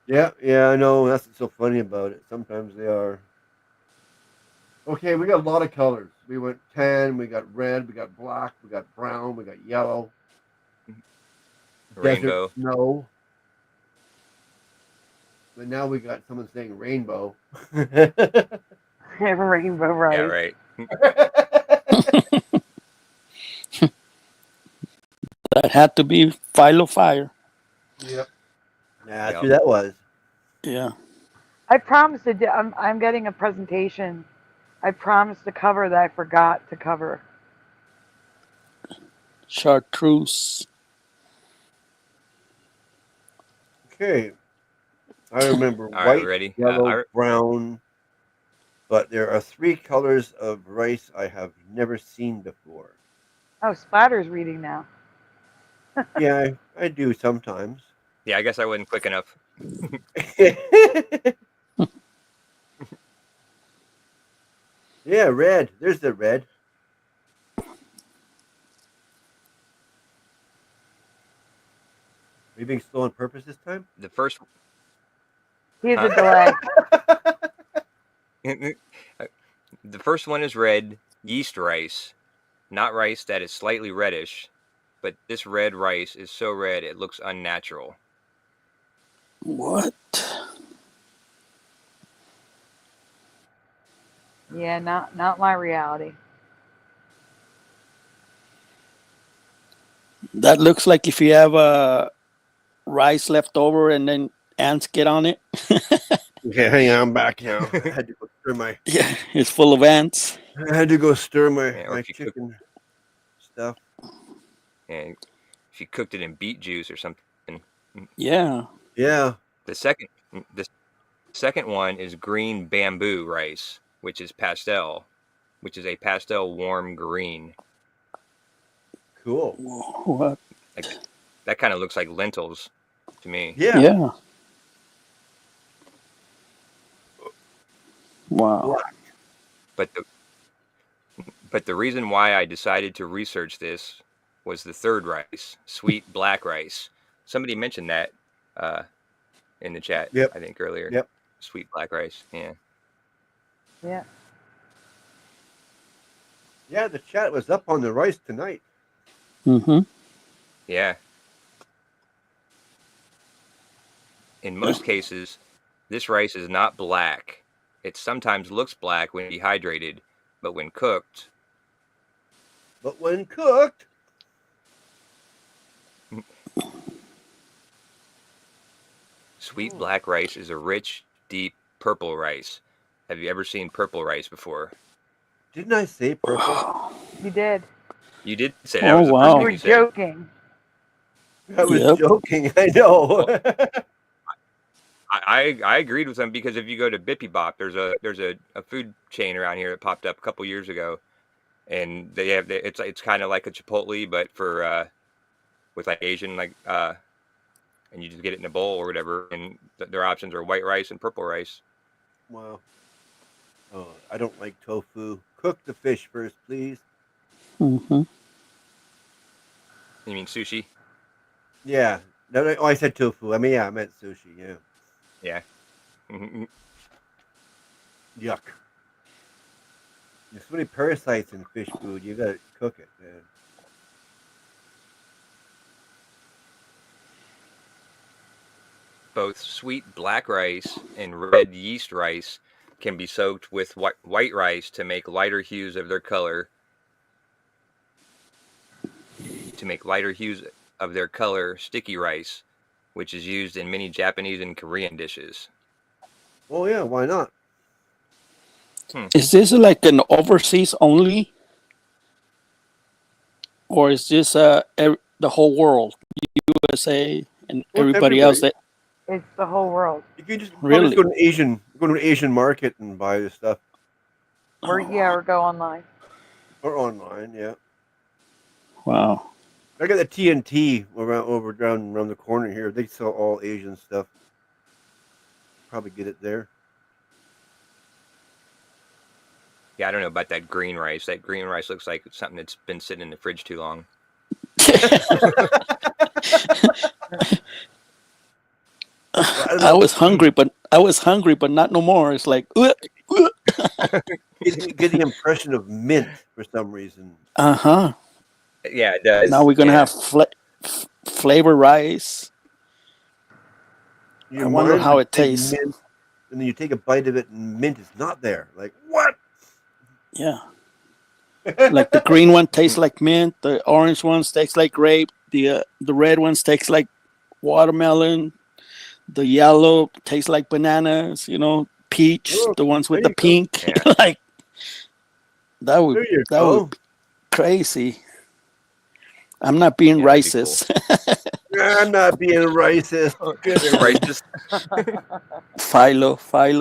Yeah, I know. That's what's so funny about it. Sometimes they are. Okay, we got a lot of colors. We went tan, we got red, we got black, we got brown, we got yellow. Rainbow. Desert snow. But now we got someone saying rainbow. Rainbow rice. Yeah, right. That had to be Philo Fire. Yep. Yeah, that's Yep. who that was. Yeah. I promised to do, I'm getting a presentation. I promised to cover that I forgot to cover. Chartreuse. Okay. I remember All right, white, ready? yellow, brown, but there are 3 colors of rice I have never seen before. Oh, Splatter's reading now. Yeah, I do sometimes. Yeah, I guess I wasn't quick enough. Yeah, red. There's the red. Are you being slow on purpose this time? The first He has a delay. the first one is red, yeast rice, not rice that is slightly reddish, but this red rice is so red it looks unnatural. What? Yeah, not my reality. That looks like if you have rice left over and then ants get on it. Okay, hang on, I'm back now. I had to go stir my. Yeah, it's full of ants. I had to go stir my, Yeah, or my if you chicken stuff. And if you cooked it in beet juice or something. Yeah. Yeah. The second one is green bamboo rice, which is pastel, which is a pastel warm green. Cool. What? Like, that kind of looks like lentils to me. Yeah. Yeah. Wow. But the reason why I decided to research this was the third rice, sweet black rice. Somebody mentioned that in the chat, Yep. I think earlier. Yep. Sweet black rice. Yeah. Yeah. Yeah, the chat was up on the rice tonight. Mm-hmm. Yeah. In most cases, this rice is not black. It sometimes looks black when dehydrated, but when cooked, But when cooked, sweet black rice is a rich, deep purple rice. Have you ever seen purple rice before? didn't I say purple? You did. You did say that Oh, was the wow. first You thing were you said. joking. I was Yep. joking. I know. I agreed with them because if you go to Bippy Bop, there's a food chain around here that popped up a couple years ago, and they have it's kind of like a Chipotle but for with like Asian and you just get it in a bowl or whatever, and their options are white rice and purple rice. Wow. Oh, I don't like tofu. Cook the fish first, please. Mm-hmm. You mean sushi? Yeah. No, oh, I said tofu. I mean, yeah, I meant sushi. Yeah. Yeah. Mhm. Yuck. There's so many parasites in fish food. You gotta cook it, man. Both sweet black rice and red yeast rice can be soaked with white rice to make lighter hues of their color. Sticky rice, which is used in many Japanese and Korean dishes. Oh yeah, why not? Is this like an overseas only? Or is this the whole world? USA and Well, everybody else that It's the whole world. You can just Really? go to an Asian market and buy this stuff, Or go online. or online. Yeah, wow. I got the TNT around the corner here. They sell all Asian stuff. Probably get it there. Yeah, I don't know about that green rice. That green rice looks like something that's been sitting in the fridge too long. I was hungry, but not no more. It's like, Get the impression of mint for some reason. uh-huh. Yeah, it does. Now we're gonna have flavor rice. Your I wonder mind how would it say tastes. mint, and then you take a bite of it, and mint is not there. Like what? Yeah. Like the green one tastes like mint, the orange ones tastes like grape, the red ones tastes like watermelon, the yellow tastes like bananas, peach, Oh, the ones with there the you go. pink. Yeah. Like that would There you that go. would be crazy. I'm not being Yeah, that'd be cool. racist. I'm not being racist. Good Right, just Philo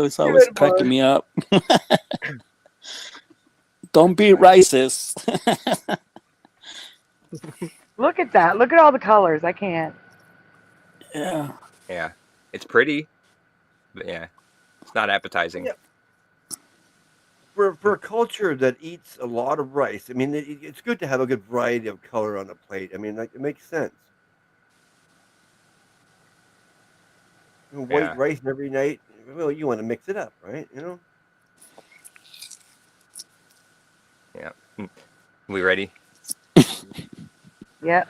is always Good cracking one. me up. Don't be racist. Look at that. Look at all the colors. I can't. Yeah. yeah, it's pretty, but yeah, it's not appetizing. Yeah. For a culture that eats a lot of rice, I mean, it's good to have a good variety of color on a plate. I mean, like it makes sense. White Yeah. rice every night. Well, you want to mix it up, right? Yeah. We ready? Yep.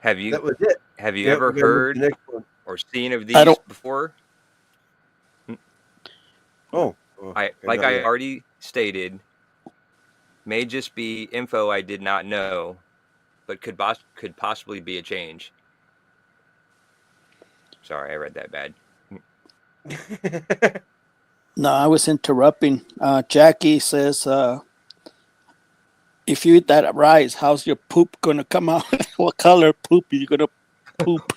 Have you That was it. have you Yeah, ever we gotta move to heard the next one. or seen of I these don't. before? Oh, I okay, like not I yet. already stated, may just be info I did not know, but could possibly be a change. Sorry, I read that bad. No, I was interrupting. Jackie says, if you eat that rice, how's your poop gonna come out? What color poop are you gonna poop?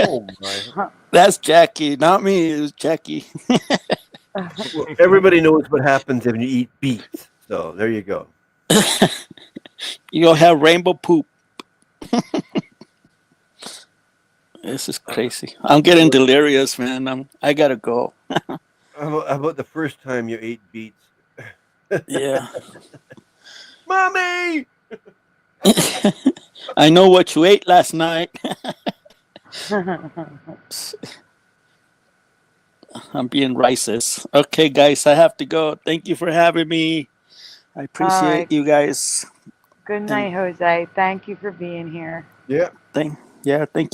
Oh my! That's Jackie, not me. It was Jackie. Well, everybody knows what happens if you eat beets. So there you go. You'll have rainbow poop. This is crazy. I'm getting delirious, man. I gotta go. How about the first time you ate beets? Yeah. Mommy! I know what you ate last night. I'm being racist. Okay, guys, I have to go. Thank you for having me. I appreciate right. you guys. Good night, Jose. Thank you for being here. Yeah. Thank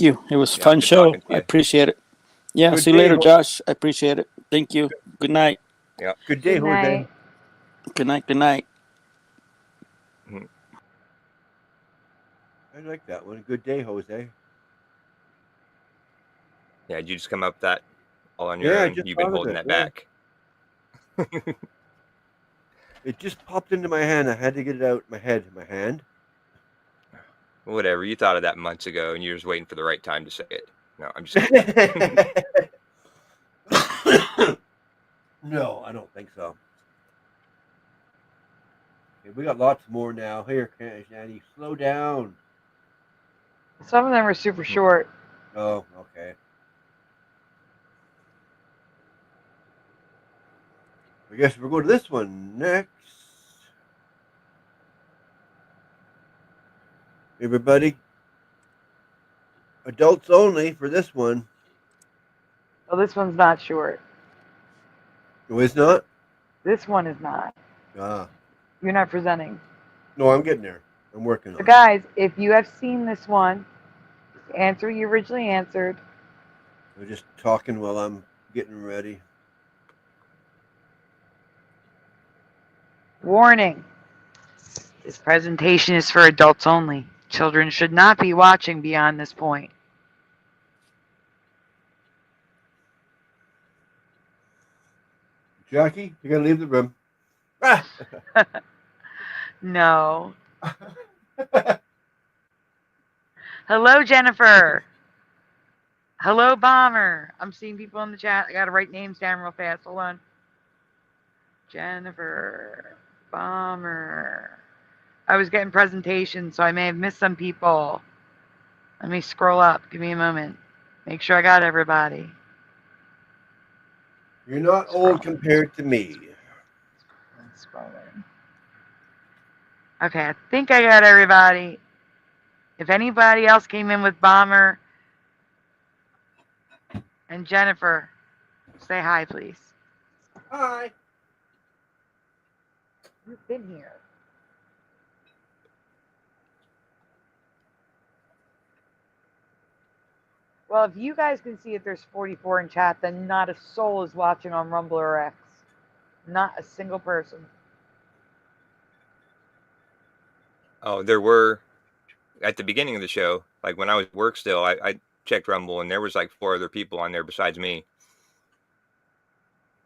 you. It was a Yeah, fun good show. talking to I you. appreciate it. Yeah, Good see you day, later, Jose. Josh. I appreciate it. Thank you. Good night. Yeah. Good day, Good Jose. night. Good night. Good night. I like that one. Good day, Jose. Yeah, did you just come up with that all on your Yeah, I own? just You've been thought of holding it, that yeah. back. It just popped into my hand. I had to get it out my hand. Whatever. You thought of that months ago, and you're just waiting for the right time to say it. No, I'm just kidding. No, I don't think so. Okay, we got lots more now. Here, Shandy, slow down. Some of them are super short. Oh, okay. I guess we'll go to this one next. Everybody, adults only for this one. Oh, this one's not short. No, it's not? This one is not. Ah. You're not presenting. No, I'm getting there. I'm working on So, it. guys, if you have seen this one, answer you originally answered. I'm just talking while I'm getting ready. Warning. This presentation is for adults only. Children should not be watching beyond this point. Jackie, you gotta leave the room. Ah! No. Hello, Jennifer. Hello, Bomber. I'm seeing people in the chat. I gotta write names down real fast. Hold on. Jennifer. Bomber. I was getting presentations, so I may have missed some people. Let me scroll up. Give me a moment. Make sure I got everybody. You're not old compared to me. Scrolling. Okay, I think I got everybody. If anybody else came in with Bomber and Jennifer, say hi, please. Hi. You've been here. Well, if you guys can see if there's 44 in chat, then not a soul is watching on Rumble or X. Not a single person. Oh, there were at the beginning of the show, like when I was at work still, I checked Rumble and there was like 4 other people on there besides me.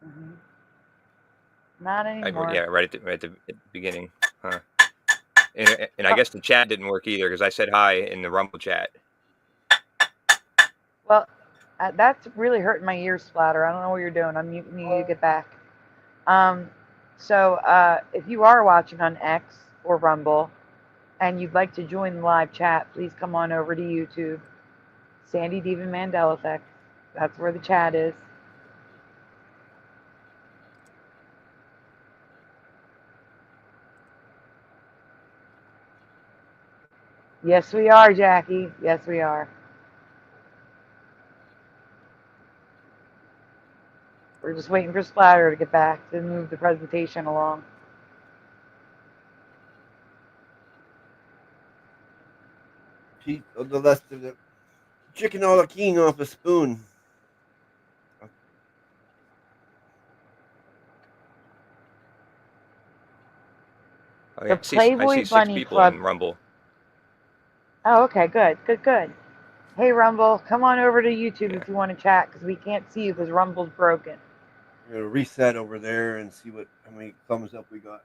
Mm-hmm. Not anymore. Yeah, right at the beginning. Huh. And I guess the chat didn't work either because I said hi in the Rumble chat. Well, that's really hurting my ears, Splatter. I don't know what you're doing. I'm muting you to get back. So if you are watching on X or Rumble and you'd like to join the live chat, please come on over to YouTube. Sandy Diva Mandela Effects. That's where the chat is. Yes, we are, Jackie. Yes, we are. We're just waiting for Splatter to get back to move the presentation along. teeth of the rest of the chicken a la king off a spoon. Oh, yeah. The I Playboy see 6 Bunny people Club. in Rumble. Oh, okay, good, good, good. Hey, Rumble, come on over to YouTube Yeah. if you want to chat, because we can't see you because Rumble's broken. I'm gonna reset over there and see how many thumbs up we got.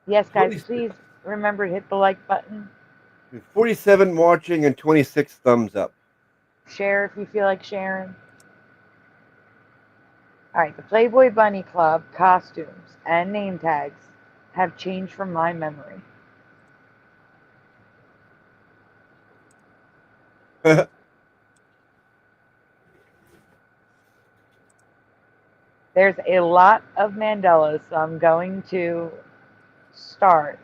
Yes, guys, 46 please remember to hit the like button. 47 watching and 26 thumbs up. Share if you feel like sharing. All right, the Playboy Bunny Club costumes and name tags have changed from my memory. There's a lot of Mandelas, so I'm going to start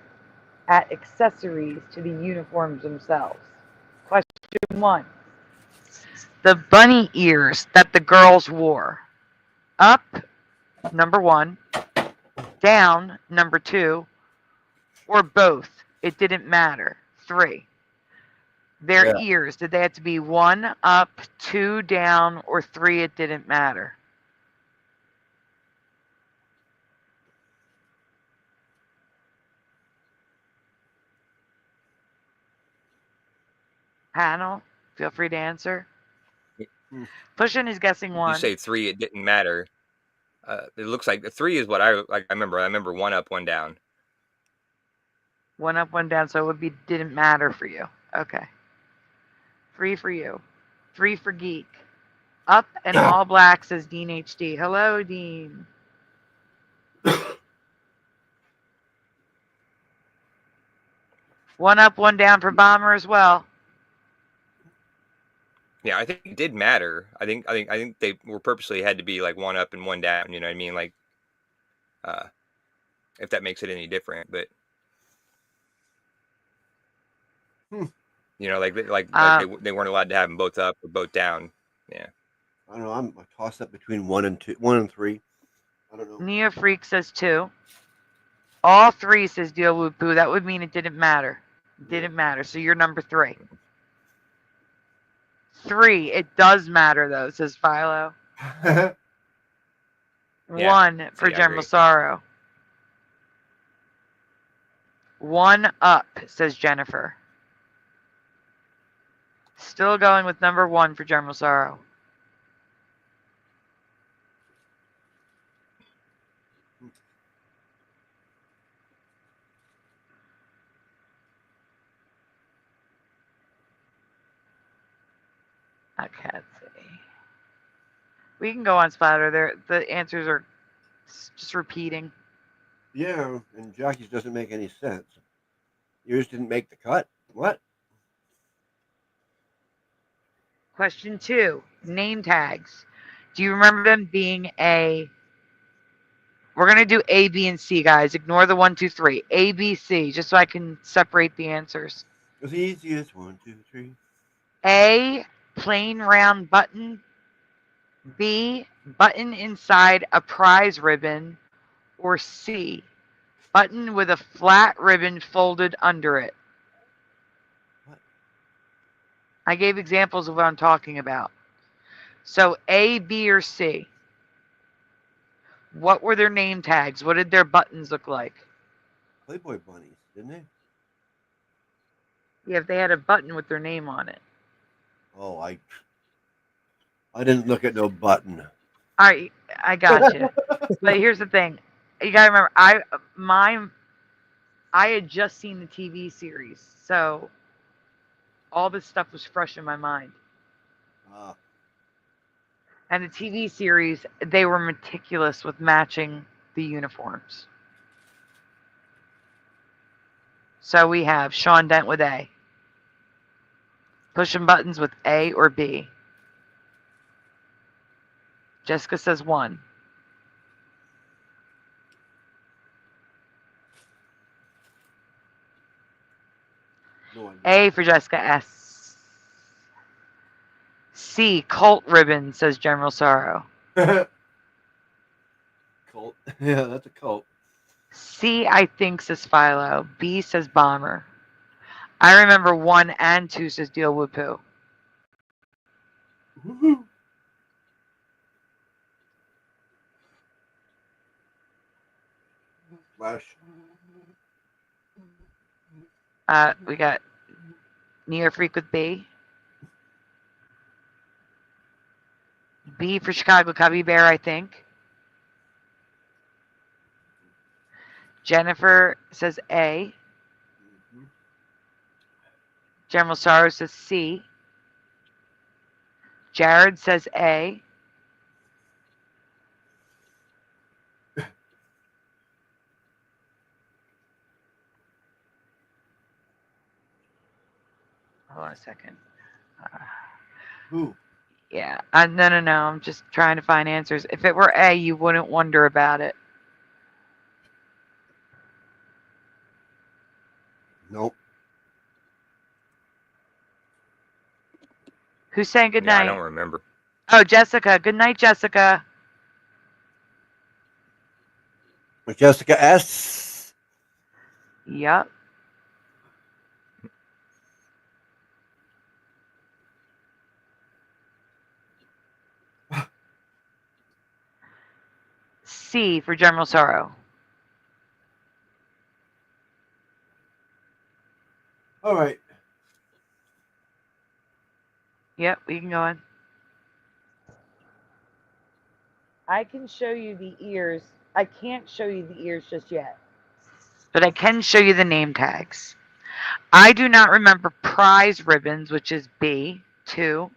at accessories to the uniforms themselves. Question 1. The bunny ears that the girls wore. Up, number 1. Down, number 2. Or both. It didn't matter. 3. Their ears, did they have to be 1 up, 2 down, or 3? It didn't matter. Panel, feel free to answer. Pushin is guessing 1. You say 3, it didn't matter. It looks like the 3 is what I remember. I remember 1 up, 1 down. 1 up, 1 down, so it would be didn't matter for you. Okay. 3 for you. 3 for Geek. Up and all black, says Dean HD. Hello, Dean. One up, 1 down for Bomber as well. Yeah, I think it did matter. I think they were purposely had to be like 1 up and 1 down. You know what I mean? Like, if that makes it any different, but you know, like they weren't allowed to have them both up or both down. Yeah. I don't know. I'm a toss up between 1 and 3. I don't know. Neo Freak says 2. All 3 says Deal Whoop Boo. That would mean it didn't matter. It didn't matter. So you're number 3. 3. It does matter though, says Philo. 1 for General Sorrow. 1 up, says Jennifer. Still going with number 1 for General Sorrow. Okay, let's see. We can go on Splatter. The answers are just repeating. Yeah, and Jackie's doesn't make any sense. Yours didn't make the cut. What? Question 2. Name tags. Do you remember them being a... We're going to do A, B, and C, guys. Ignore the 1, 2, 3. A, B, C, just so I can separate the answers. It's the easiest. 1, 2, 3. A, plain round button. B, button inside a prize ribbon. Or C, button with a flat ribbon folded under it. What? I gave examples of what I'm talking about. So A, B, or C. What were their name tags? What did their buttons look like? Playboy bunnies, didn't they? Yeah, if they had a button with their name on it. Oh, I didn't look at no button. All right, I got you. But here's the thing. You got to remember, I had just seen the TV series, so all this stuff was fresh in my mind. And the TV series, they were meticulous with matching the uniforms. So we have Sean Dent with A. Pushing buttons with A or B. Jessica says 1. No, A for Jessica, S. C, cult ribbon, says General Sorrow. Cult. Yeah, that's a cult. C, I think, says Philo. B says Bomber. I remember 1 and 2 says deal with poo. Flash. We got New Year Freak with B. B for Chicago Cubby Bear, I think. Jennifer says A. General Sorrow says C. Jared says A. Hold on a second. Who? Yeah. No. I'm just trying to find answers. If it were A, you wouldn't wonder about it. Nope. Who's saying good Yeah, I night? don't remember. Oh, Jessica. Good night, Jessica. Jessica S. Yep. C for General Sorrow. All right. Yep, we can go on. I can show you the ears. I can't show you the ears just yet. But I can show you the name tags. I do not remember prize ribbons, which is B2,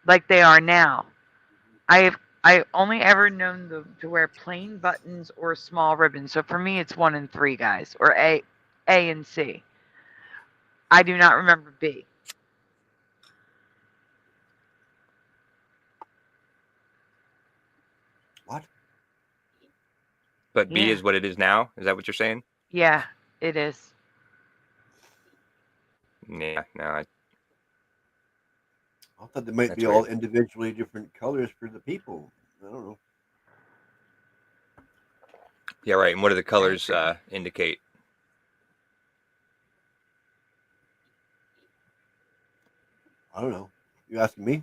like they are now. I only ever known to wear plain buttons or small ribbons. So for me, it's 1 and 3, guys, or A and C. I do not remember B. What? But B Yeah. is what it is now? Is that what you're saying? Yeah, it is. Yeah, no. I thought they might That's be all weird. individually different colors for the people. I don't know. Yeah, right. And what do the colors indicate? I don't know. You asking me?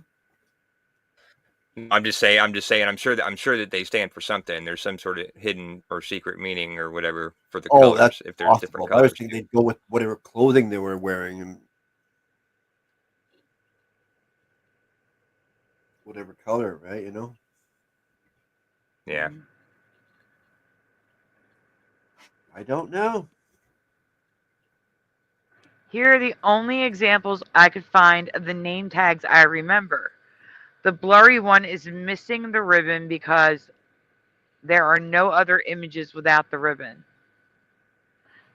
I'm just saying. I'm sure that they stand for something. There's some sort of hidden or secret meaning or whatever for the colors. That's if there's different possible. I was colors. thinking they'd go with whatever clothing they were wearing and whatever color, right? You know? Yeah. I don't know. Here are the only examples I could find of the name tags I remember. The blurry one is missing the ribbon because there are no other images without the ribbon.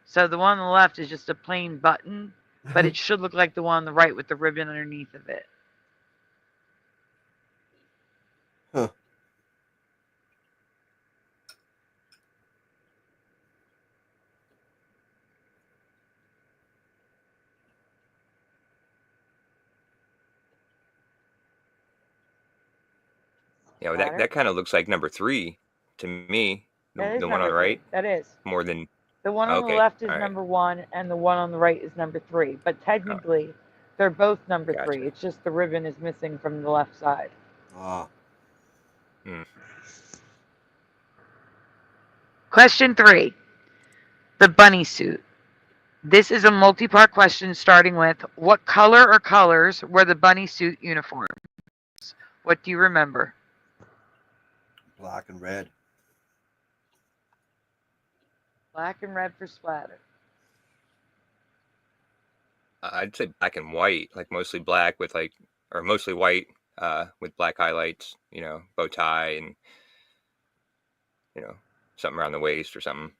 So the one on the left is just a plain button, but it should look like the one on the right with the ribbon underneath of it. Huh. Yeah, well, that kind of looks like number 3 to me. That is The one on number the right. 3. That is. More than The one on the okay, left is all right. number 1, and the one on the right is number 3. But technically, they're both number Gotcha. 3. It's just the ribbon is missing from the left side. Ah. Question 3. The bunny suit. This is a multi-part question starting with, what color or colors were the bunny suit uniforms? What do you remember? Black and red. Black and red for splatter. I'd say black and white, like mostly black with or mostly white with black highlights. You know, bow tie and something around the waist or something.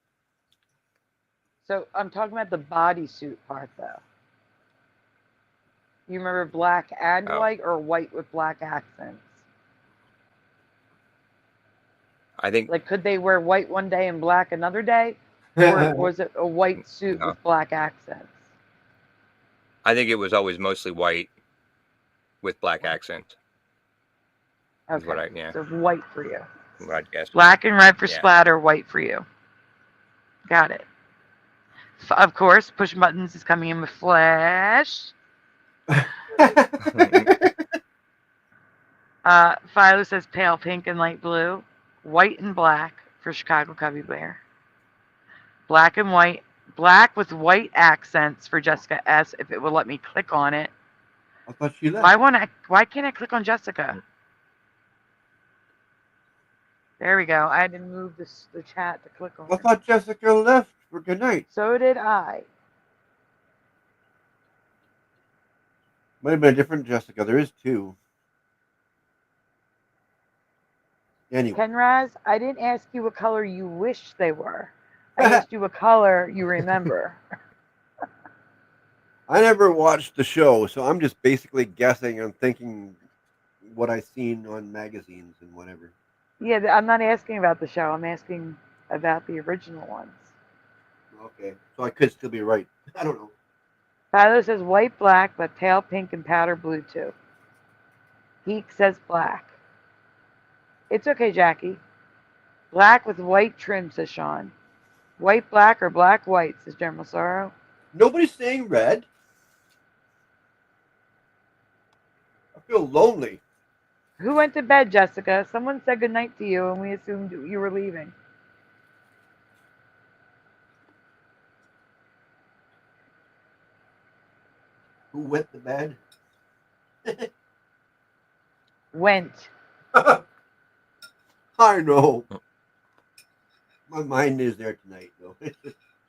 So I'm talking about the bodysuit part, though. You remember black and white, or white with black accents? I think. Like, could they wear white one day and black another day? Or was it a white suit with black accents? I think it was always mostly white with black accents. Okay. What I, So white for you. What I'd guess. Black and red for splatter, white for you. Got it. Of course, push buttons is coming in with Flash. Philo says pale pink and light blue. White and black for Chicago Cubby Bear. Black and white. Black with white accents for Jessica S. If it will let me click on it. I thought she left. Why can't I click on Jessica? There we go. I had to move the chat to click on I her. thought Jessica left for good night. So did I. Might have been a different Jessica. There is two. Anyway. Kenraz, I didn't ask you what color you wish they were. I asked you what color you remember. I never watched the show, so I'm just basically guessing and thinking what I've seen on magazines and whatever. Yeah, I'm not asking about the show. I'm asking about the original ones. Okay, so I could still be right. I don't know. Philo says white, black, but pale pink and powder blue too. Geek says black. It's okay, Jackie. Black with white trim, says Sean. White, black, or black, white, says General Sorrow. Nobody's saying red. I feel lonely. Who went to bed, Jessica? Someone said goodnight to you, and we assumed you were leaving. Who went to bed? Went. I know. My mind is there tonight, though.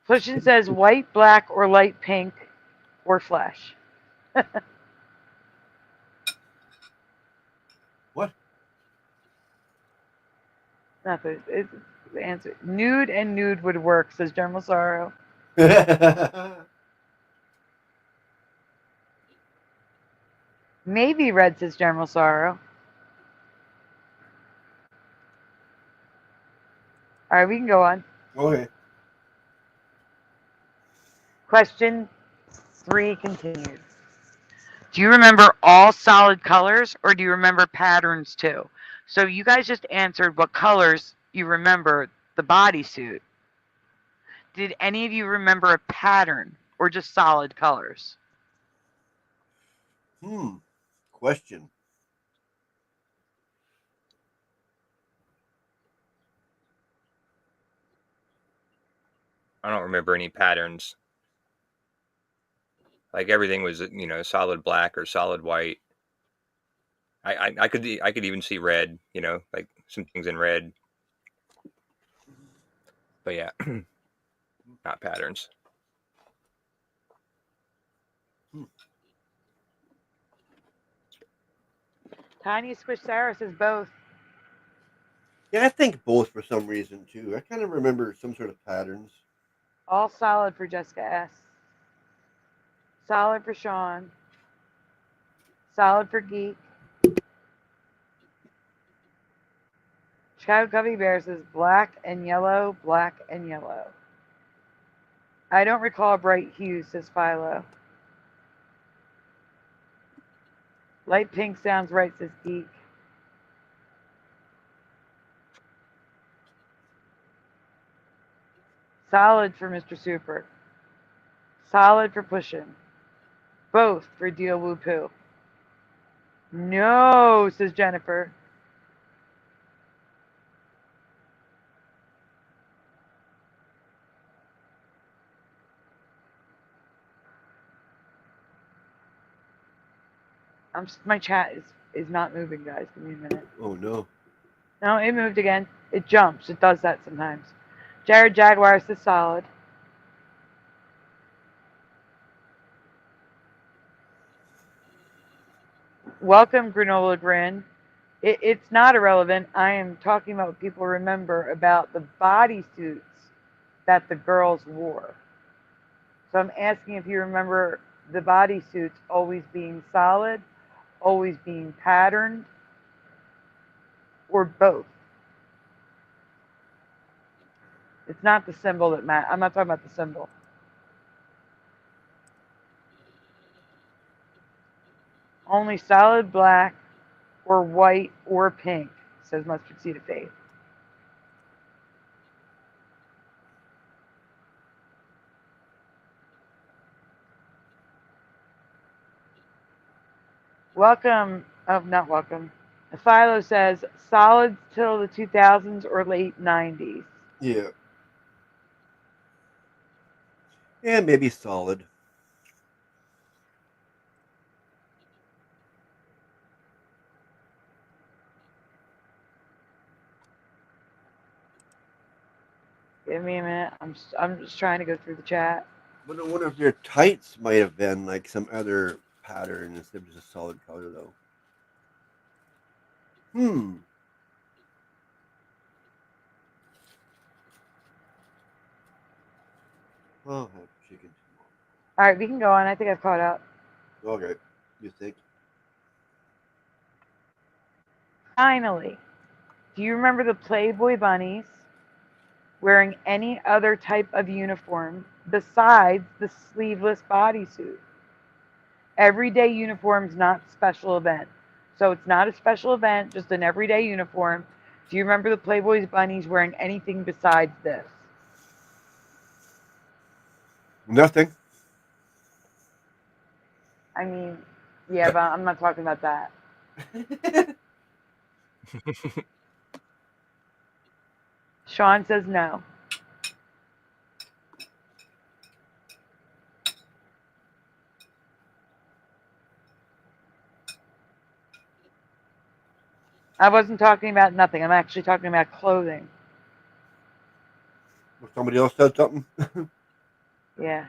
Flushin says white, black, or light pink, or flesh. What? Nothing. It's the answer. Nude and nude would work, says General Sorrow. Maybe red, says General Sorrow. All right, we can go on. Okay. Question 3 continues. Do you remember all solid colors, or do you remember patterns too? So you guys just answered what colors you remember the bodysuit. Did any of you remember a pattern or just solid colors? Question. I don't remember any patterns. Like everything was, solid black or solid white. I could even see red, like some things in red. But yeah, not patterns. Tiny Squish Sarah says both. Yeah, I think both for some reason too. I kind of remember some sort of patterns. All solid for Jessica S. Solid for Sean. Solid for Geek. Chicago Gummy Bear says black and yellow, black and yellow. I don't recall bright hues, says Philo. Light pink sounds right, says Geek. Solid for Mr. Super. Solid for Pushin'. Both for Deal Woo Poo. No, says Jennifer. My chat is not moving, guys. Give me a minute. Oh no. No, it moved again. It jumps. It does that sometimes. Jared Jaguar says solid. Welcome, Granola Grin. It's not irrelevant. I am talking about what people remember about the bodysuits that the girls wore. So I'm asking if you remember the bodysuits always being solid, always being patterned, or both. It's not the symbol that matters. I'm not talking about the symbol. Only solid black or white or pink, says Mustard Seed of Faith. Welcome. Oh, not welcome. Philo says solids till the 2000s or late 90s. Yeah. Yeah, maybe solid. Give me a minute. I'm just trying to go through the chat. But I wonder if their tights might have been like some other pattern instead of just a solid color, though. I'll have chicken tomorrow. All right, we can go on. I think I've caught up. Okay. You think? Finally, do you remember the Playboy Bunnies wearing any other type of uniform besides the sleeveless bodysuit? Everyday uniform's not special event. So it's not a special event, just an everyday uniform. Do you remember the Playboy Bunnies wearing anything besides this? Nothing. I mean, yeah, but I'm not talking about that. Sean says no. I wasn't talking about nothing. I'm actually talking about clothing. Somebody else said something? Yeah.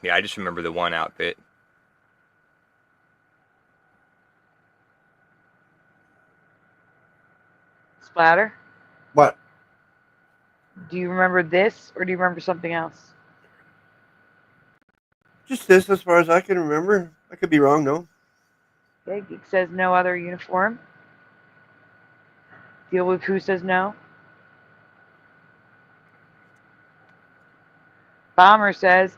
Yeah, I just remember the one outfit. Splatter? What? Do you remember this or do you remember something else? Just this, as far as I can remember. I could be wrong, though. Okay, Geek says no other uniform. Deal with who says no. Bomber says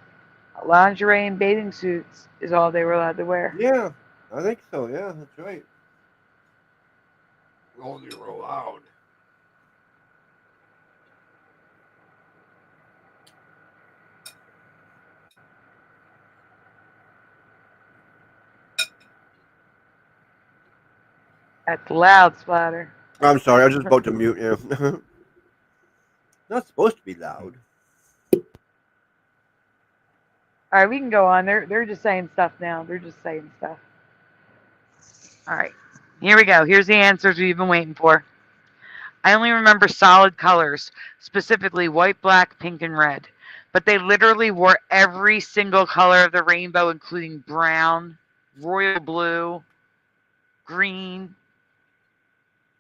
lingerie and bathing suits is all they were allowed to wear. Yeah, I think so. Yeah, that's right. All they were allowed. That's loud, Splatter. I'm sorry, I was just about to mute you. Not supposed to be loud. All right, we can go on. They're just saying stuff now. They're just saying stuff. All right, here we go. Here's the answers we've been waiting for. I only remember solid colors, specifically white, black, pink, and red. But they literally wore every single color of the rainbow, including brown, royal blue, green,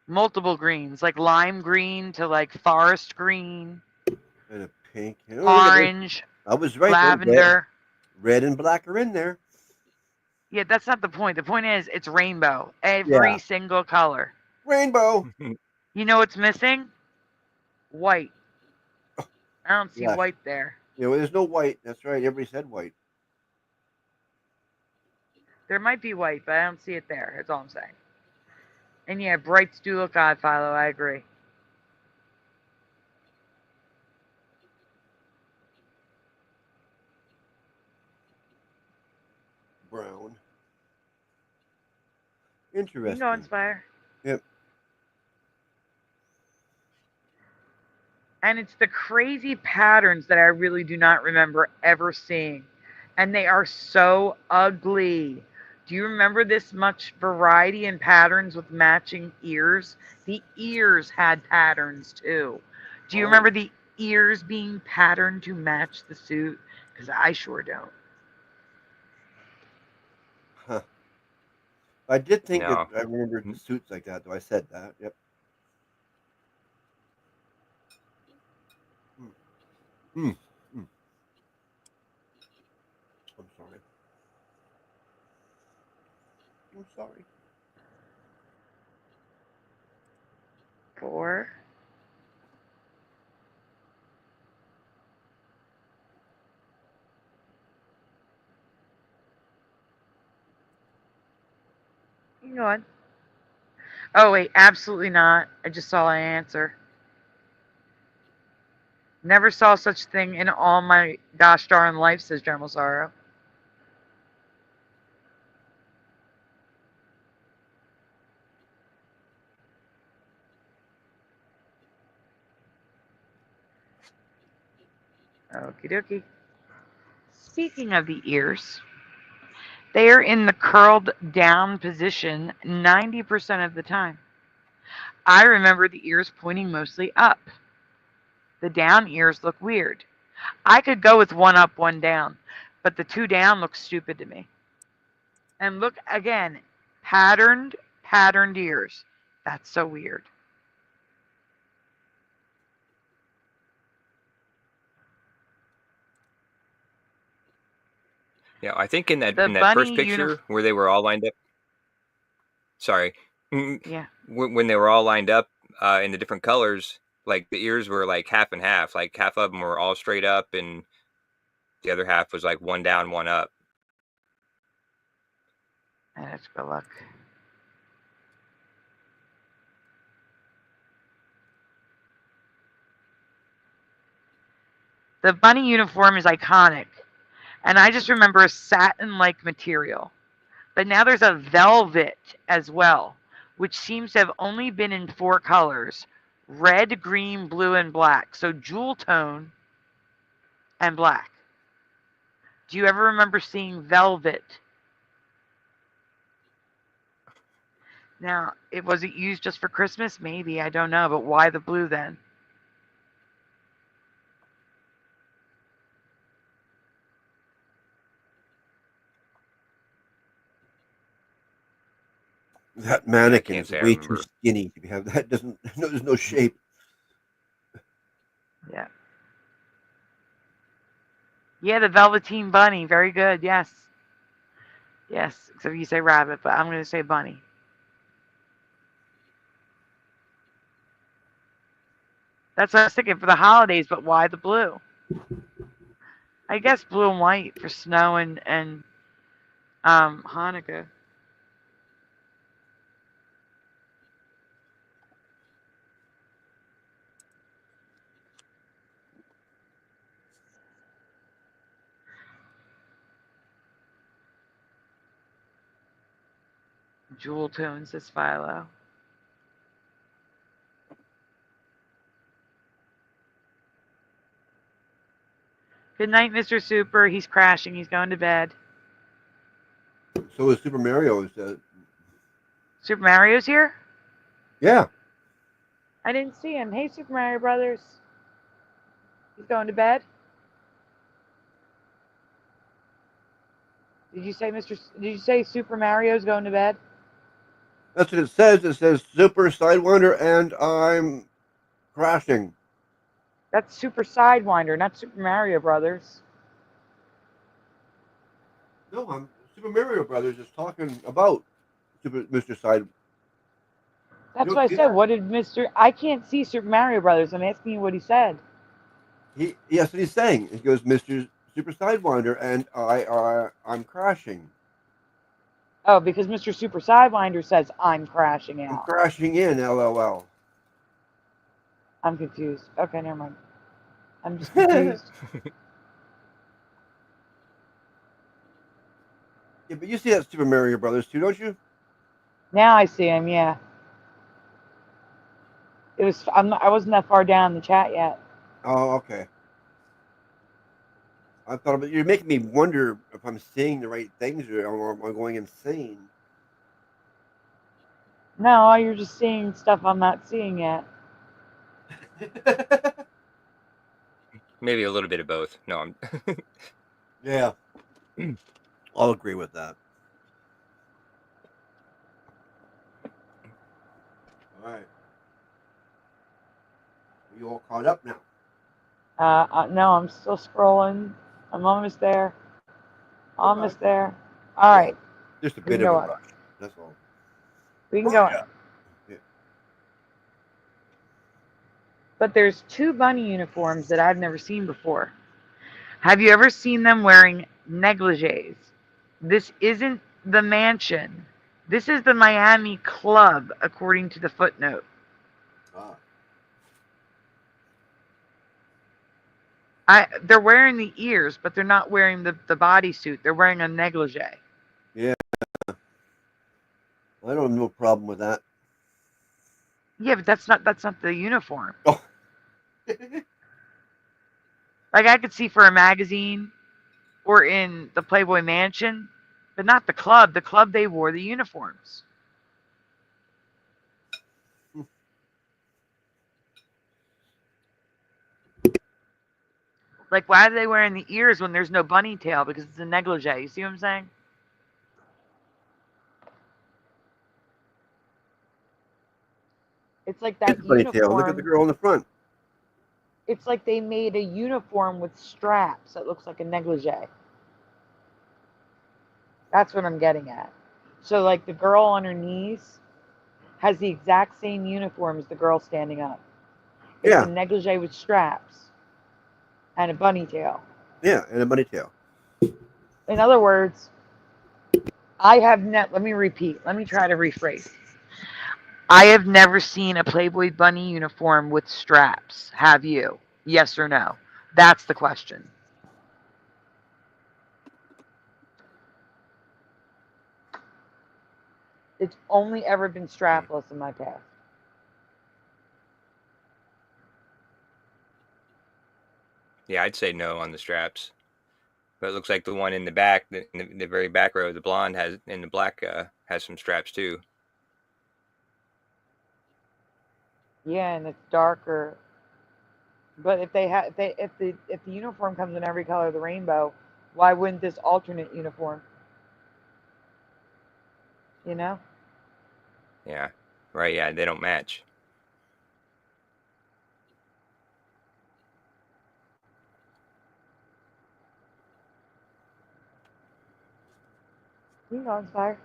multiple greens, like lime green to like forest green, And a pink. orange, I was right. lavender. Red and black are in there. Yeah, that's not the point. The point is it's rainbow. Every single color. Rainbow. You know what's missing? White. I don't see white there. Yeah, well, there's no white. That's right. Everybody said white. There might be white, but I don't see it there. That's all I'm saying. And yeah, brights do look odd, Philo. I agree. Brown. Interesting. You know, Inspire. Yep. And it's the crazy patterns that I really do not remember ever seeing. And they are so ugly. Do you remember this much variety in patterns with matching ears? The ears had patterns too. Do you remember the ears being patterned to match the suit? Because I sure don't. Huh. I did think No. that I remember suits like that, though. I said that. Yep. I'm sorry. I'm sorry. 4. You can go on. Oh, wait, absolutely not. I just saw an answer. Never saw such thing in all my gosh darn life, says General Sorrow. Okie dokie. Speaking of the ears, they are in the curled down position 90% of the time. I remember the ears pointing mostly up. The down ears look weird. I could go with one up, one down, but the two down look stupid to me. And look again, patterned ears. That's so weird. Yeah, I think in that The first bunny picture where they were all lined up. Sorry. Yeah. When they were all lined up in the different colors, like the ears were like half and half. Like half of them were all straight up, and the other half was like one down, one up. That's good luck. The bunny uniform is iconic, and I just remember a satin-like material. But now there's a velvet as well, which seems to have only been in 4 colors: red, green, blue, and black. So jewel tone and black. Do you ever remember seeing velvet? Now, was it used just for Christmas? Maybe, I don't know, but why the blue then? That mannequin can't is say I way too remember. skinny to have that. Doesn't no, there's no shape. Yeah. Yeah, the Velveteen Bunny. Very good. Yes. Yes. Except you say rabbit, but I'm going to say bunny. That's what I was thinking for the holidays, but why the blue? I guess blue and white for snow and Hanukkah. Jewel tone, says Philo. Good night, Mr. Super. He's crashing. He's going to bed. So is Super Mario. Super Mario's here? Yeah. I didn't see him. Hey, Super Mario Brothers. He's going to bed? Did you say Super Mario's going to bed? That's what it says. It says Super Sidewinder and I'm crashing. That's Super Sidewinder, not Super Mario Brothers. No, Super Mario Brothers is talking about Mr. Side. That's what I said. That? What did I can't see Super Mario Brothers. I'm asking you what he said. Yes, what he's saying. He goes, Mr. Super Sidewinder and I'm crashing. Oh, because Mr. Super Sidewinder says I'm crashing out. I'm crashing in, LOL. I'm confused. Okay, never mind. I'm just confused. Yeah, but you see that Super Mario Brothers too, don't you? Now I see him. Yeah. I wasn't that far down the chat yet. Oh, okay. I thought about you're making me wonder if I'm seeing the right things or am I going insane? No, you're just seeing stuff I'm not seeing yet. Maybe a little bit of both. No, I'm. Yeah. I'll agree with that. All right. Are you all caught up now? No, I'm still scrolling. I'm almost there. Almost there. All right. Just a bit of a rush. That's all. We can go on. Yeah. But there's 2 bunny uniforms that I've never seen before. Have you ever seen them wearing negligees? This isn't the mansion. This is the Miami Club, according to the footnote. They're wearing the ears, but they're not wearing the bodysuit. They're wearing a negligee. Yeah. I don't have no problem with that. Yeah, but that's not the uniform. Oh. Like I could see for a magazine or in the Playboy Mansion, but not the club. The club, they wore the uniforms. Like, why are they wearing the ears when there's no bunny tail? Because it's a negligee. You see what I'm saying? It's like that It's a bunny uniform. tail. Look at the girl in the front. It's like they made a uniform with straps that looks like a negligee. That's what I'm getting at. So, like, the girl on her knees has the exact same uniform as the girl standing up. It's Yeah. a negligee with straps and a bunny tail. Yeah, and a bunny tail. In other words, let me repeat. Let me try to rephrase. I have never seen a Playboy Bunny uniform with straps. Have you? Yes or no? That's the question. It's only ever been strapless in my past. Yeah, I'd say no on the straps. But it looks like the one in the back, the very back row, the blonde has in the black has some straps too. Yeah, and it's darker. But if the uniform comes in every color of the rainbow, why wouldn't this alternate uniform? You know? Yeah, right. Yeah, they don't match. You know, it's fire.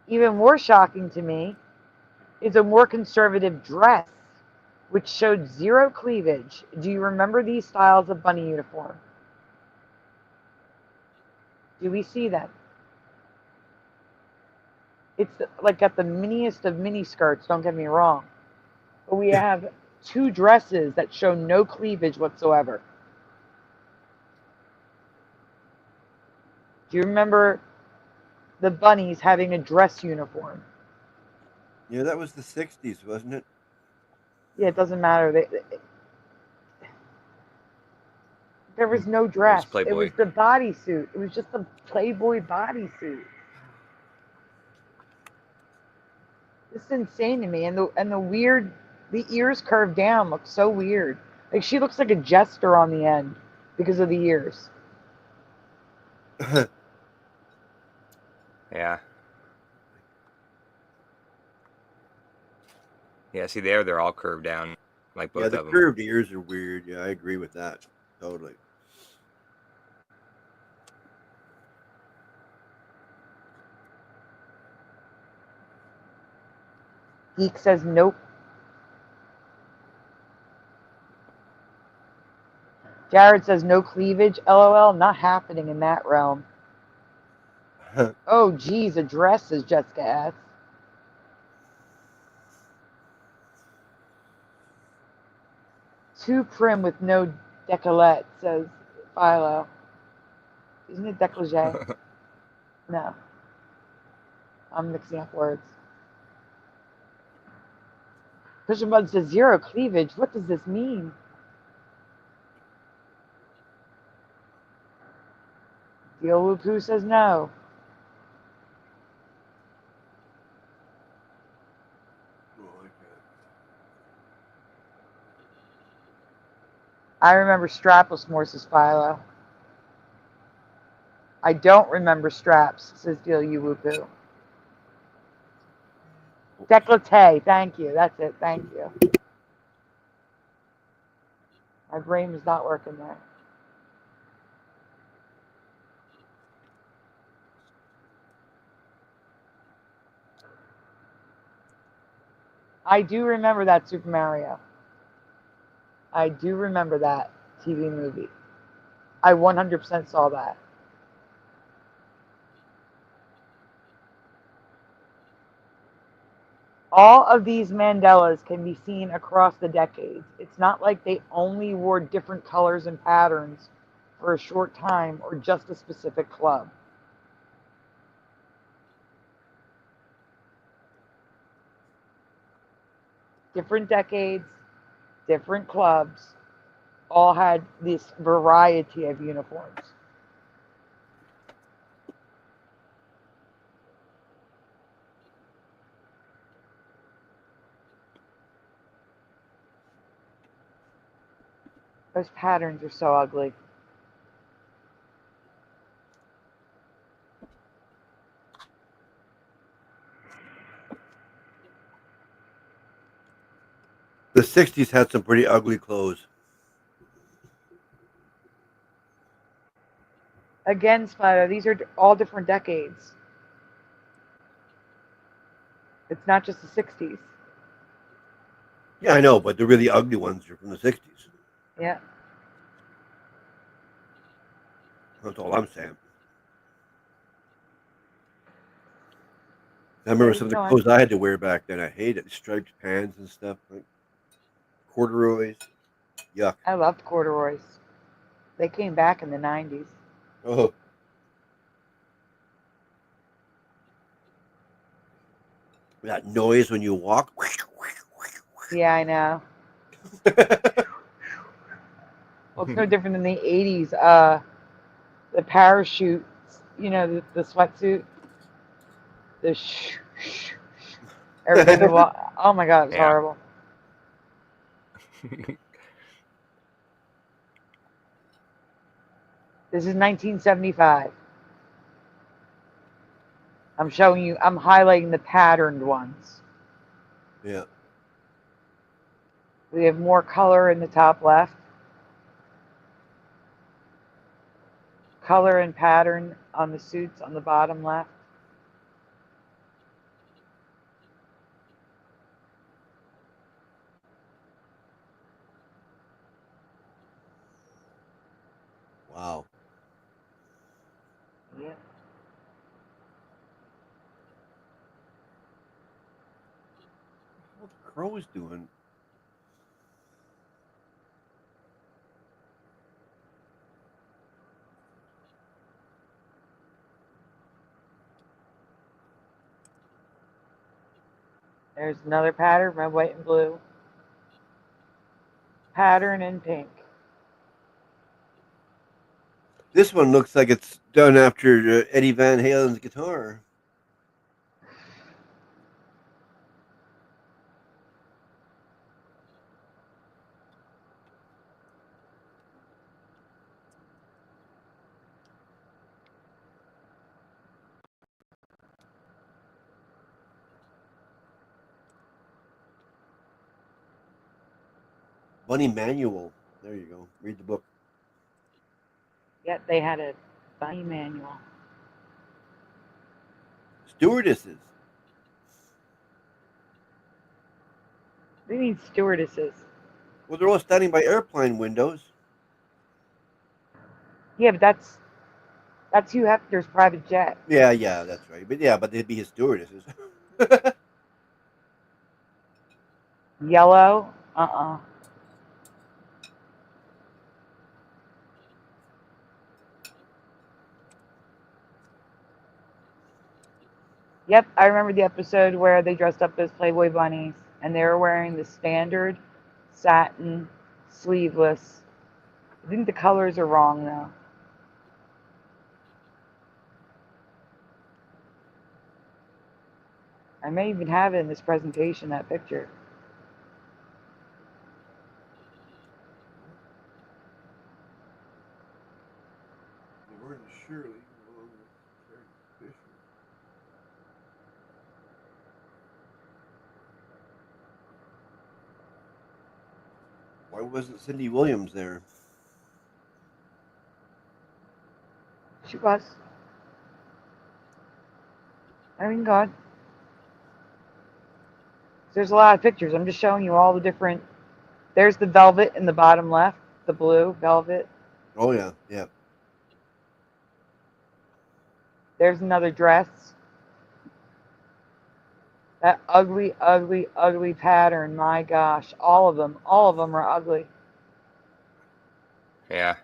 Even more shocking to me is a more conservative dress, which showed zero cleavage. Do you remember these styles of bunny uniform? Do we see them? It's like got the miniest of mini skirts, don't get me wrong. But we have two dresses that show no cleavage whatsoever. Do you remember the bunnies having a dress uniform? Yeah, that was the 60s, wasn't it? Yeah, it doesn't matter. There was no dress. It Playboy. was the bodysuit. It was just a Playboy bodysuit. This is insane to me. And the ears curved down look so weird. Like she looks like a jester on the end because of the ears. Yeah. Yeah, see there, they're all curved down, like both Yeah, of the them. curved ears are weird. Yeah, I agree with that. Totally. Geek says nope. Jared says no cleavage. LOL, not happening in that realm. Oh, geez, a dress, says Jessica S. Too prim with no decollete, says Philo. Isn't it décolleté? No. I'm mixing up words. Christian Bud says zero cleavage. What does this mean? Deal Whoop Who says no. I remember strapless more, says Philo. I don't remember straps, says Deal You Whoop Who. Décolleté, thank you. That's it, thank you. My brain was not working there. I do remember that Super Mario. I do remember that TV movie. I 100% saw that. All of these Mandelas can be seen across the decades. It's not like they only wore different colors and patterns for a short time or just a specific club. Different decades, different clubs, all had this variety of uniforms. Those patterns are so ugly. The 60s had some pretty ugly clothes. Again, Spider, these are all different decades. It's not just the 60s. Yeah, I know, but the really ugly ones are from the 60s. Yeah. That's all I'm saying. I remember some of the clothes I had to wear back then. I hated striped pants and stuff, like corduroys. Yuck. I loved corduroys. They came back in the 90s. Oh. That noise when you walk. Yeah, I know. Well, it's no different than the 80s. The parachute, you know, the sweatsuit. The every time you walk. Oh my God, it was horrible. This is 1975. I'm showing you, I'm highlighting the patterned ones. Yeah. We have more color in the top left. Color and pattern on the suits on the bottom left. Wow. Yeah. What the crow is doing? There's another pattern, red, white, and blue. Pattern in pink. This one looks like it's done after Eddie Van Halen's guitar. Bunny Manual. There you go. Read the book. Yet they had a bunny manual. Stewardesses. They need stewardesses. Well, they're all standing by airplane windows. Yeah, but that's Hugh Hefner's private jet. Yeah, that's right. But yeah, but they'd be his stewardesses. Yellow? Yep, I remember the episode where they dressed up as Playboy bunnies and they were wearing the standard satin sleeveless. I think the colors are wrong though. I may even have it in this presentation, that picture. They were in Shirley along with Terry Fisher. Why wasn't Cindy Williams there? She was. I mean, God. There's a lot of pictures. I'm just showing you all the different. There's the velvet in the bottom left, the blue velvet. Oh, yeah, yeah. There's another dress. That ugly, ugly, ugly pattern. My gosh, all of them are ugly. Yeah.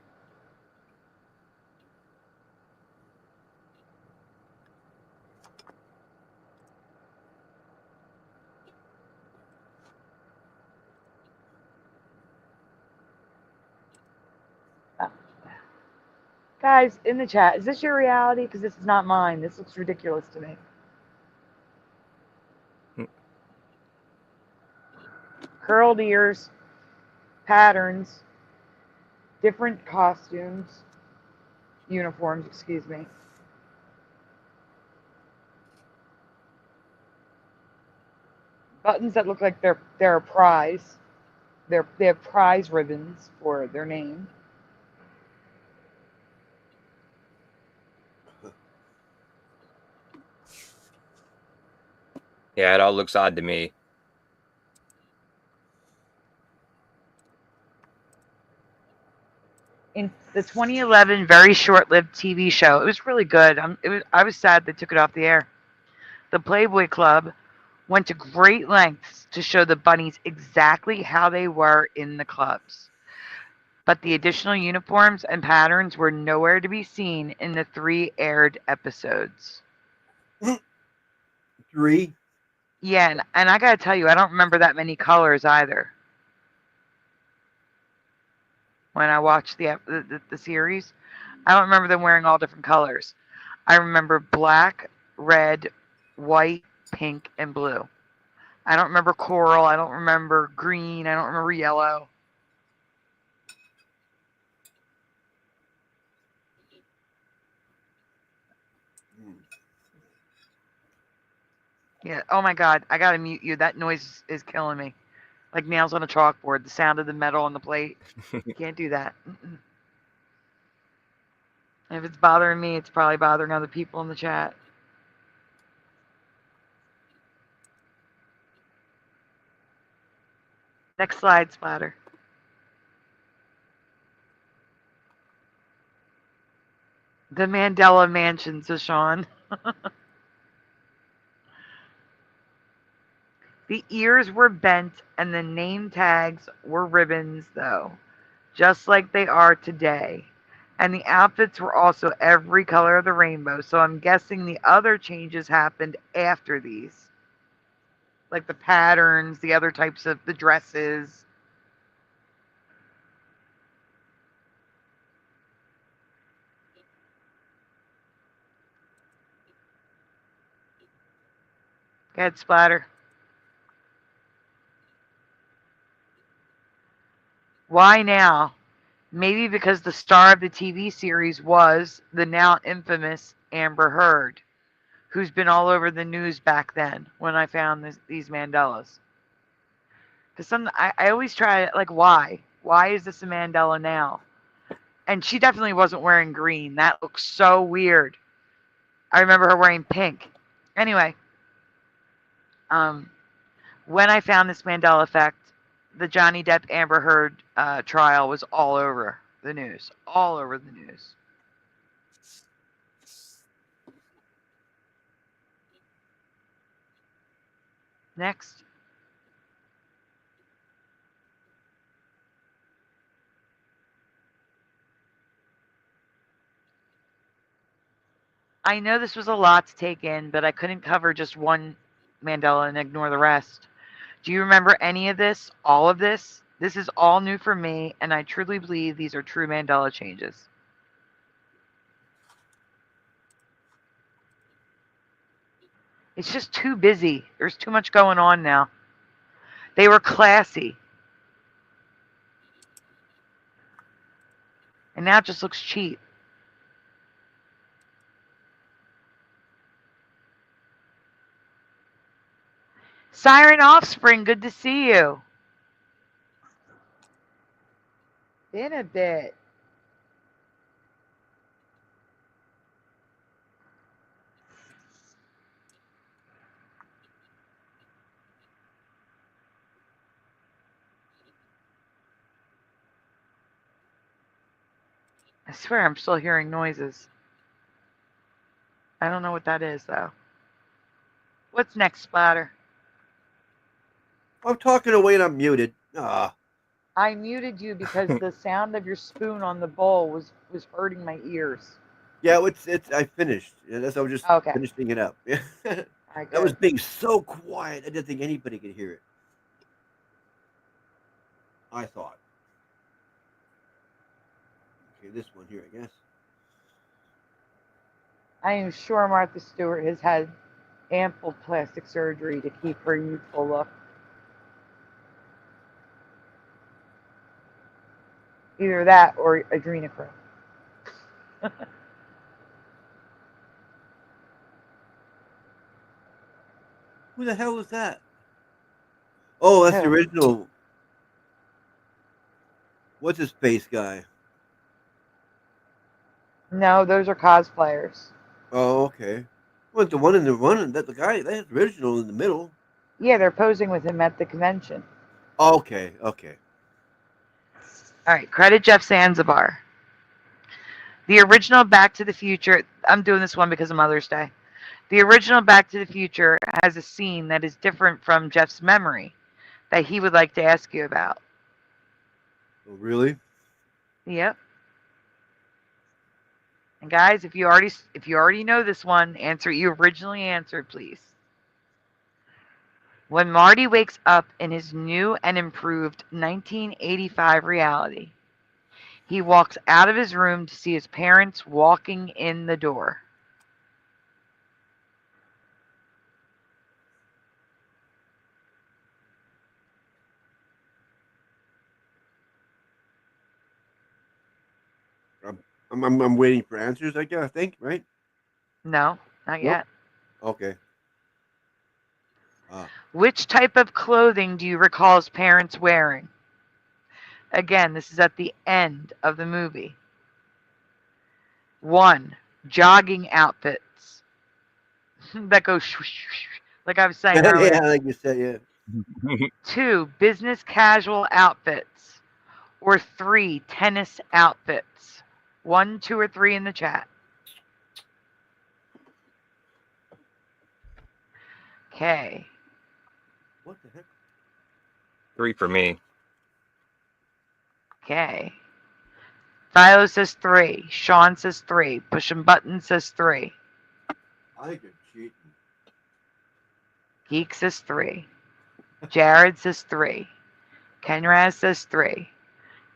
Guys, in the chat, is this your reality? Because this is not mine. This looks ridiculous to me. Curled ears, patterns, different costumes, uniforms, excuse me. Buttons that look like they're a prize. They have prize ribbons for their name. Yeah, it all looks odd to me. In the 2011 very short-lived TV show, it was really good. I was sad they took it off the air. The Playboy Club went to great lengths to show the bunnies exactly how they were in the clubs. But the additional uniforms and patterns were nowhere to be seen in the 3 aired episodes. 3? Yeah, and I gotta tell you, I don't remember that many colors either. When I watched the series, I don't remember them wearing all different colors. I remember black, red, white, pink, and blue. I don't remember coral. I don't remember green. I don't remember yellow. Yeah. Oh my God. I gotta mute you. That noise is killing me. Like nails on a chalkboard. The sound of the metal on the plate. You can't do that. If it's bothering me, it's probably bothering other people in the chat. Next slide, Splatter. The Mandela Mansion, says Sean. The ears were bent and the name tags were ribbons, though, just like they are today. And the outfits were also every color of the rainbow, so I'm guessing the other changes happened after these. Like the patterns, the other types of the dresses. Go ahead, Splatter. Why now? Maybe because the star of the TV series was the now infamous Amber Heard, who's been all over the news back then when I found these Mandelas. Because I always try, like, why? Why is this a Mandela now? And she definitely wasn't wearing green. That looks so weird. I remember her wearing pink. Anyway, when I found this Mandela effect, the Johnny Depp Amber Heard trial was all over the news. All over the news. Next. I know this was a lot to take in, but I couldn't cover just one Mandela and ignore the rest. Do you remember any of this? All of this? This is all new for me, and I truly believe these are true Mandela changes. It's just too busy. There's too much going on now. They were classy. And now it just looks cheap. Siren Offspring, good to see you. Been a bit. I swear I'm still hearing noises. I don't know what that is, though. What's next, Splatter? I'm talking away and I'm muted. Ah. I muted you because the sound of your spoon on the bowl was hurting my ears. Yeah, it's. I finished. Yeah, that's. I was just Okay. finishing it up. Yeah. All right, That was good. being so quiet. I didn't think anybody could hear it. I thought. Okay, this one here, I guess. I am sure Martha Stewart has had ample plastic surgery to keep her youthful look. Either that or adrenochrome. Who the hell is that? Oh, that's the Who? original. What's his face guy? No, those are cosplayers. Oh, okay. Well, the one in the one that the guy that's original in the middle. Yeah, they're posing with him at the convention. Okay, okay. All right, credit Jeff Zanzibar. The original Back to the Future, I'm doing this one because of Mother's Day. The original Back to the Future has a scene that is different from Jeff's memory that he would like to ask you about. Oh, really? Yep. And guys, if you already know this one, answer you originally answered, please. When Marty wakes up in his new and improved 1985 reality, he walks out of his room to see his parents walking in the door. I'm waiting for answers. I guess. I think right. No, not yet. Okay. Which type of clothing do you recall his parents wearing? Again, this is at the end of the movie. 1. Jogging outfits. That goes like I was saying earlier. Yeah, like you said, yeah. 2. Business casual outfits. Or 3. Tennis outfits. 1, 2, or 3 in the chat. Okay. What the heck? 3 for me. Okay. Philo says 3. Sean says 3. Pushing Button says 3. I think you're cheating. Geek says 3. Jared says 3. Kenraz says 3.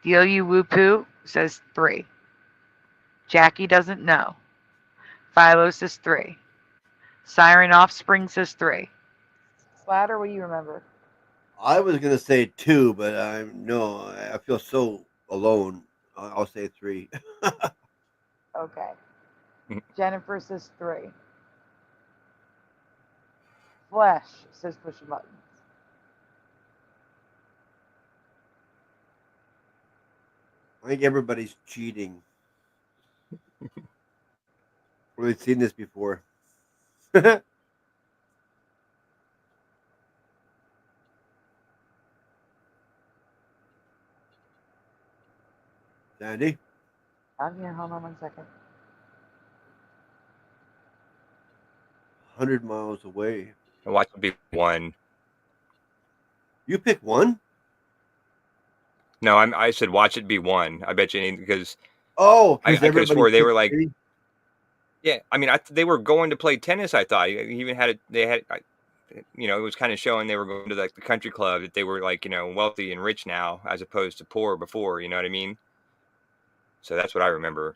Deal You Woo Poo says 3. Jackie doesn't know. Philo says 3. Siren Offspring says 3. Splatter, what do you remember? I was gonna say 2, but I feel so alone. I'll say 3. Okay. Jennifer says 3. Flesh says Pushing Buttons. I think everybody's cheating. We've seen this before. Sandy? I'm here. Hold on 1 second. 100 miles away. Watch it be 1. You pick 1? No, I said watch it be 1. I bet you because I could have swore they were like 3? Yeah, I mean, they were going to play tennis. I thought he even had it. They had, it was kind of showing they were going to like the country club, that they were like wealthy and rich now as opposed to poor before. You know what I mean? So that's what I remember.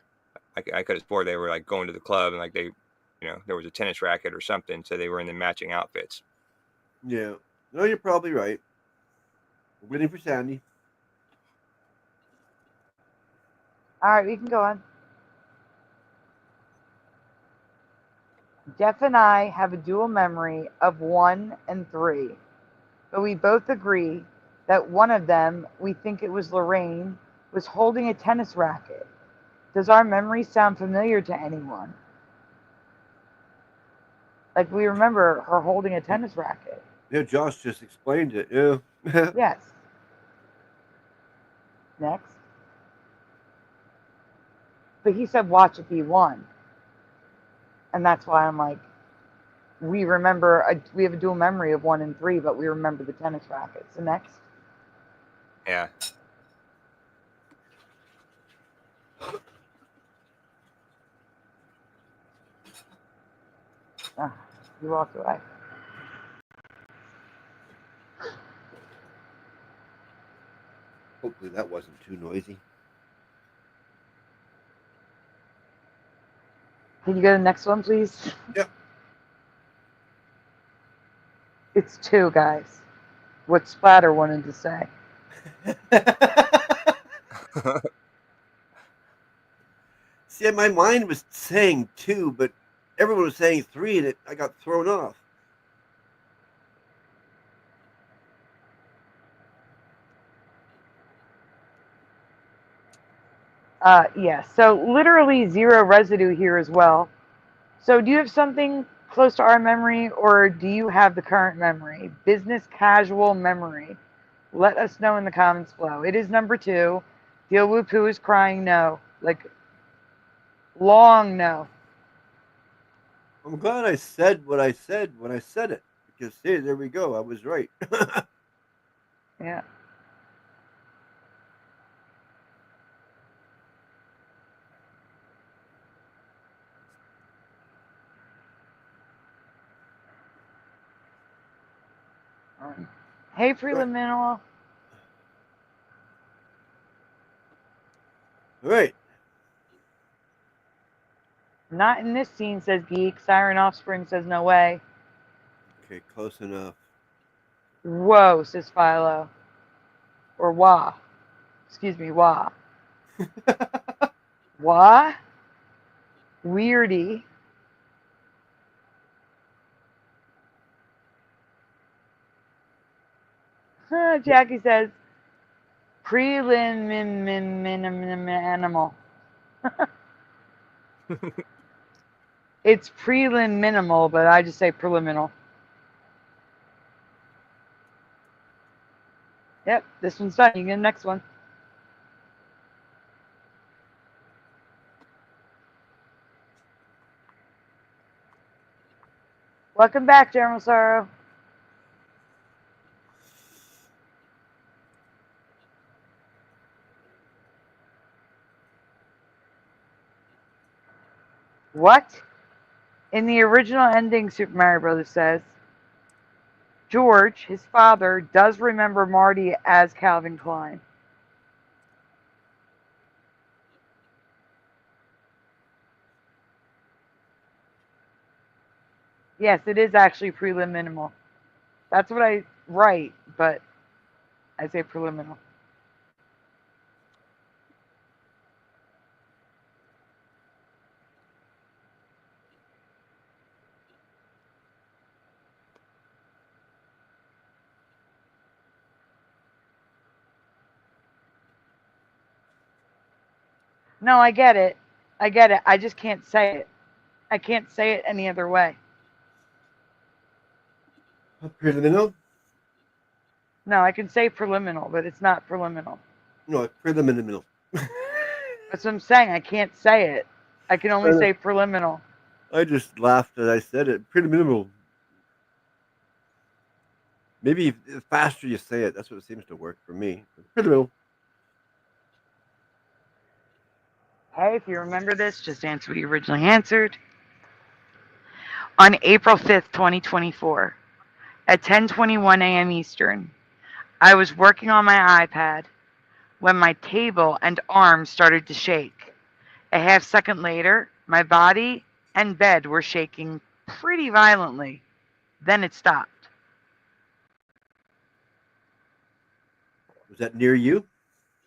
I could have swore they were like going to the club and like they, there was a tennis racket or something, so they were in the matching outfits. Yeah, no, you're probably right. We're waiting for Sandy. All right, we can go on. Jeff and I have a dual memory of 1 and 3, but we both agree that one of them, we think it was Lorraine, was holding a tennis racket. Does our memory sound familiar to anyone? Like we remember her holding a tennis racket. Yeah, Josh just explained it. Yeah. Yes. Next. But he said watch it be 1. And that's why I'm like, we remember, we have a dual memory of 1 and 3, but we remember the tennis rackets. The next. Yeah. Oh, you walked away. Hopefully that wasn't too noisy. Can you go to the next one, please? Yep. It's 2, guys. What Splatter wanted to say. See, my mind was saying 2, but everyone was saying 3, and I got thrown off. Yeah, so literally 0 residue here as well. So do you have something close to our memory, or do you have the current memory? Business casual memory. Let us know in the comments below. It is number 2. Deal with Pooh is crying no. Like, long no. I'm glad I said what I said when I said it, because hey, there we go. I was right. Yeah. Hey, preliminal. All right. Not in this scene, says Geek. Siren Offspring says no way. Okay, close enough. Whoa, says Philo. Or wah. Excuse me, wah. Wah? Weirdy. Jackie says, animal. It's prelin minimal, but I just say preliminal. Yep, this one's done. You get the next one. Welcome back, General Sorrow. What? In the original ending, Super Mario Brothers says, George, his father, does remember Marty as Calvin Klein. Yes, it is actually prelim minimal. That's what I write, but I say preliminal. No, I get it. I get it. I just can't say it. I can't say it any other way. Preliminal? No, I can say preliminal, but it's not preliminal. No, it's preliminal. That's what I'm saying. I can't say it. I can only say preliminal. I just laughed as I said it. Preliminal. Maybe the faster you say it, that's what seems to work for me. Preliminal. Hey, if you remember this, just answer what you originally answered. On April 5th, 2024, at 10:21 a.m. Eastern, I was working on my iPad when my table and arms started to shake. A half second later, my body and bed were shaking pretty violently. Then it stopped. Was that near you?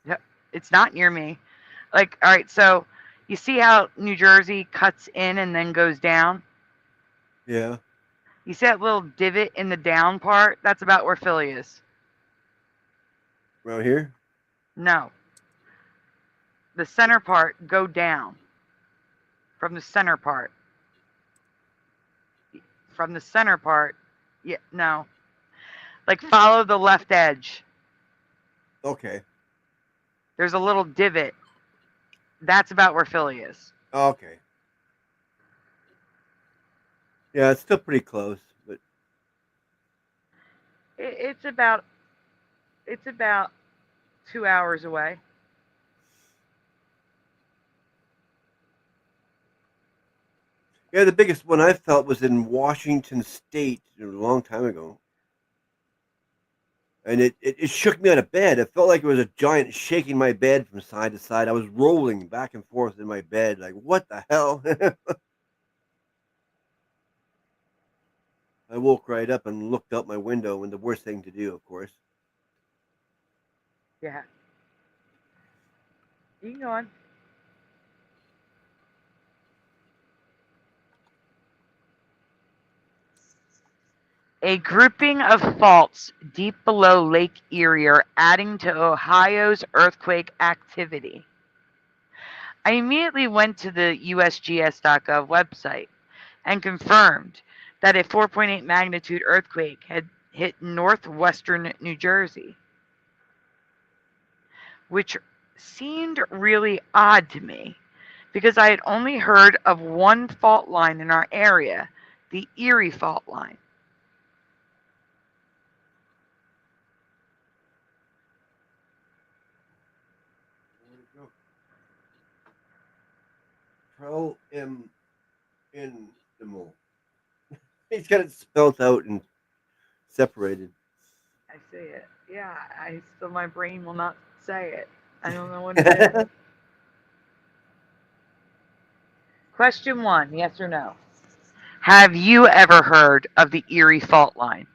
Yep, it's not near me. Like, all right, so you see how New Jersey cuts in and then goes down? Yeah. You see that little divot in the down part? That's about where Philly is. Around here? No. The center part, go down. From the center part. From the center part, yeah, no. Like, follow the left edge. Okay. There's a little divot. That's about where Philly is. Okay. Yeah, it's still pretty close, but It's about 2 hours away. yeah, the biggest one I felt was in Washington State a long time ago. And it shook me out of bed. It felt like it was a giant shaking my bed from side to side. I was rolling back and forth in my bed, like, what the hell? I woke right up and looked out my window, and the worst thing to do, of course. Yeah. You can go on. A grouping of faults deep below Lake Erie are adding to Ohio's earthquake activity. I immediately went to the USGS.gov website and confirmed that a 4.8 magnitude earthquake had hit northwestern New Jersey, which seemed really odd to me because I had only heard of one fault line in our area, the Erie fault line. Pro M in the mole. He's got it spelled out and separated. I see it. Yeah, my brain will not say it. I don't know what it is. Question 1, yes or no? Have you ever heard of the Erie fault line?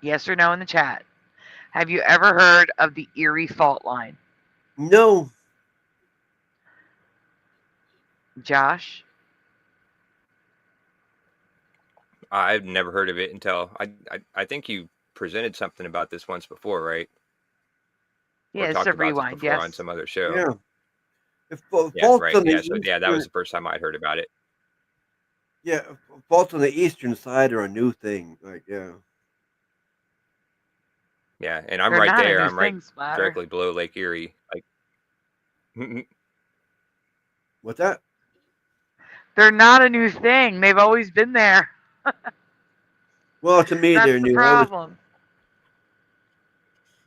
Yes or no in the chat. Have you ever heard of the Erie fault line? No. Josh? I've never heard of it until I think you presented something about this once before, right? Yeah, or it's talked a about this rewind, before on yes. some other show. Yeah. If Yeah, faults right. on the Yeah, so yeah, that was eastern, the first time I'd heard about it. yeah, faults on the eastern side are a new thing. Like, yeah. Yeah, and I'm They're right not a there. new I'm right thing, Splatter. directly below Lake Erie. Like, What's that? They're not a new thing. They've always been there. Well, to me, That's they're the new. problem.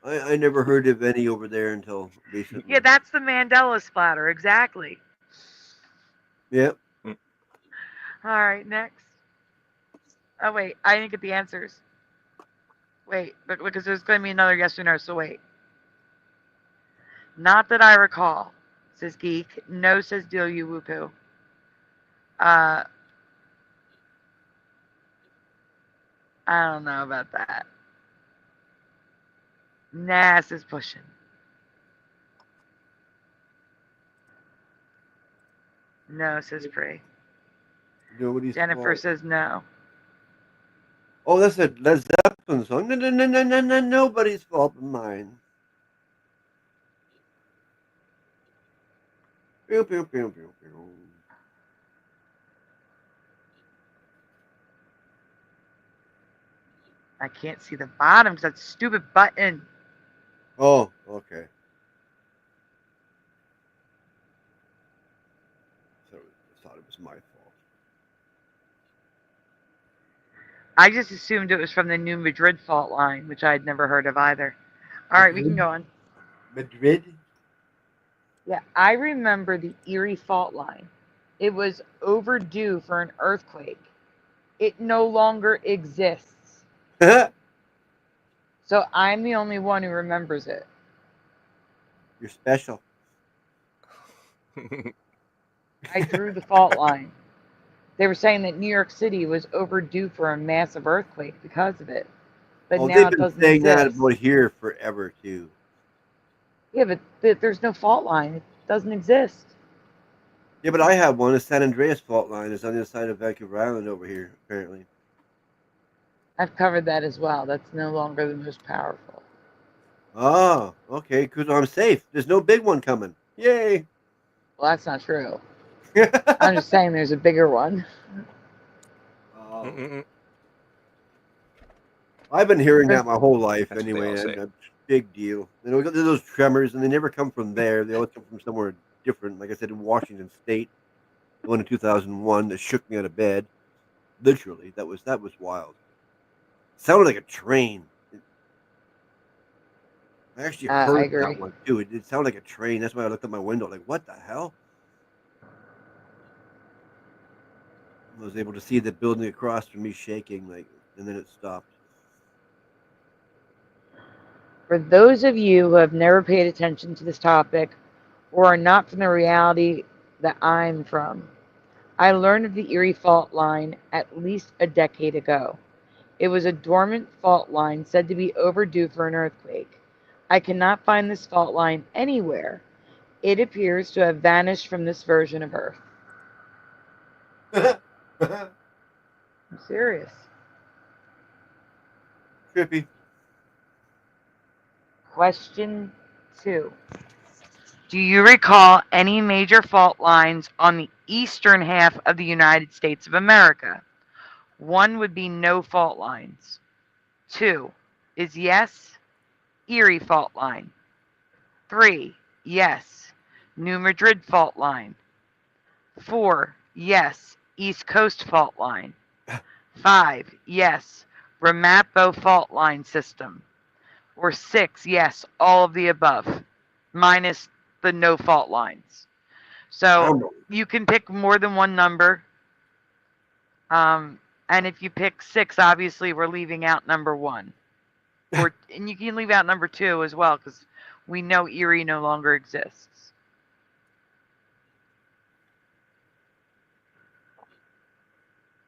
I never heard of any over there until recently. Yeah, that's the Mandela splatter, exactly. Yeah. All right, next. Oh, wait, I didn't get the answers. Wait, because there's going to be another yes or no, so wait. Not that I recall, says Geek. No, says Deal You Whoopoo. I don't know about that. Nah, says Pushing. No, says Free. Nobody's Jennifer fault. says no. Oh, that's a Led Zeppelin song. No, nobody's fault but mine. Pew, pew, pew, pew, pew. I can't see the bottom because that's a stupid button. Oh, okay. So I thought it was my fault. I just assumed it was from the New Madrid fault line, which I had never heard of either. All right, we can go on. Madrid? Yeah, I remember the Erie fault line. It was overdue for an earthquake. It no longer exists. So I'm the only one who remembers it. You're special. I drew the fault line. They were saying that New York City was overdue for a massive earthquake because of it. But Oh, now they've it been doesn't saying that exist. about here forever, too. Yeah, but there's no fault line. It doesn't exist. Yeah, but I have one. The San Andreas fault line is on the other side of Vancouver Island over here, apparently. I've covered that as well. That's no longer the most powerful. Oh, okay, because I'm safe. There's no big one coming. Yay! Well, that's not true. I'm just saying there's a bigger one. I've been hearing that my whole life That's what they all anyway, say. and a big deal. You know, there's those tremors, and they never come from there. They always come from somewhere different. Like I said, in Washington State. The one in 2001 that shook me out of bed. Literally, that was wild. Sounded like a train. I actually I heard agree. that one too. It sounded like a train. That's why I looked at my window, like, what the hell? I was able to see the building across from me shaking, like, and then it stopped. For those of you who have never paid attention to this topic or are not from the reality that I'm from, I learned of the Erie fault line at least a decade ago. It was a dormant fault line said to be overdue for an earthquake. I cannot find this fault line anywhere. It appears to have vanished from this version of Earth. I'm serious. Trippy. Question 2. Do you recall any major fault lines on the eastern half of the United States of America? 1 would be no fault lines. 2 is yes, Erie fault line. 3, yes, New Madrid fault line. 4, yes, East Coast fault line. 5, yes, Ramapo fault line system. Or 6, yes, all of the above, minus the no fault lines. So you can pick more than one number. And if you pick 6, obviously we're leaving out number 1. And you can leave out number 2 as well, because we know Erie no longer exists.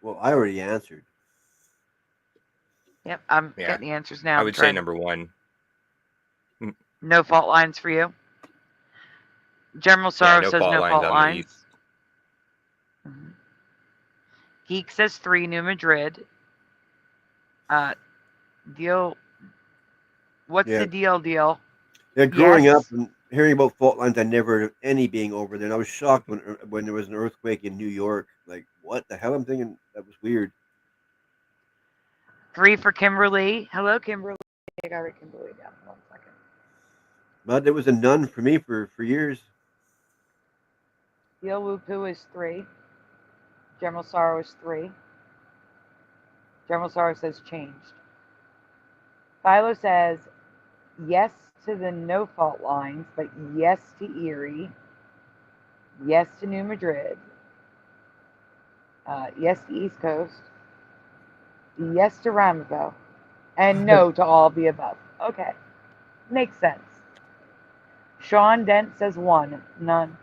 Well, I already answered. Yep, I'm getting the answers now. I would say number 1. No fault lines for you. General Sorrow says no fault lines. Geek says 3, New Madrid. Deal. What's the deal? Yeah, growing up and hearing about fault lines, I never heard of any being over there. And I was shocked when there was an earthquake in New York. Like, what the hell? I'm thinking that was weird. 3 for Kimberly. Hello, Kimberly. I got it, Kimberly, down. 1 second. But there was a none for me for years. Deal Woo-Poo is 3. General Sorrow is 3. General Sorrow says changed. Philo says yes to the no fault lines, but yes to Erie, yes to New Madrid, yes to East Coast, yes to Ramapo, and no to all of the above. Okay, makes sense. Sean Dent says 1, none.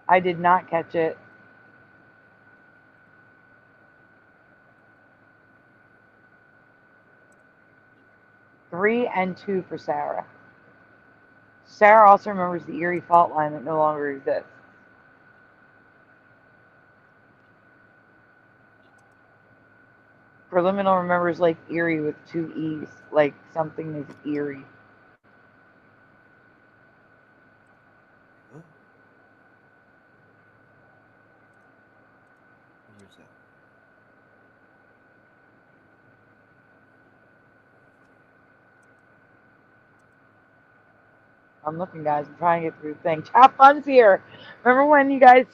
I did not catch it. Three and 2 for Sarah. Sarah also remembers the Erie fault line that no longer exists. Preliminal remembers Lake Erie with 2 E's, like something is Erie. Where's that? I'm looking, guys. I'm trying to get through the thing. Chop Fun's here. Remember when you guys,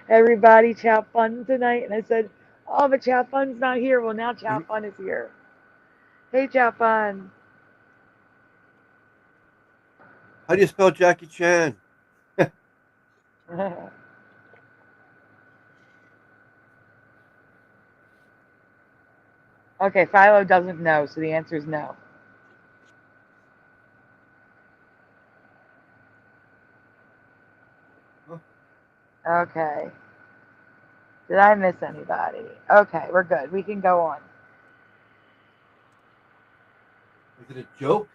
everybody, Chop Fun tonight? And I said, oh, but Chop Fun's not here. Well, now Chop Fun is here. Hey, Chop Fun. How do you spell Jackie Chan? Okay, Philo doesn't know, so the answer is no. Okay. Did I miss anybody? Okay, we're good. We can go on. Is it a joke?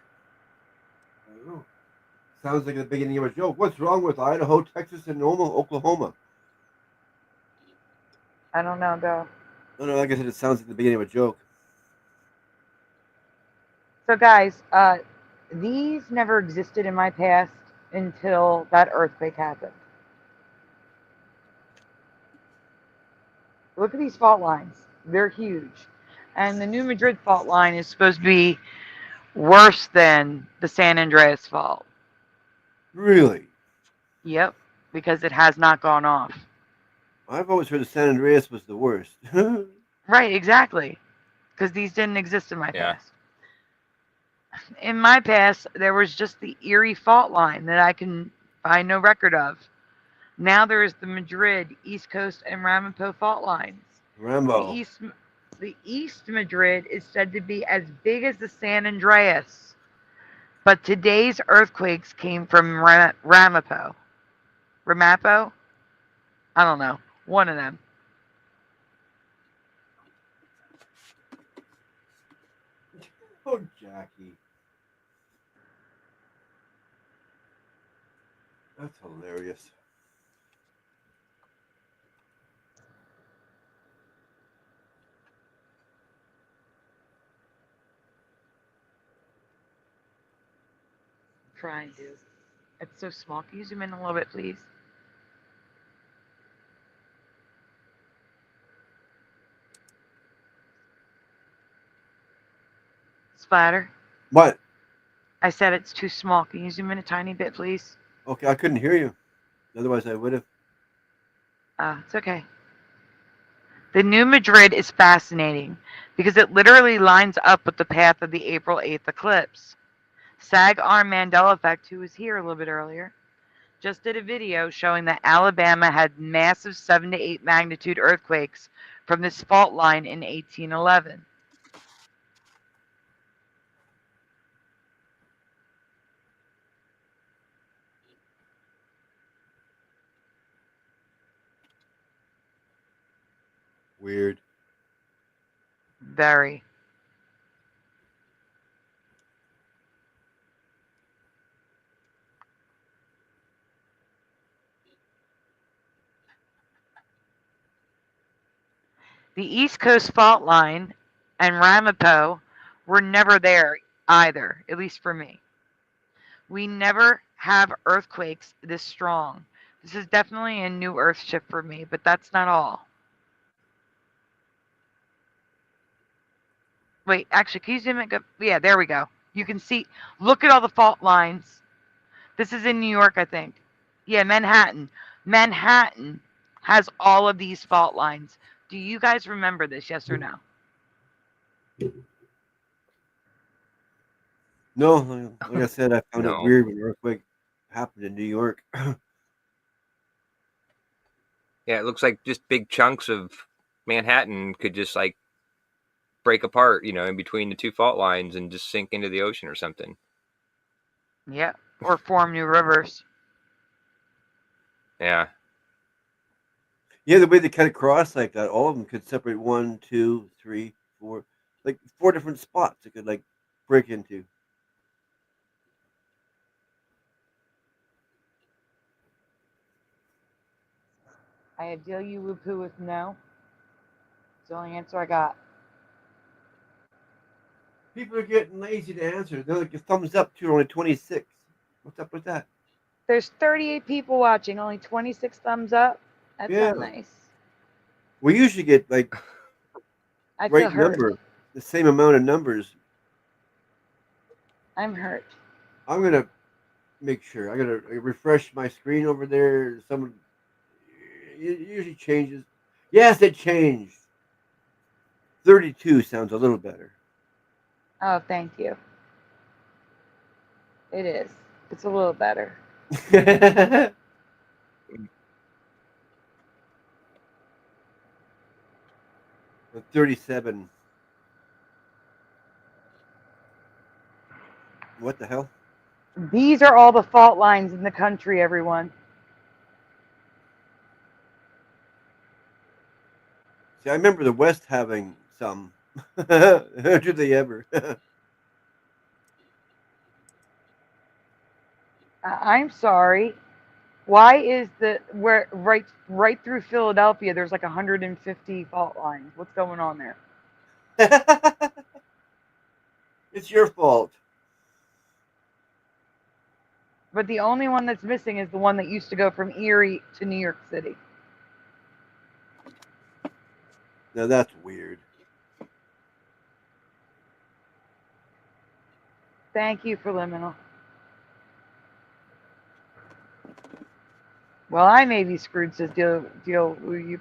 I don't know. Sounds like the beginning of a joke. What's wrong with Idaho, Texas, and Oklahoma? I don't know, though. No, like I said, it sounds like the beginning of a joke. So, guys, these never existed in my past until that earthquake happened. Look at these fault lines. They're huge. And the New Madrid fault line is supposed to be Worse than the San Andreas fault. Really? Yep, because it has not gone off. I've always heard the San Andreas was the worst. Right, exactly. Because these didn't exist in my Yeah. past. In my past, there was just the Erie fault line that I can find no record of. Now there is the Madrid, East Coast, and Ramapo fault lines. Rambo. The East Madrid is said to be as big as the San Andreas, but today's earthquakes came from Ramapo. Ramapo? I don't know. One of them. Oh, Jackie. That's hilarious. Trying to. It's so small. Can you zoom in a little bit, please? Splatter. What? I said it's too small. Can you zoom in a tiny bit, please? Okay, I couldn't hear you. Otherwise, I would have. It's okay. The New Madrid is fascinating because it literally lines up with the path of the April 8th eclipse. SAG arm Mandela effect, who was here a little bit earlier, just did a video showing that Alabama had massive 7 to 8 magnitude earthquakes from this fault line in 1811. Weird. Very. The East Coast fault line and Ramapo were never there either, at least for me. We never have earthquakes this strong. This is definitely a new earth shift for me, but that's not all. Wait, actually, can you zoom in? Yeah, there we go. You can see, look at all the fault lines. This is in New York, I think. Yeah, Manhattan. Manhattan has all of these fault lines. Do you guys remember this, yes or no? No, like I said, I found it No. weird when the earthquake happened in New York. Yeah, it looks like just big chunks of Manhattan could just like break apart, in between the two fault lines and just sink into the ocean or something. Yeah, or form new rivers. Yeah. Yeah, the way they cut across like that, all of them could separate 1, 2, 3, 4, like 4 different spots it could like break into. I had deal you woo poo with no. It's the only answer I got. People are getting lazy to answer. They're like a thumbs up to only 26. What's up with that? There's 38 people watching, only 26 thumbs up. That's Yeah. not nice. We usually get like I feel right hurt. number, the same amount of numbers. I'm hurt. I'm gonna make sure. I gotta refresh my screen over there. Someone it usually changes. Yes, it changed. 32 sounds a little better. Oh, thank you. It is. It's a little better. 37. What the hell? These are all the fault lines in the country, everyone. See, I remember the West having some. Do they ever? I'm sorry. Why is where right through Philadelphia? There's like 150 fault lines. What's going on there? It's your fault. But the only one that's missing is the one that used to go from Erie to New York City. Now that's weird. Thank you for liminal. Well, I may be screwed, says deal. You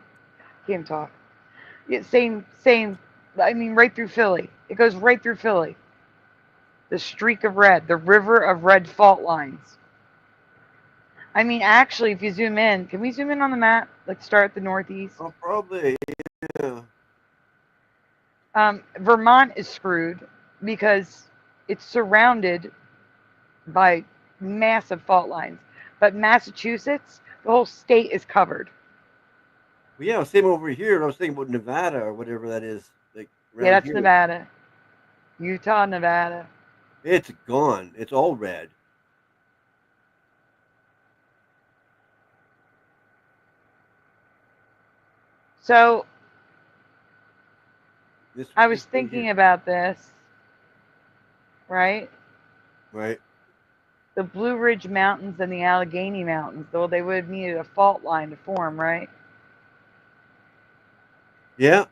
can't talk. Yeah, same. I mean, right through Philly. It goes right through Philly. The streak of red, the river of red fault lines. I mean, actually, if you zoom in, can we zoom in on the map? Like, start at the northeast. Oh, probably. Yeah. Vermont is screwed because it's surrounded by massive fault lines. But Massachusetts, the whole state is covered. Well, yeah, same over here. I was thinking about Nevada or whatever that is. Like Yeah, that's here. Nevada. Utah, Nevada. It's gone. It's all red. So This, I was this thing thinking here. about this, right? Right. The Blue Ridge Mountains and the Allegheny Mountains, though they would have needed a fault line to form, right? Yeah.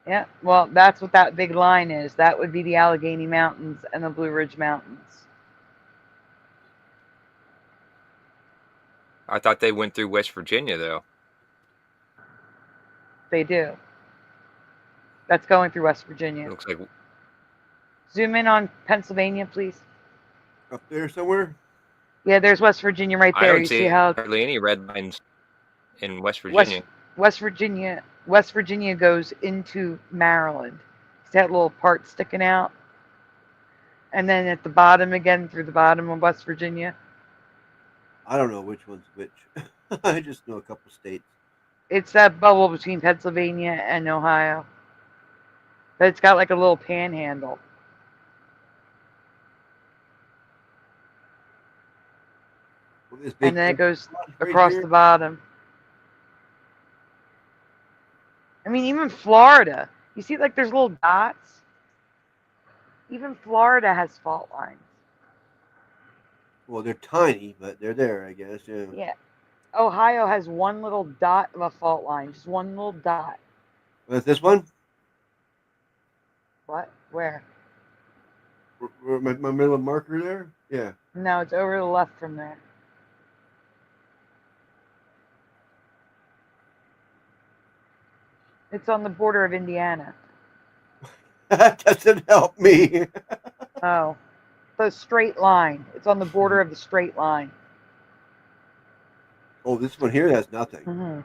Yeah, well, that's what that big line is. That would be the Allegheny Mountains and the Blue Ridge Mountains. I thought they went through West Virginia, though. They do. That's going through West Virginia. It looks like Zoom in on Pennsylvania, please. Up there somewhere. Yeah, there's West Virginia right I there. don't You see see how hardly any red lines in West Virginia. West Virginia goes into Maryland. It's that little part sticking out. And then at the bottom again, through the bottom of West Virginia. I don't know which one's which. I just know a couple states. It's that bubble between Pennsylvania and Ohio. But it's got like a little panhandle. Well, this big And then it goes right across here. the bottom. I mean, even Florida. You see, like, there's little dots? Even Florida has fault lines. Well, they're tiny, but they're there, I guess. Yeah. Yeah. Ohio has one little dot of a fault line. Just one little dot. Well, this one? What? Where? My middle marker there? Yeah. No, it's over to the left from there. It's on the border of Indiana. That doesn't help me. Oh. The straight line. It's on the border of the straight line. Oh, this one here has nothing. Mm-hmm.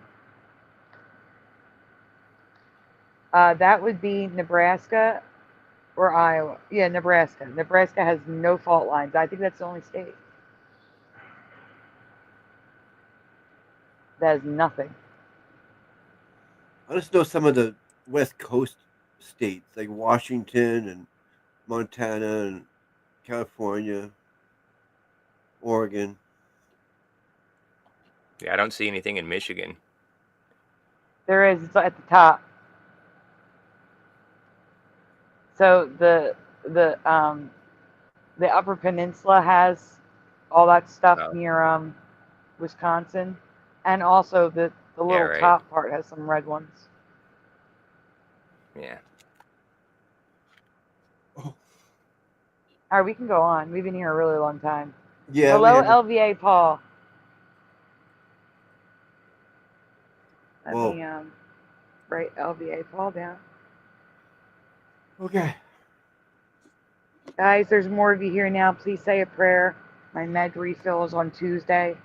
That would be Nebraska or Iowa. Yeah, Nebraska. Nebraska has no fault lines. I think that's the only state that has nothing. I just know some of the West Coast states, like Washington and Montana and California, Oregon. Yeah, I don't see anything in Michigan. There is. It's at the top. So the Upper Peninsula has all that stuff near Wisconsin, and also the little top part has some red ones. Yeah. All right, we can go on. We've been here a really long time. Yeah. Hello, LVA Paul. Let me write LVA Paul down. Okay. Guys, there's more of you here now. Please say a prayer. My med refill is on Tuesday.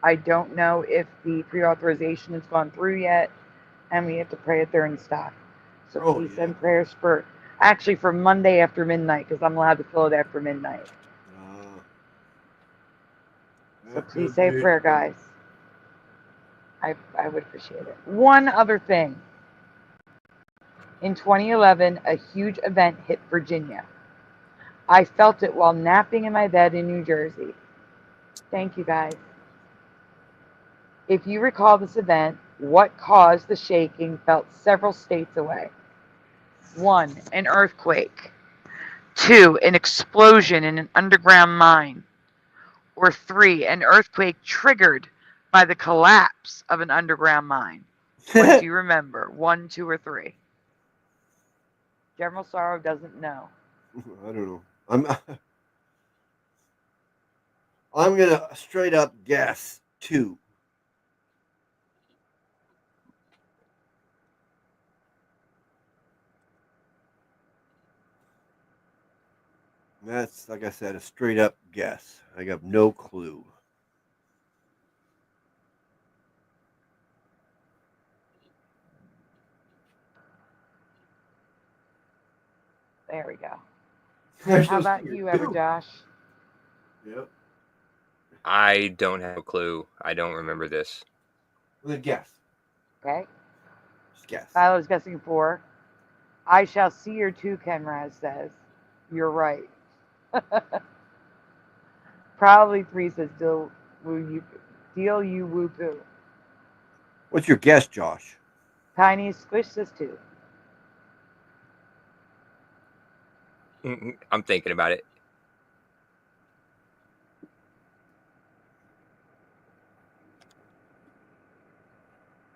I don't know if the pre-authorization has gone through yet, and we have to pray if they're in stock. So please send prayers for Monday after midnight, because I'm allowed to fill it after midnight. So please say a prayer, guys. I would appreciate it. One other thing. In 2011, a huge event hit Virginia. I felt it while napping in my bed in New Jersey. Thank you, guys. If you recall this event, what caused the shaking felt several states away. 1, an earthquake. 2, an explosion in an underground mine. Or 3, an earthquake triggered by the collapse of an underground mine. What do you remember? 1, 2, or 3? General Sorrow doesn't know. I don't know. I'm I'm gonna straight up guess 2. That's, like I said, a straight up guess. I have no clue. There we go. There's How no about secret, you, Ever too. Josh? Yep. I don't have a clue. I don't remember this. Well, then guess. Okay. Just guess. Silo's guessing 4. I shall see her too, Kenraz says. You're right. Probably 3 says deal you woo poo. What's your guess, Josh? Tiny Squish says 2. I'm thinking about it.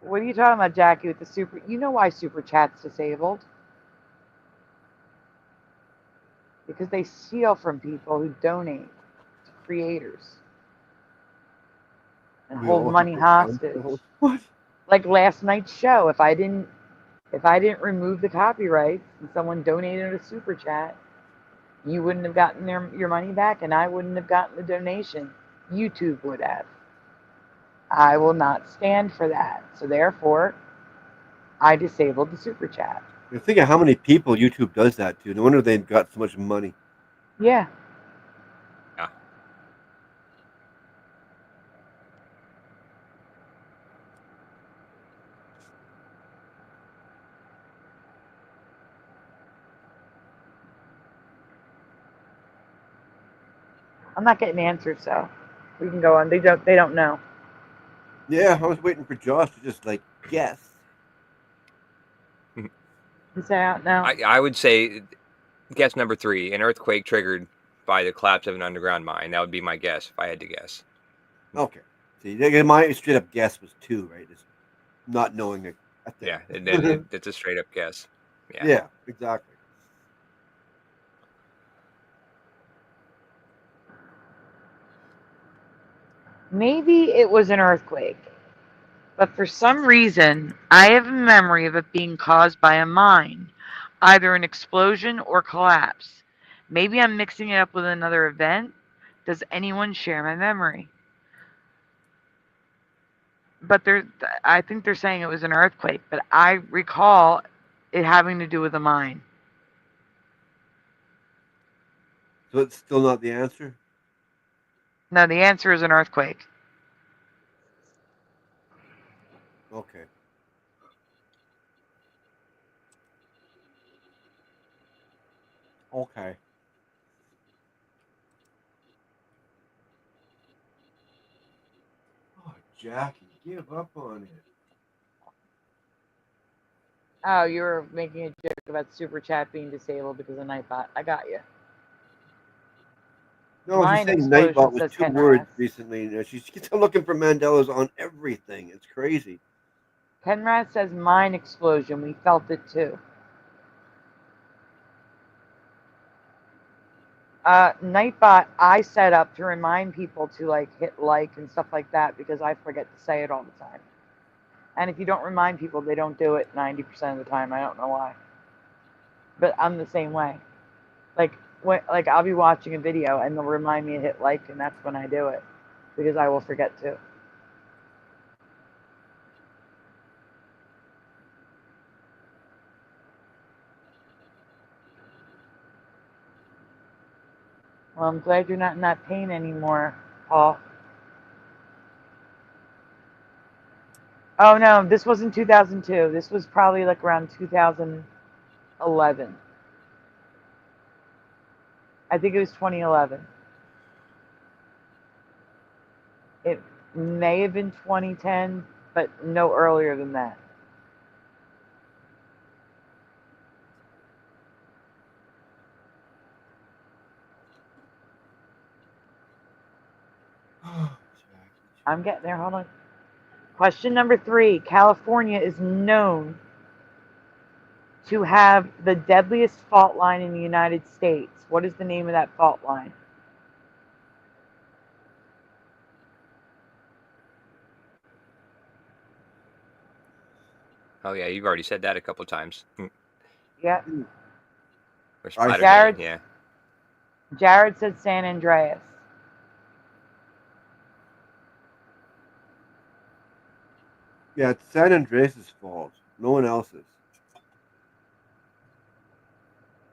What are you talking about, Jackie, with the super? You know why super chat's disabled? Because they steal from people who donate to creators and We hold all money have hostage. What? Like last night's show, if I didn't remove the copyrights and someone donated a super chat, you wouldn't have gotten your money back, and I wouldn't have gotten the donation. YouTube would have. I will not stand for that. So therefore, I disabled the super chat. You think of how many people YouTube does that to. No wonder they've got so much money. Yeah. Yeah. I'm not getting answers, so we can go on. They don't know. Yeah, I was waiting for Josh to just like guess. He's out now. I would say guess number 3, an earthquake triggered by the collapse of an underground mine. That would be my guess if I had to guess. Okay. See, my straight up guess was 2, right? It's not knowing it. Yeah, it's a straight up guess. Yeah. Yeah, exactly. Maybe it was an earthquake, but for some reason, I have a memory of it being caused by a mine, either an explosion or collapse. Maybe I'm mixing it up with another event. Does anyone share my memory? But I think they're saying it was an earthquake, but I recall it having to do with a mine. So it's still not the answer? No, the answer is an earthquake. Okay. Okay. Oh, Jackie, give up on it. Oh, you were making a joke about super chat being disabled because of Nightbot. I got you. No, she's Mine saying explosion Nightbot was says 2 Ken words Ross. recently. You know, she keeps looking for Mandelas on everything. It's crazy. Penrod says mine explosion. We felt it too. Nightbot, I set up to remind people to like hit like and stuff like that because I forget to say it all the time. And if you don't remind people, they don't do it 90% of the time. I don't know why. But I'm the same way. Like I'll be watching a video and they'll remind me to hit like, and that's when I do it because I will forget to. Well, I'm glad you're not in that pain anymore, Paul. Oh no, this wasn't 2002. This was probably like around 2011. I think it was 2011. It may have been 2010, but no earlier than that. I'm getting there. Hold on. Question number 3. California is known to have the deadliest fault line in the United States. What is the name of that fault line? Oh yeah, you've already said that a couple times. Yeah. Or splattered Jared, yeah. Jared said San Andreas. Yeah, it's San Andreas' fault. No one else's.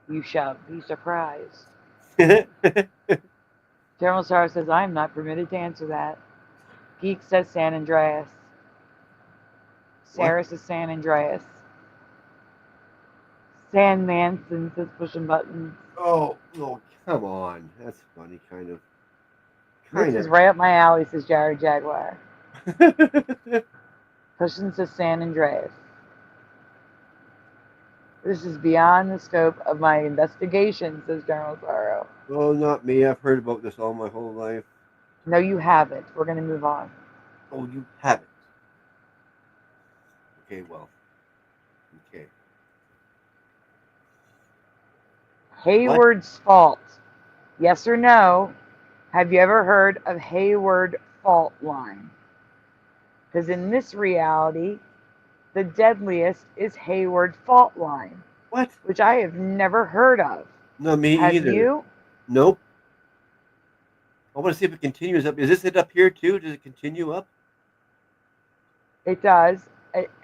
You shall be surprised. General Star says, I am not permitted to answer that. Geek says San Andreas. Sarah says San Andreas. San Manson says pushing buttons. Oh, no, come on. That's funny, kind of. This is right up my alley, says Jared Jaguar. Pushing says San Andreas. This is beyond the scope of my investigation, says General Sorrow. Oh, not me. I've heard about this all my whole life. No, you haven't. We're going to move on. Oh, you haven't. Okay, well. Okay. Hayward's fault. Yes or no? Have you ever heard of Hayward fault line? Because in this reality, the deadliest is Hayward fault line. What? Which I have never heard of. No, me have either. Have you? Nope. I want to see if it continues up. Is this it up here too? Does it continue up? It does.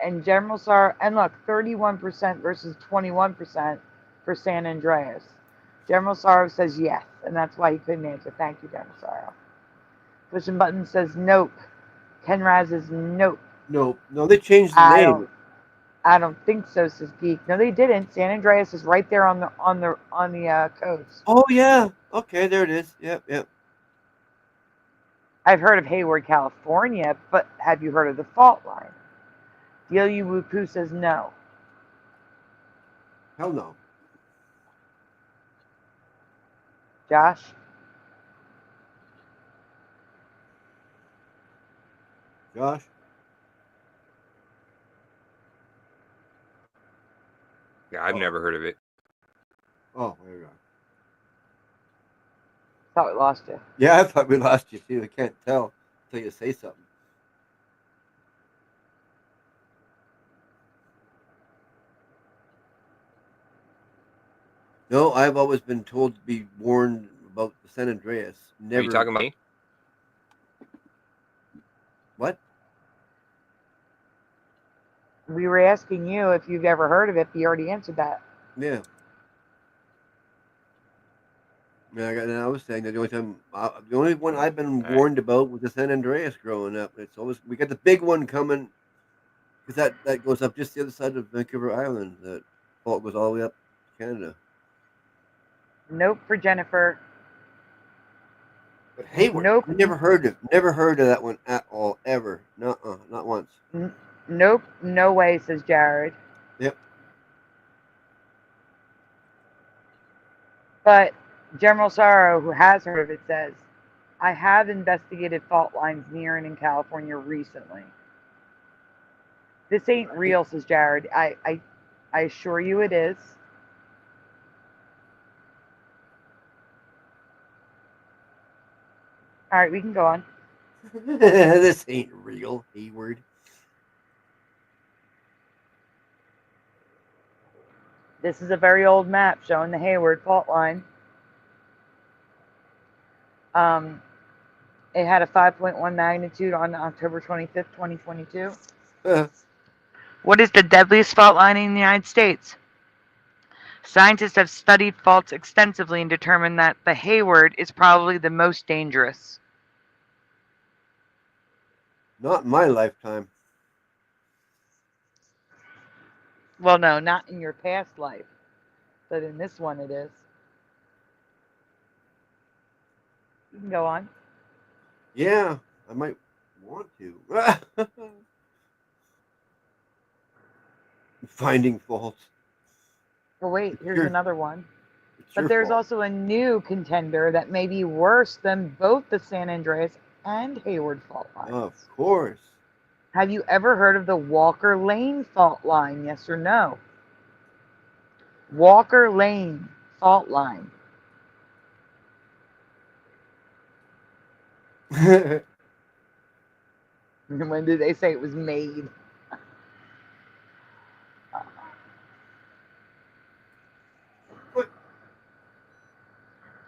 And General Sar, and look, 31% versus 21% for San Andreas. General Sorrow says yes, and that's why he couldn't answer. Thank you, General Sorrow. Pushing Button says nope. Ken Raz is nope. Nope. No, they changed the name. I don't think so, says Geek. No, they didn't. San Andreas is right there on the coast. Oh yeah. Okay, there it is. Yep, yep. I've heard of Hayward, California, but have you heard of the fault line? Deal You Woo Poo says no. Hell no. Josh? Josh? Yeah, I've never heard of it. Oh, there you go. Thought we lost you. Yeah, I thought we lost you too. I can't tell until you say something. No, I've always been told to be warned about the San Andreas. Never. Are you talking about me? What? We were asking you if you've ever heard of it, but you already answered that. Yeah. Yeah, I was saying that the only one I've been warned about was the San Andreas growing up. It's always we got the big one coming because that goes up just the other side of Vancouver Island. That fault goes all the way up to Canada. Nope for Jennifer. But Hayward, nope. Never heard of that one at all, ever. Not once. Nope, no way, says Jared. Yep. But General Sorrow, who has heard of it, says, I have investigated fault lines near and in California recently. This ain't real, says Jared. I assure you it is. All right, we can go on. This ain't real, Hayward. This is a very old map showing the Hayward fault line. It had a 5.1 magnitude on October 25th, 2022. What is the deadliest fault line in the United States? Scientists have studied faults extensively and determined that the Hayward is probably the most dangerous. Not in my lifetime. Well, no, not in your past life, but in this one it is. You can go on. Yeah, I might want to. Finding faults. Well, wait, here's another one. But there's fault. also a new contender that may be worse than both the San Andreas and Hayward fault lines. Of course. Have you ever heard of the Walker Lane fault line? Yes or no? Walker Lane fault line. When did they say it was made?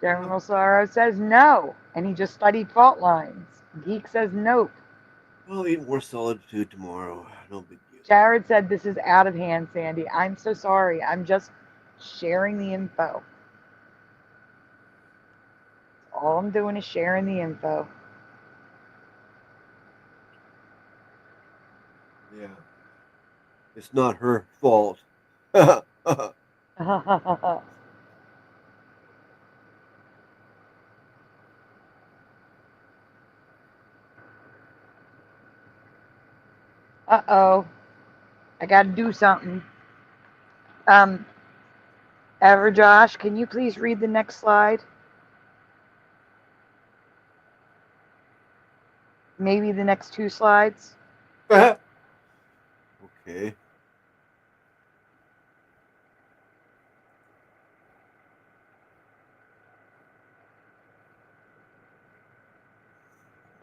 General Sorrow says no, and he just studied fault lines. Geek says nope. I'll eat more solid food tomorrow. No big deal. Jared said this is out of hand, Sandy. I'm so sorry. I'm just sharing the info. All I'm doing is sharing the info. Yeah. It's not her fault. Uh-oh. I got to do something. Ever Josh, can you please read the next slide? Maybe the next 2 slides? Okay.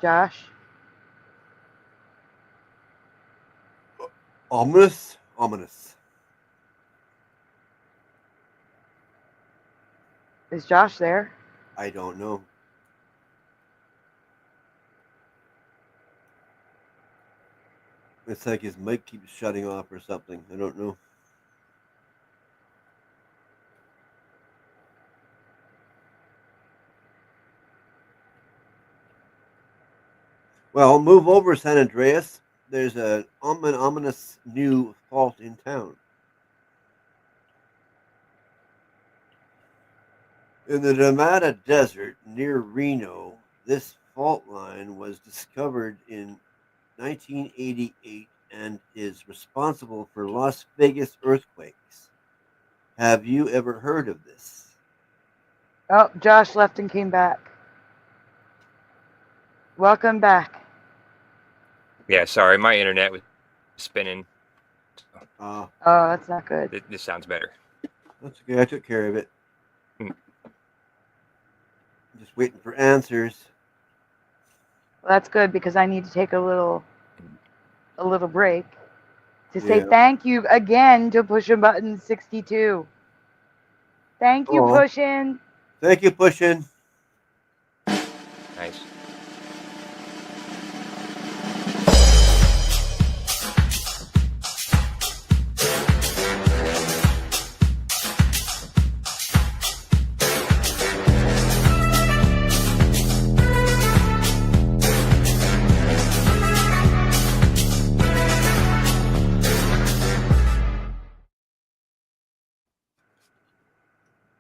Josh? Ominous? Ominous. Is Josh there? I don't know. It's like his mic keeps shutting off or something. I don't know. Well, move over, San Andreas. There's an ominous new fault in town. In the Nevada desert near Reno, this fault line was discovered in 1988 and is responsible for Las Vegas earthquakes. Have you ever heard of this? Oh, Josh left and came back. Welcome back. Yeah, sorry, my internet was spinning. Oh, that's not good. This sounds better. That's okay. I took care of it. Hmm. Just waiting for answers. Well, that's good because I need to take a little break to say Yeah. thank you again to Pushin' Button 62. Thank you, Oh. Pushin'. Thank you, Pushin'. Nice.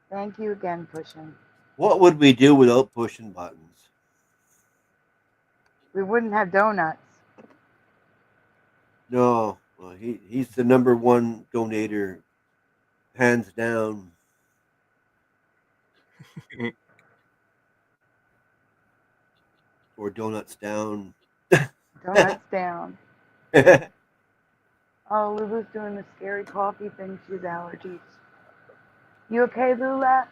Thank you again, Pushin'. What would we do without pushing buttons? We wouldn't have donuts. No, well, he's the #1 donator, hands down. Or donuts down. Donuts down. Oh, Lulu's doing the scary coffee thing. She has allergies. You okay, Lula?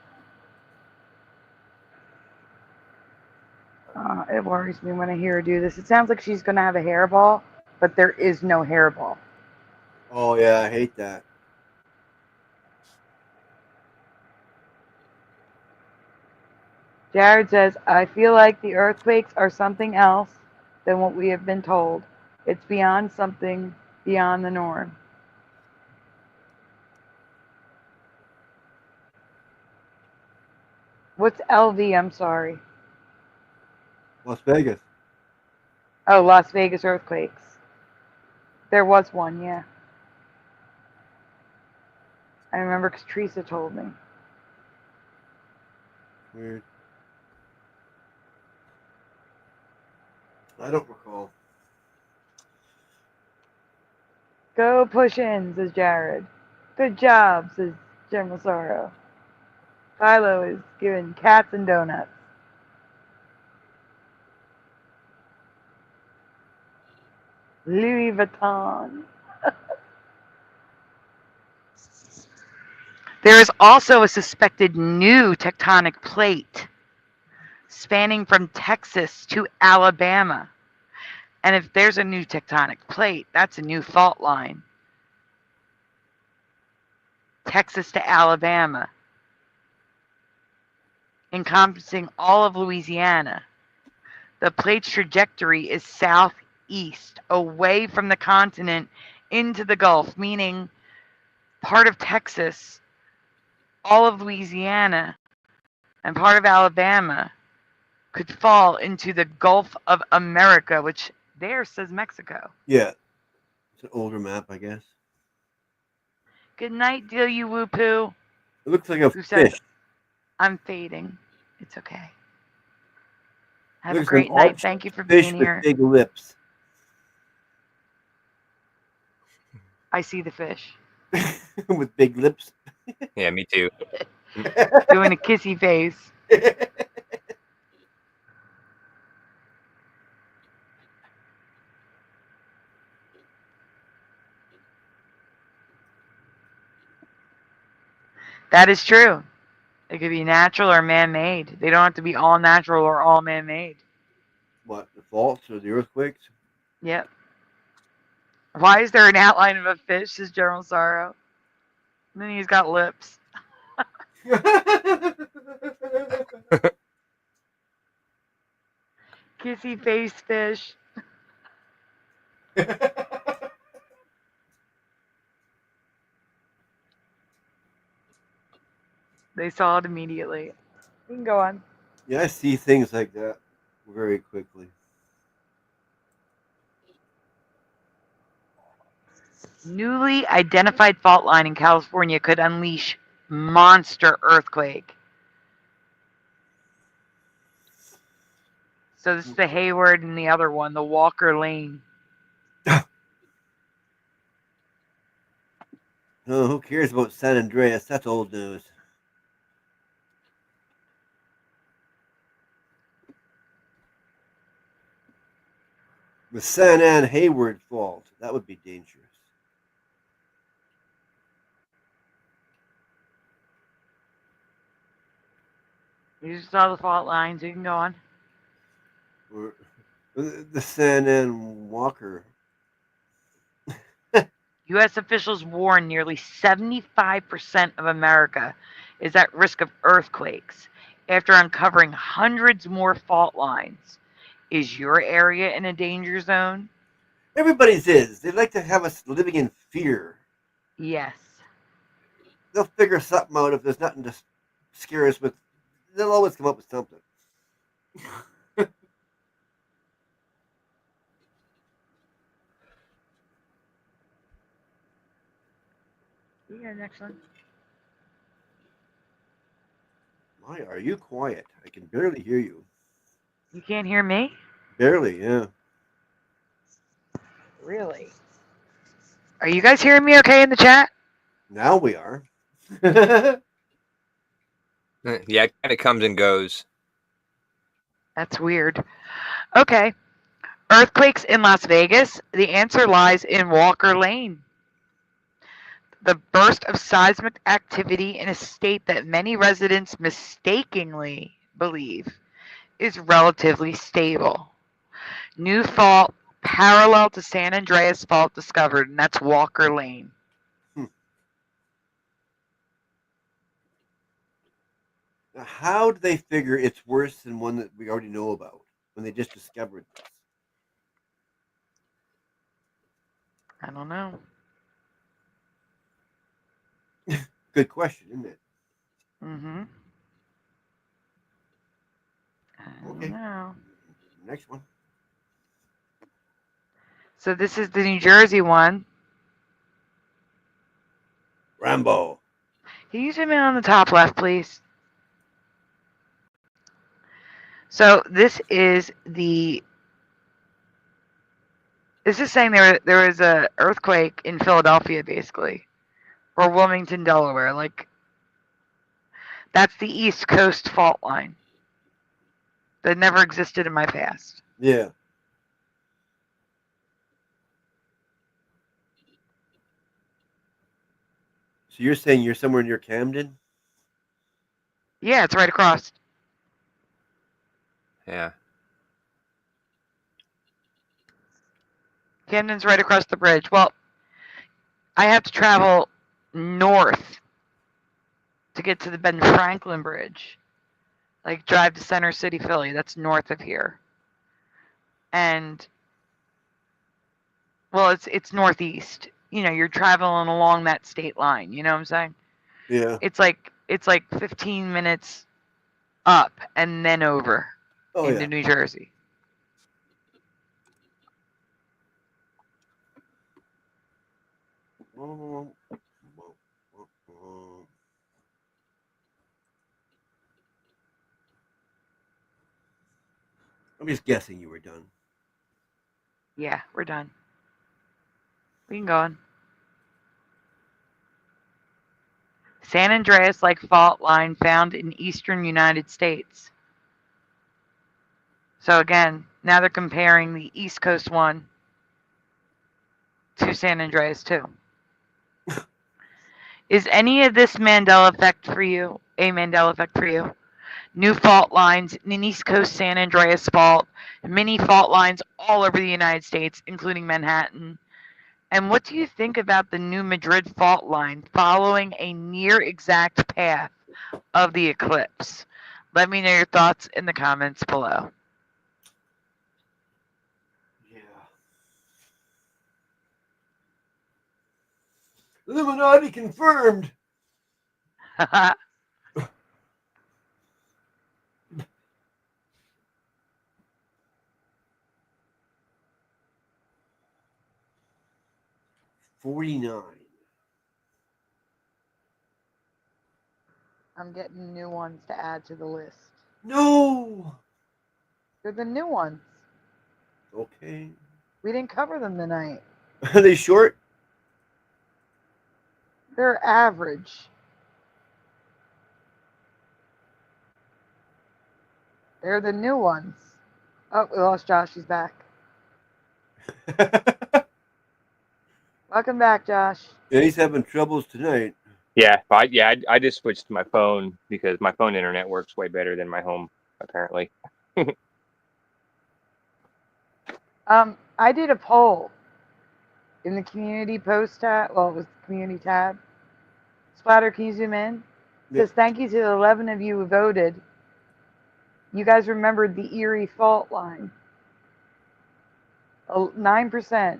It worries me when I hear her do this. It sounds like she's going to have a hairball, but there is no hairball. Oh, yeah, I hate that. Jared says, I feel like the earthquakes are something else than what we have been told. It's beyond something beyond the norm. What's LV? I'm sorry. Las Vegas. Oh, Las Vegas earthquakes. There was one, yeah. I remember because Teresa told me. Weird. I don't recall. Go push in, says Jared. Good job, says General Sorrow. Philo is giving cats and donuts. Louis Vuitton. There is also a suspected new tectonic plate spanning from Texas to Alabama. And if there's a new tectonic plate, that's a new fault line. Texas to Alabama, encompassing all of Louisiana. The plate's trajectory is southeast, away from the continent into the Gulf, meaning part of Texas, all of Louisiana, and part of Alabama could fall into the Gulf of America, which there says Mexico. Yeah. It's an older map, I guess. Good night, deal you woo poo. It looks like a Who said fish. I'm fading? It's okay. Have a Looks great like night. arched Thank you for fish being with here. big lips. I see the fish. With big lips. Yeah, me too. Doing a kissy face. That is true. It could be natural or man-made. They don't have to be all natural or all man-made. What, the faults or the earthquakes? Yep. Why is there an outline of a fish, says General Sorrow? And then he's got lips. Kissy face fish. They saw it immediately. You can go on. Yeah, I see things like that very quickly. Newly identified fault line in California could unleash monster earthquake. So this is the Hayward and the other one, the Walker Lane. Oh, who cares about San Andreas? That's old news. The San Ann Hayward fault. That would be dangerous. You just saw the fault lines. You can go on. Or the San Ann Walker. U.S. officials warn nearly 75% of America is at risk of earthquakes after uncovering hundreds more fault lines. Is your area in a danger zone? Everybody's is. They like to have us living in fear. Yes. They'll figure something out if there's nothing to scare us with. They'll always come up with something. Yeah, next one. Why are you quiet? I can barely hear you. You can't hear me? Barely, yeah. Really? Are you guys hearing me okay in the chat? Now we are. Yeah, it kind of comes and goes. That's weird. Okay. Earthquakes in Las Vegas. The answer lies in Walker Lane. The burst of seismic activity in a state that many residents mistakenly believe is relatively stable. New fault parallel to San Andreas fault discovered, and that's Walker Lane. Now, how do they figure it's worse than one that we already know about when they just discovered I don't know. this? Good question, isn't it? Mm-hmm. I Okay. don't know. Next one. So this is the New Jersey one. Rambo. Can you zoom in on the top left, please? So this is saying there was a earthquake in Philadelphia, basically, or Wilmington, Delaware. Like, that's the East Coast fault line that never existed in my past. Yeah. So you're saying you're somewhere near Camden? Yeah, it's right across. Yeah. Camden's right across the bridge. Well, I have to travel north to get to the Ben Franklin Bridge. Like drive to Center City, Philly. That's north of here. And well, it's northeast. You know, you're traveling along that state line. You know what I'm saying? Yeah. It's like 15 minutes up and then over into New Jersey. I'm just guessing you were done. Yeah, we're done. We can go on. San Andreas-like fault line found in eastern United States. So again, now they're comparing the East Coast one to San Andreas too. Is any of this Mandela effect for you? A Mandela effect for you? New fault lines in East Coast San Andreas fault, mini fault lines all over the United States, including Manhattan. And what do you think about the new Madrid fault line following a near exact path of the eclipse? Let me know your thoughts in the comments below. Yeah. Illuminati confirmed. 49. I'm getting new ones to add to the list. No. They're the new ones. Okay. We didn't cover them tonight. Are they short? They're average. They're the new ones. Oh, we lost Josh. He's back. Welcome back, Josh. Yeah, he's having troubles tonight. Yeah, I just switched to my phone because my phone internet works way better than my home, apparently. I did a poll in the community post tab. Well, it was the community tab. Splatter, can you zoom in? Because thank you to the 11 of you who voted. You guys remembered the Erie fault line. 9%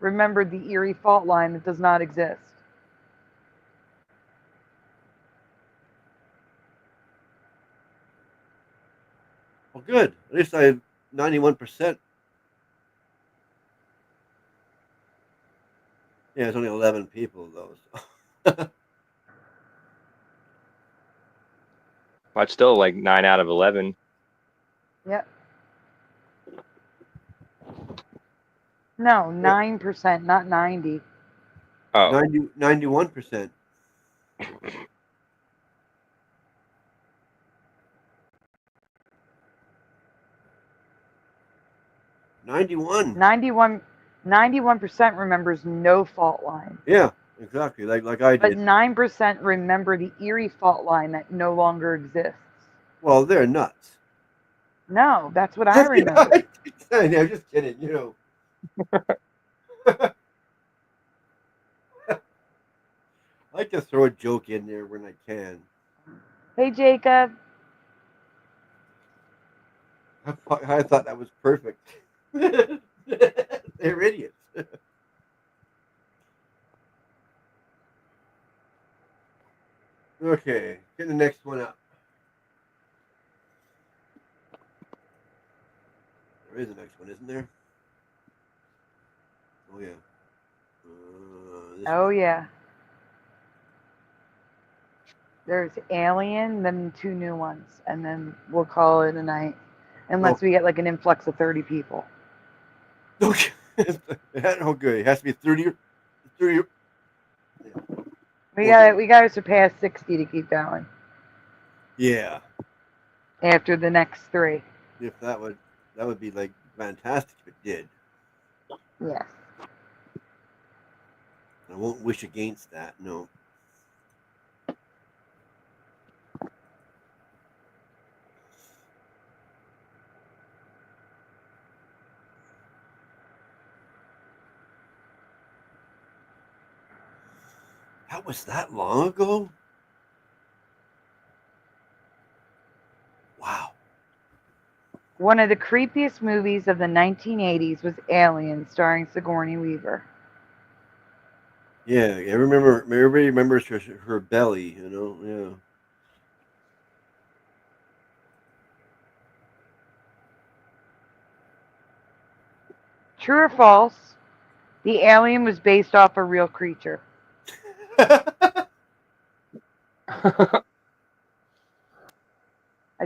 remembered the Erie fault line that does not exist. Well, good. At least I have 91%. Yeah, it's only 11 people, though. So. Well, it's still like 9 out of 11. Yep. No, 9%, not 90. Oh. 91%. Ninety-one 91% remembers no fault line. Yeah, exactly. Like I did. But 9% remember the Erie fault line that no longer exists. Well, they're nuts. No, that's what I remember. I'm just kidding, you know. I like to throw a joke in there when I can. Hey, Jacob. I thought that was perfect. They're idiots. Okay, get the next one up. There is a next one, isn't there? Oh, yeah. Oh, yeah. There's Alien, then 2 new ones, and then we'll call it a night. Unless we get like an influx of 30 people. Okay. Okay, it has to be 30. Yeah. We gotta surpass 60 to keep going. Yeah. After the next 3. If that would be like fantastic if it did. Yes. I won't wish against that. No. That was that long ago? Wow. One of the creepiest movies of the 1980s was Alien, starring Sigourney Weaver. Yeah, I remember. Everybody remembers her belly. You know. Yeah. True or false? The alien was based off a real creature. I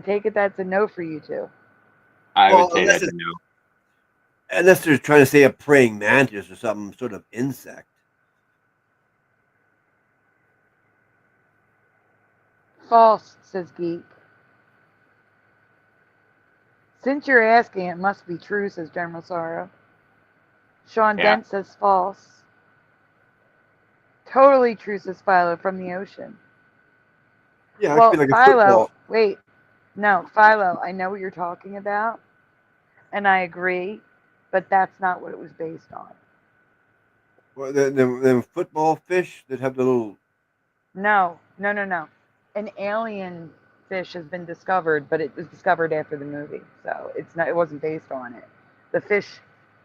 take it that's a no for you two. I Well, would say that's a no. Unless they're trying to say a praying mantis or some sort of insect. False, says Geek. Since you're asking, it must be true, says General Sorrow. Sean Yeah. Dent says false. Totally true, says Philo from the ocean. Yeah, it Well, could be like a Philo, football. wait. No, Philo, I know what you're talking about, and I agree, but that's not what it was based on. Well, them football fish that have the little. No. An alien fish has been discovered, but it was discovered after the movie, so it's not. It wasn't based on it. The fish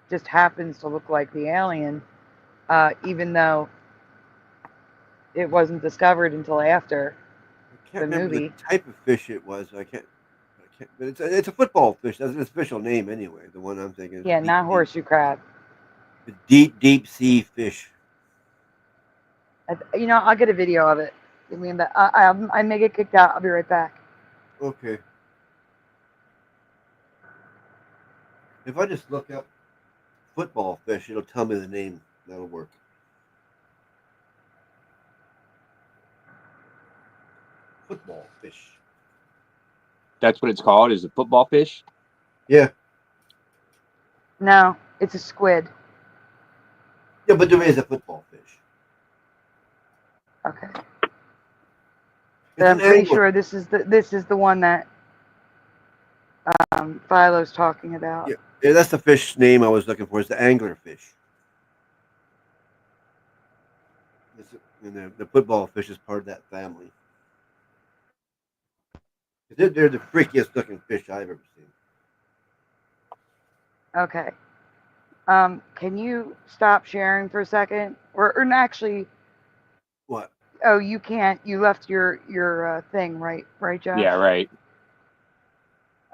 just happens to look like the alien, even though it wasn't discovered until after I can't the remember movie. the type of fish it was. I can't. But it's a football fish. That's its official name anyway. The one I'm thinking. Is Yeah, not horseshoe crab. Deep sea fish. I'll get a video of it. Give me that. I may get kicked out. I'll be right back. Okay. If I just look up football fish, it'll tell me the name. That'll work. Football fish. That's what it's called, is a football fish? Yeah. No, it's a squid. Yeah, but there is a football fish. Okay. It's But I'm an pretty angler. sure this is the one that Philo's talking about. Yeah, that's the fish name I was looking for. It's the angler fish. And the football fish is part of that family. They're the freakiest looking fish I've ever seen. Okay. Can you stop sharing for a second? Or actually, What? oh, you can't. You left your thing, right? Right, Josh? Yeah, right.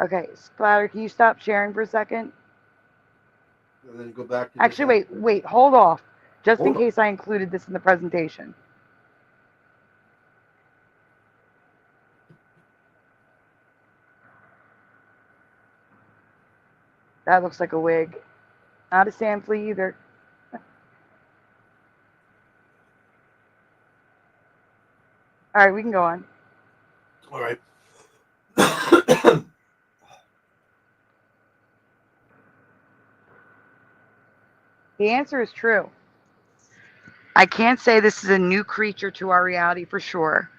Okay, Splatter, can you stop sharing for a second? And then go back to Actually, wait, hold off. Just in Hold on. case I included this in the presentation. That looks like a wig. Not a sand flea either. All right, we can go on. All right. The answer is true. I can't say this is a new creature to our reality for sure,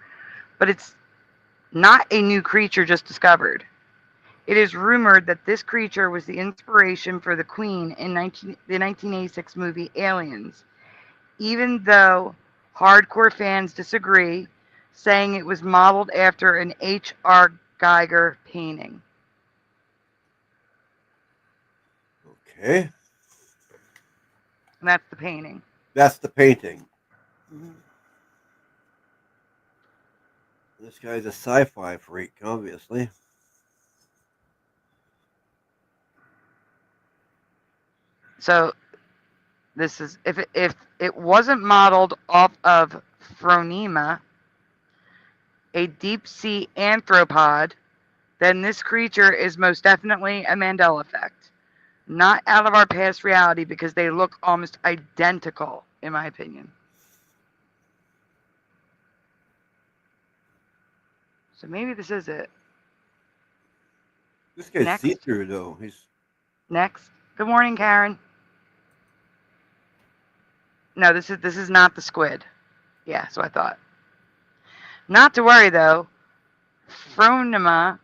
but it's not a new creature just discovered. It is rumored that this creature was the inspiration for the Queen in the 1986 movie Aliens, even though hardcore fans disagree, saying it was modeled after an H.R. Geiger painting. Okay. And that's the painting. That's the painting. Mm-hmm. This guy's a sci-fi freak, obviously. So this is if it wasn't modeled off of Phronema, a deep sea arthropod, then this creature is most definitely a Mandela effect. Not out of our past reality because they look almost identical, in my opinion. So maybe this is it. This guy's Next. see-through, though. He's Next. Good morning, Karen. No, this is not the squid. Yeah, so I thought. Not to worry though. Phronema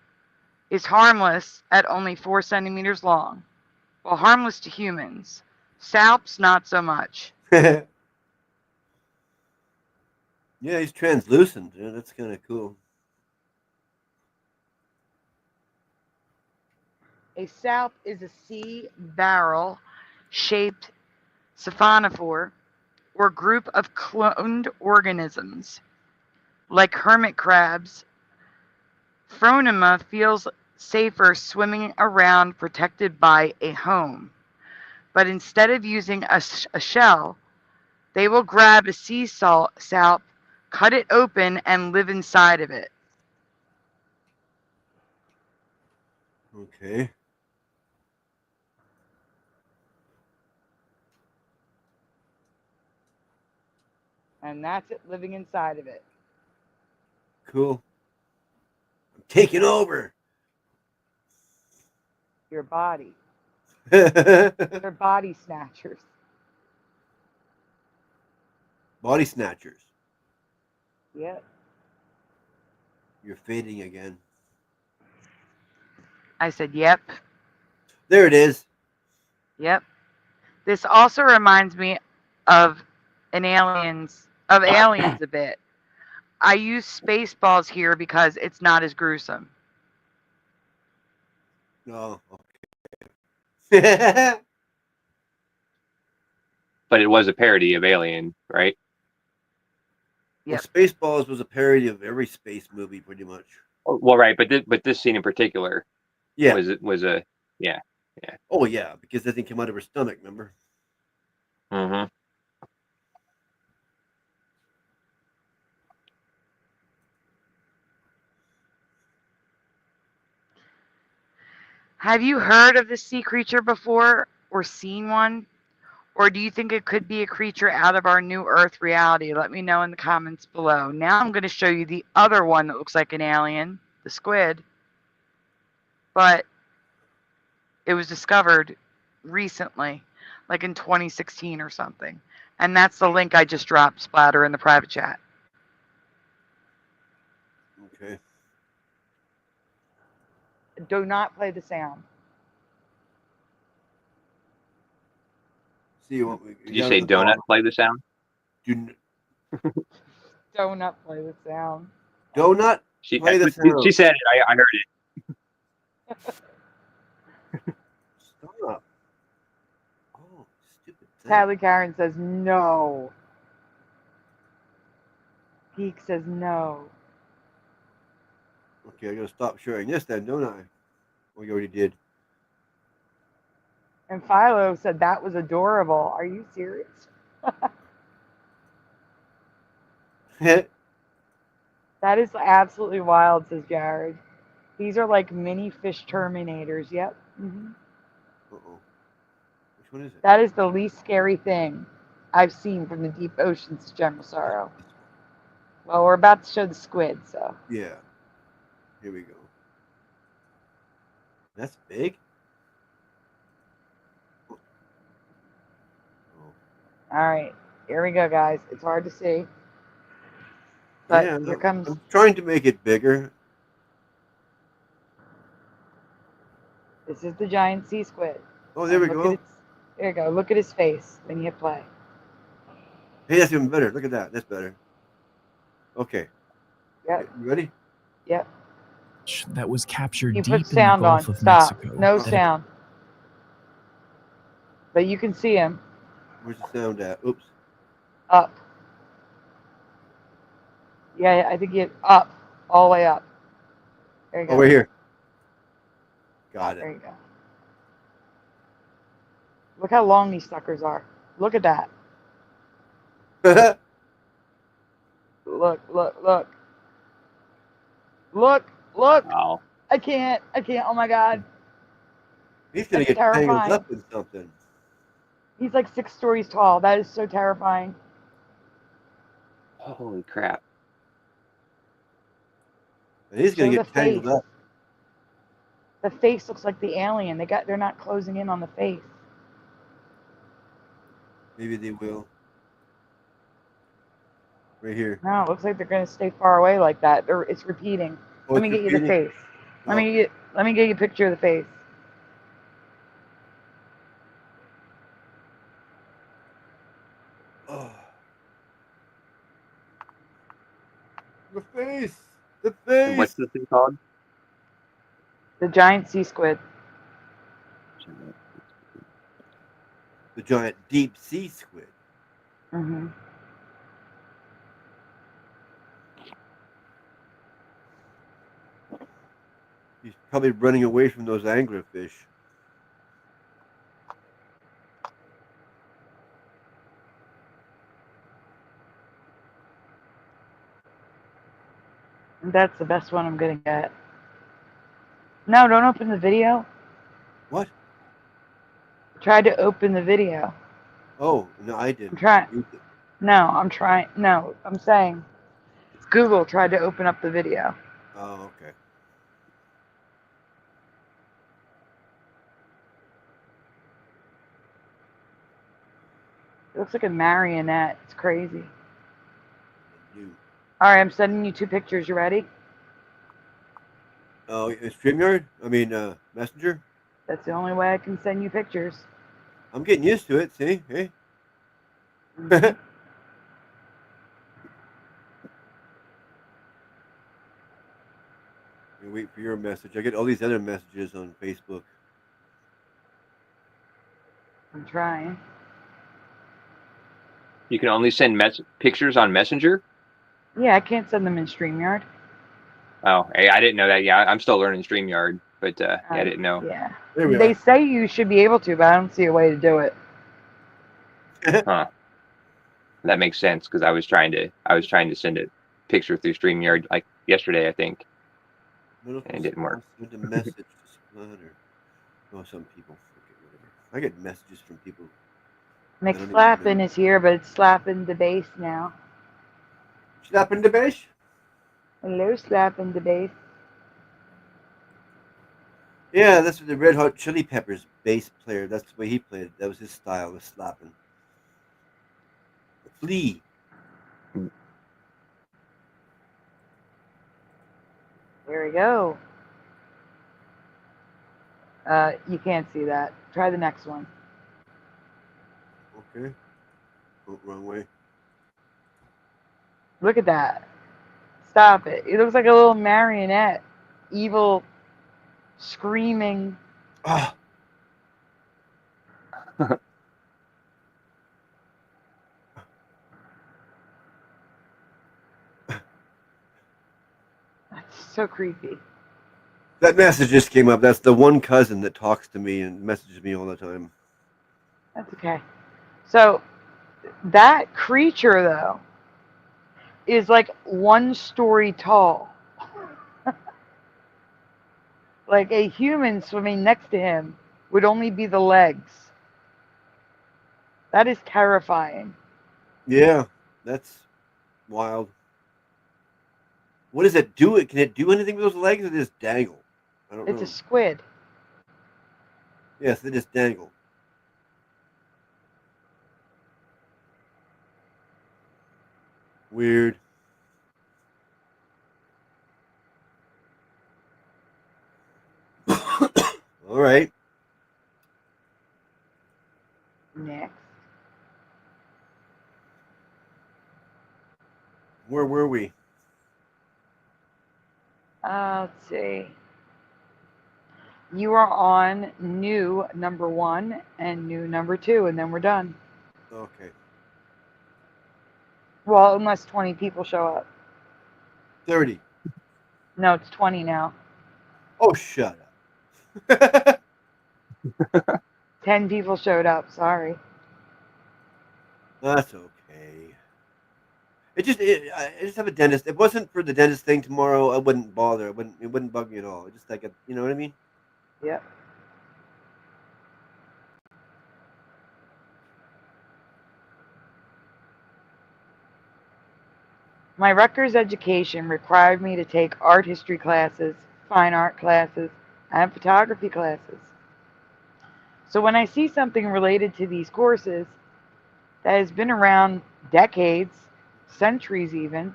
is harmless at only 4 centimeters long. Well, harmless to humans. Salps, not so much. Yeah, he's translucent. Yeah, that's kind of cool. A salp is a sea barrel-shaped siphonophore or group of cloned organisms. Like hermit crabs, Phronema feels safer swimming around protected by a home. But instead of using a shell, they will grab a sea salp, cut it open, and live inside of it. Okay. And that's it, living inside of it. Cool. I'm taking over. Your body. They're body snatchers. Body snatchers. Yep. You're fading again. I said, yep. There it is. Yep. This also reminds me of aliens a bit. I use Spaceballs here because it's not as gruesome. Oh, okay. But it was a parody of Alien, right? Well, Yep. Spaceballs was a parody of every space movie, pretty much. Well, right, but this scene in particular, Yeah. was a Oh, yeah, because that thing came out of her stomach, remember? Mm-hmm. Have you heard of this sea creature before or seen one? Or do you think it could be a creature out of our new Earth reality? Let me know in the comments below. Now I'm going to show you the other one that looks like an alien, the squid. But it was discovered recently, like in 2016 or something. And that's the link I just dropped, Splatter, in the private chat. Okay. Do not play the sound. See what Did you say donut play the sound? Do not play the sound. Donut play the sound. She said it. I heard it. Stop. Oh, stupid thing. Tally Karen says no. Geek says no. Okay, I gotta stop sharing this then, don't I? Oh, you already did. And Philo said that was adorable. Are you serious? That is absolutely wild, says Jared. These are like mini fish terminators. Yep. Mm-hmm. Uh-oh. Which one is it? That is the least scary thing I've seen from the deep oceans to General Sorrow. Well, we're about to show the squid, so. Yeah. Here we go. That's big? Oh. All right. Here we go, guys. It's hard to see. But Yeah, here comes. I'm trying to make it bigger. This is the giant sea squid. Oh, there we Look go. at there you go. Look at his face when you hit play. Hey, that's even better. Look at that. That's better. Okay. Yep. You ready? Yep. That was captured You deep put in the sound on. Gulf of Stop. Mexico. No That- sound. But you can see him Where's the sound at? Oops. up. Yeah, I think he up. All the way up. There you go. Over here. Got There it. you go. Look how long these suckers are. Look at that. Look, look, look. Look, look. Wow. I can't. Oh my God. He's gonna That's get tangled terrifying. up in something. He's like 6 stories tall. That is so terrifying. Holy crap. And he's gonna Show get the tangled face. up. The face looks like the alien. They're not closing in on the face. Maybe they will. Right here. No, it looks like they're gonna stay far away like that. It's repeating. Oh, Let it's me get you the repeating? face. Okay. Let me get you a picture of the face. Oh. The face. The face. And what's this thing called? The giant sea squid. The giant deep sea squid. Mm-hmm. He's probably running away from those anglerfish. That's the best one I'm gonna get. No, don't open the video. What? Try to open the video. Oh, no, I didn't. I'm trying. No, I'm trying. No, I'm saying Google tried to open up the video. Oh, okay. It looks like a marionette. It's crazy. You. All right, I'm sending you 2 pictures. You ready? Oh, StreamYard? I mean, Messenger? That's the only way I can send you pictures. I'm getting used to it, see? Hey? Mhm. Wait for your message. I get all these other messages on Facebook. I'm trying. You can only send pictures on Messenger? Yeah, I can't send them in StreamYard. Oh, hey, I didn't know that. Yeah, I'm still learning StreamYard, but yeah, I didn't know. Yeah. There we They are. say you should be able to, but I don't see a way to do it. Huh. That makes sense because I was trying to send a picture through StreamYard like yesterday, I think. And it didn't work. With the message to Splatter. Oh, some people. Okay, whatever. I get messages from people. McSlappin is here, but it's slapping the bass now. Slapping the bass? Hello, slapping the bass. Yeah, that's what the Red Hot Chili Peppers bass player. That's the way he played it. That was his style, was slapping. Flea. There we go. You can't see that. Try the next one. Okay. Oh, wrong way. Look at that. Stop it. It looks like a little marionette. Evil, screaming. Ah. That's so creepy. That message just came up. That's the one cousin that talks to me and messages me all the time. That's okay. So, that creature, though, is like 1 story tall. Like a human swimming next to him would only be the legs. That is terrifying. Yeah, that's wild. What does it do? Can it do anything with those legs or just dangle? I don't know. It's a squid. Yes, they just dangle. Weird. All right. Next. Where were we? Let's see. You are on new number 1 and new number 2, and then we're done. Okay. Well, unless 20 people show up. 30. No, it's 20 now. Oh, shut up. 10 people showed up. Sorry. That's okay. I just have a dentist. If it wasn't for the dentist thing tomorrow, I wouldn't bother. It wouldn't bug me at all. Just like you know what I mean? Yep. My Rutgers education required me to take art history classes, fine art classes, and photography classes. So when I see something related to these courses that has been around decades, centuries even,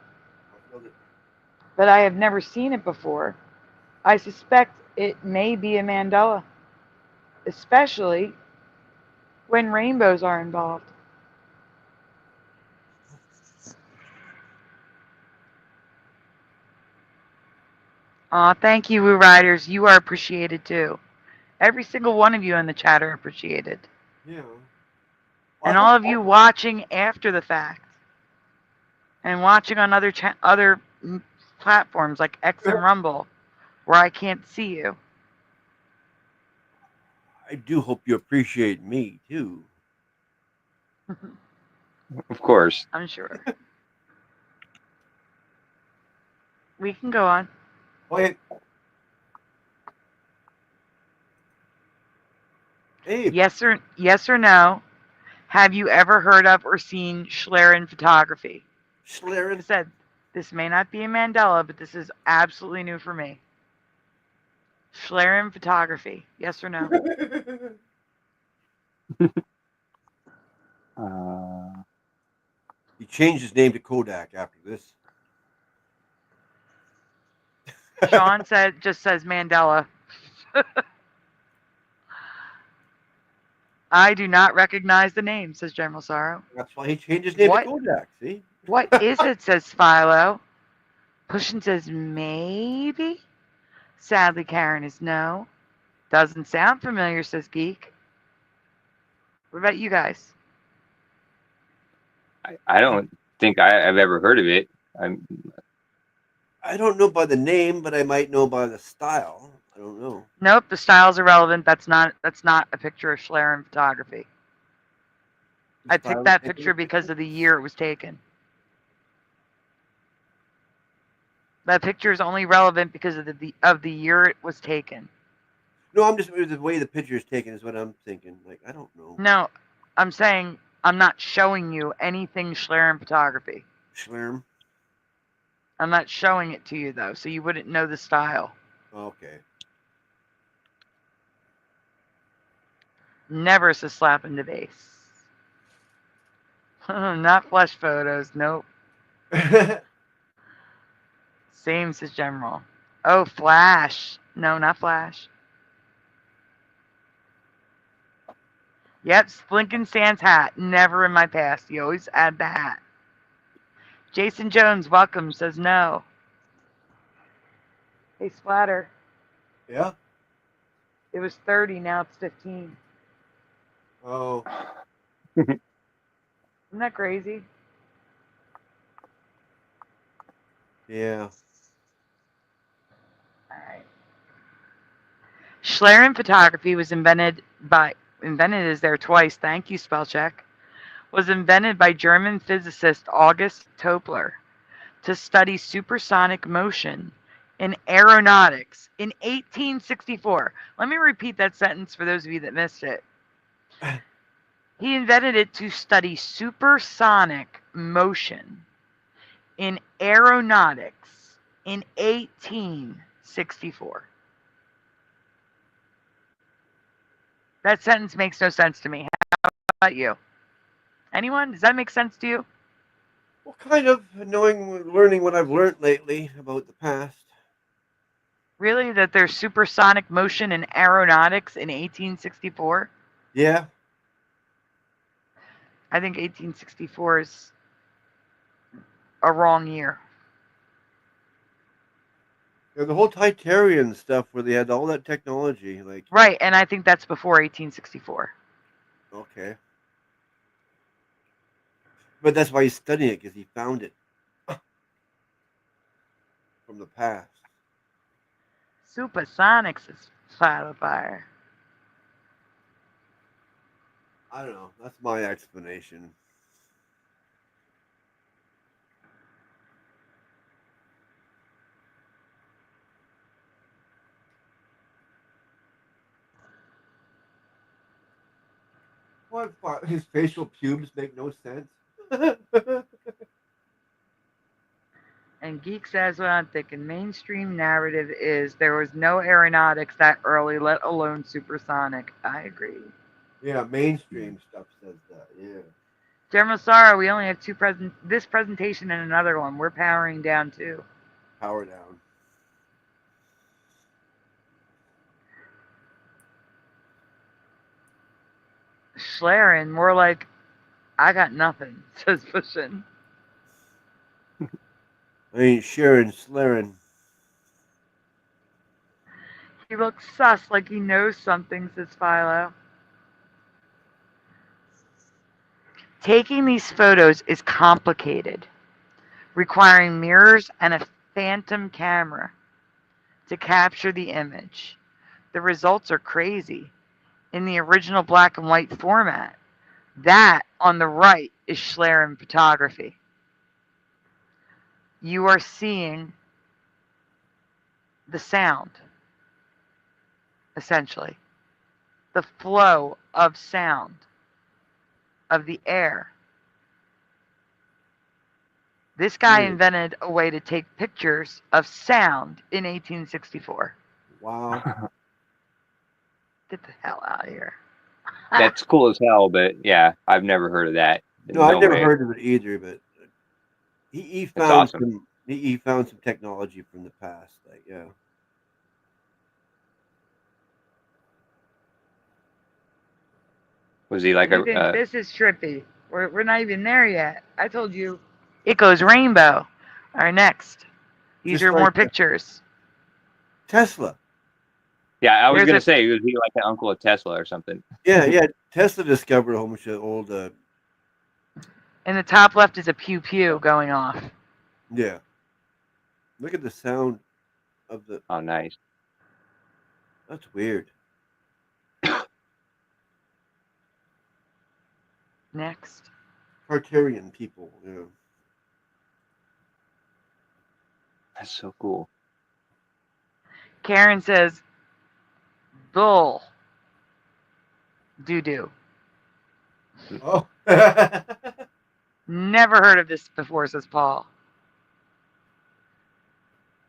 but I have never seen it before. I suspect it may be a Mandela, especially when rainbows are involved. Aw, thank you, Woo Riders. You are appreciated too. Every single one of you in the chat are appreciated. Yeah. And all of you watching after the fact. And watching on other platforms like X and Rumble, where I can't see you. I do hope you appreciate me too. Of course. I'm sure. We can go on. Wait. Hey. Yes or no? Have you ever heard of or seen Schlieren photography? Schlieren? Like I said, this may not be a Mandela, but this is absolutely new for me. Schlieren photography. Yes or no? He changed his name to Kodak after this. Sean just says Mandela. I do not recognize the name, says General Sorrow. That's why he changed his name to Kodak, see? What is it, says Philo. Pushin says maybe. Sadly, Karen is no. Doesn't sound familiar, says Geek. What about you guys? I don't think I've ever heard of it. I don't know by the name, but I might know by the style. I don't know. Nope, the style's irrelevant. That's not a picture of Schlieren photography. I picked that picture because of the year it was taken. That picture is only relevant because of the year it was taken. No, I'm just the way the picture is taken is what I'm thinking. Like, I don't know. No, I'm saying I'm not showing you anything Schlieren photography. Schlieren? I'm not showing it to you though, so you wouldn't know the style. Okay. Never a slap in the face. Not flesh photos, nope. Same, says General. Oh, Flash. No, not Flash. Yep, Splinkin' Sans hat. Never in my past. You always add the hat. Jason Jones, welcome, says no. Hey, Splatter. Yeah? It was 30, now it's 15. Oh. Isn't that crazy? Yeah. Alright. Schlieren photography was invented is there twice, thank you, Spellcheck, was invented by German physicist August Topler to study supersonic motion in aeronautics in 1864. Let me repeat that sentence for those of you that missed it. He invented it to study supersonic motion in aeronautics in 1864. That sentence makes no sense to me. How about you? Anyone? Does that make sense to you? Well, kind of learning what I've learned lately about the past. Really? That there's supersonic motion in aeronautics in 1864? Yeah. I think 1864 is a wrong year. Yeah, the whole Titarian stuff where they had all that technology, like. Right, and I think that's before 1864. Okay. But that's why he's studying it, because he found it from the past. Supersonics is fire. I don't know. That's my explanation. What? His facial pubes make no sense. And Geek says what I'm thinking. Mainstream narrative is there was no aeronautics that early, let alone supersonic. I agree. Yeah, mainstream stuff says that. Yeah. Dermosara, we only have this presentation and another one. We're powering down too. Power down. Schlieren, more like, I got nothing, says Pushing. I mean, Sharon Schlieren. He looks sus, like he knows something, says Philo. Taking these photos is complicated, requiring mirrors and a phantom camera to capture the image. The results are crazy. In the original black and white format, that on the right is Schlieren photography. You are seeing the sound, essentially. The flow of sound, of the air. This guy invented a way to take pictures of sound in 1864. Wow. Get the hell out of here. That's cool as hell, but yeah, I've never heard of that. No, I've never way. heard of it either. But he That's found awesome. some he found some technology from the past. Like, yeah. Was he like You think this is trippy? We're not even there yet. I told you, it goes rainbow. All right, next. These Just are like more pictures. Tesla. Yeah, I was There's gonna a- say, was he like an uncle of Tesla or something? Yeah. Tesla discovered a whole bunch of old. In the top left is a pew pew going off. Yeah. Look at the sound of the. Oh, nice. That's weird. Next. Cartarian people. Yeah. That's so cool. Karen says, bull. Doo-doo. Oh. Never heard of this before, says Paul.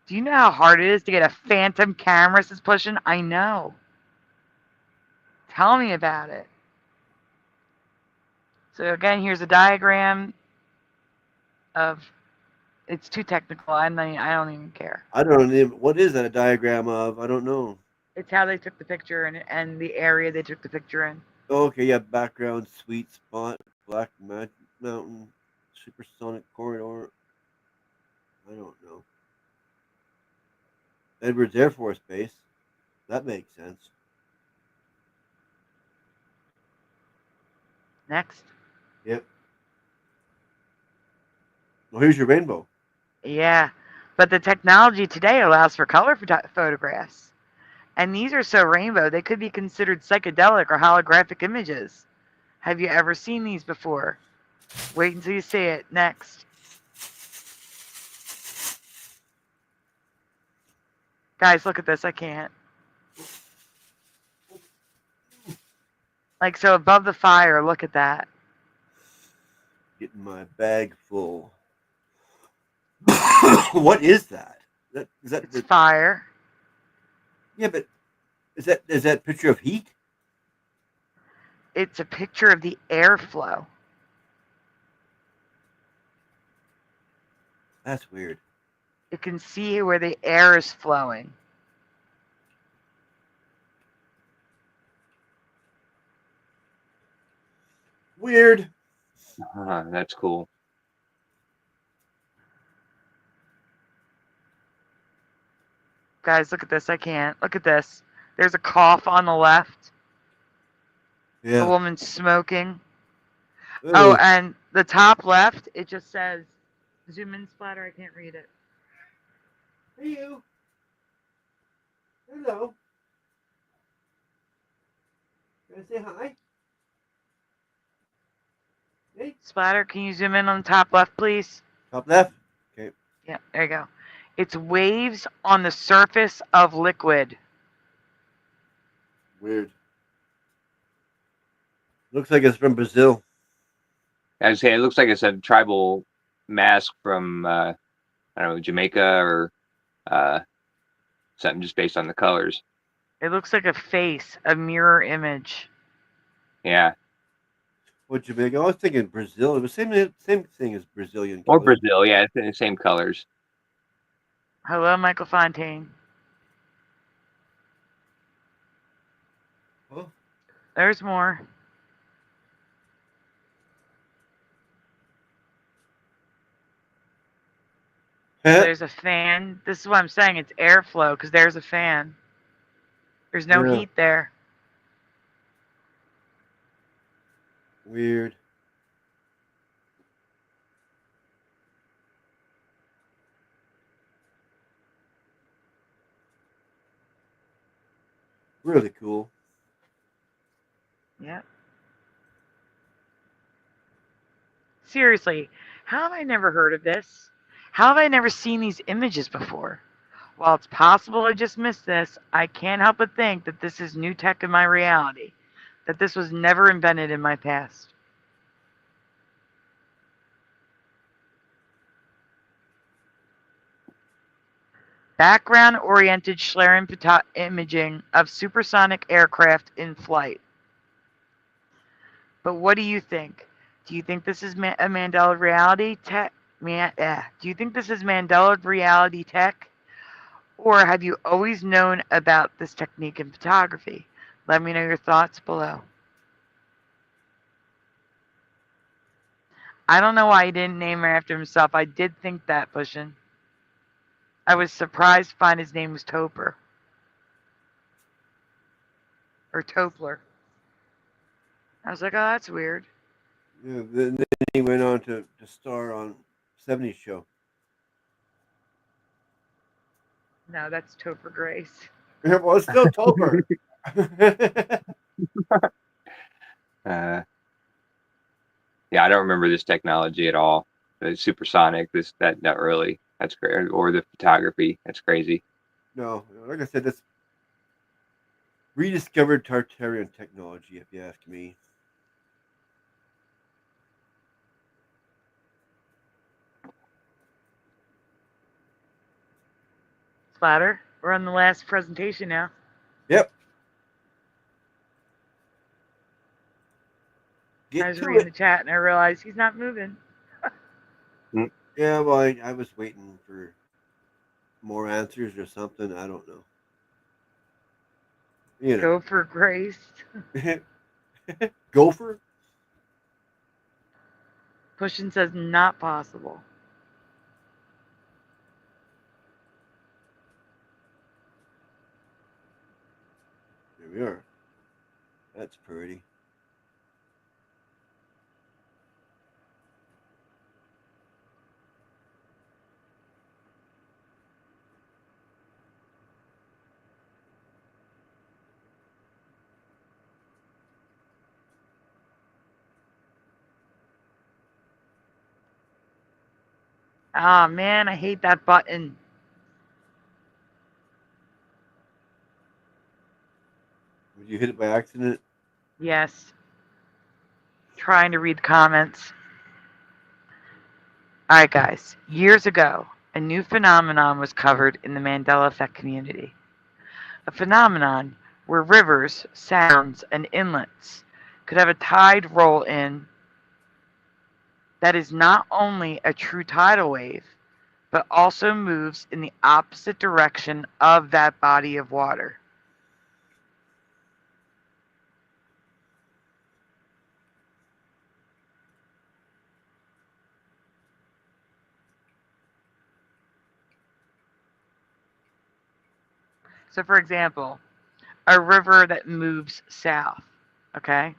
Do you know how hard it is to get a phantom camera, says Pushing? I know. Tell me about it. So again, here's a diagram of, it's too technical. I don't even care. I don't even. What is that a diagram of? I don't know. It's how they took the picture and the area they took the picture in. Oh, okay, yeah. Background, sweet spot, black mountain, supersonic corridor. I don't know. Edwards Air Force Base. That makes sense. Next. Yep. Well, here's your rainbow. Yeah, but the technology today allows for color photographs. And these are so rainbow, they could be considered psychedelic or holographic images. Have you ever seen these before? Wait until you see it. Next. Guys, look at this. I can't. Like, so above the fire, look at that. Getting my bag full. What is that? It's fire. Yeah, but is that picture of heat? It's a picture of the airflow. That's weird. You can see where the air is flowing. Weird. That's cool. Guys, look at this. I can't. Look at this. There's a cough on the left. Yeah. A woman smoking. Oh, and the top left, it just says, zoom in, Splatter. I can't read it. Hey, you. Hello. Can I say hi? Hey. Splatter, can you zoom in on the top left, please? Top left. Okay. Yeah, there you go. It's waves on the surface of liquid. Weird. Looks like it's from Brazil. I was saying, it looks like it's a tribal mask from I don't know, Jamaica or something, just based on the colors. It looks like a face, a mirror image. Yeah. What Jamaica? I was thinking Brazil. It was same thing as Brazilian. Or colors. Brazil, yeah, it's in the same colors. Hello, Michael Fontaine. Huh? There's more. There's a fan. This is what I'm saying. It's airflow because there's a fan. There's no Yeah. heat there. Weird. Really cool. Yep. Seriously, how have I never heard of this? How have I never seen these images before? While it's possible I just missed this, I can't help but think that this is new tech in my reality, that this was never invented in my past. Background-oriented Schlieren imaging of supersonic aircraft in flight. But what do you think? Do you think this is a Mandela reality tech? Do you think this is Mandela reality tech? Or have you always known about this technique in photography? Let me know your thoughts below. I don't know why he didn't name her after himself. I did think that, Pushin. I was surprised to find his name was Topper. Or Topler. I was like, oh, that's weird. Yeah, then he went on to star on 70s show. No, that's Topher Grace. Yeah, well, it's still Topper. Yeah, I don't remember this technology at all. The supersonic, that early. That's great. Or the photography. That's crazy. No, like I said, that's rediscovered Tartarian technology, if you ask me. Splatter, we're on the last presentation now. Yep. I was reading the chat and I realized he's not moving. Yeah, well, I was waiting for more answers or something. I don't know. You know. Go for Grace. Gopher? Pushin says not possible. There we are. That's pretty. Ah, man, I hate that button. Would you hit it by accident? Yes. Trying to read comments. Alright, guys. Years ago, a new phenomenon was covered in the Mandela effect community. A phenomenon where rivers, sounds, and inlets could have a tide roll in that is not only a true tidal wave, but also moves in the opposite direction of that body of water. So, for example, a river that moves south, okay,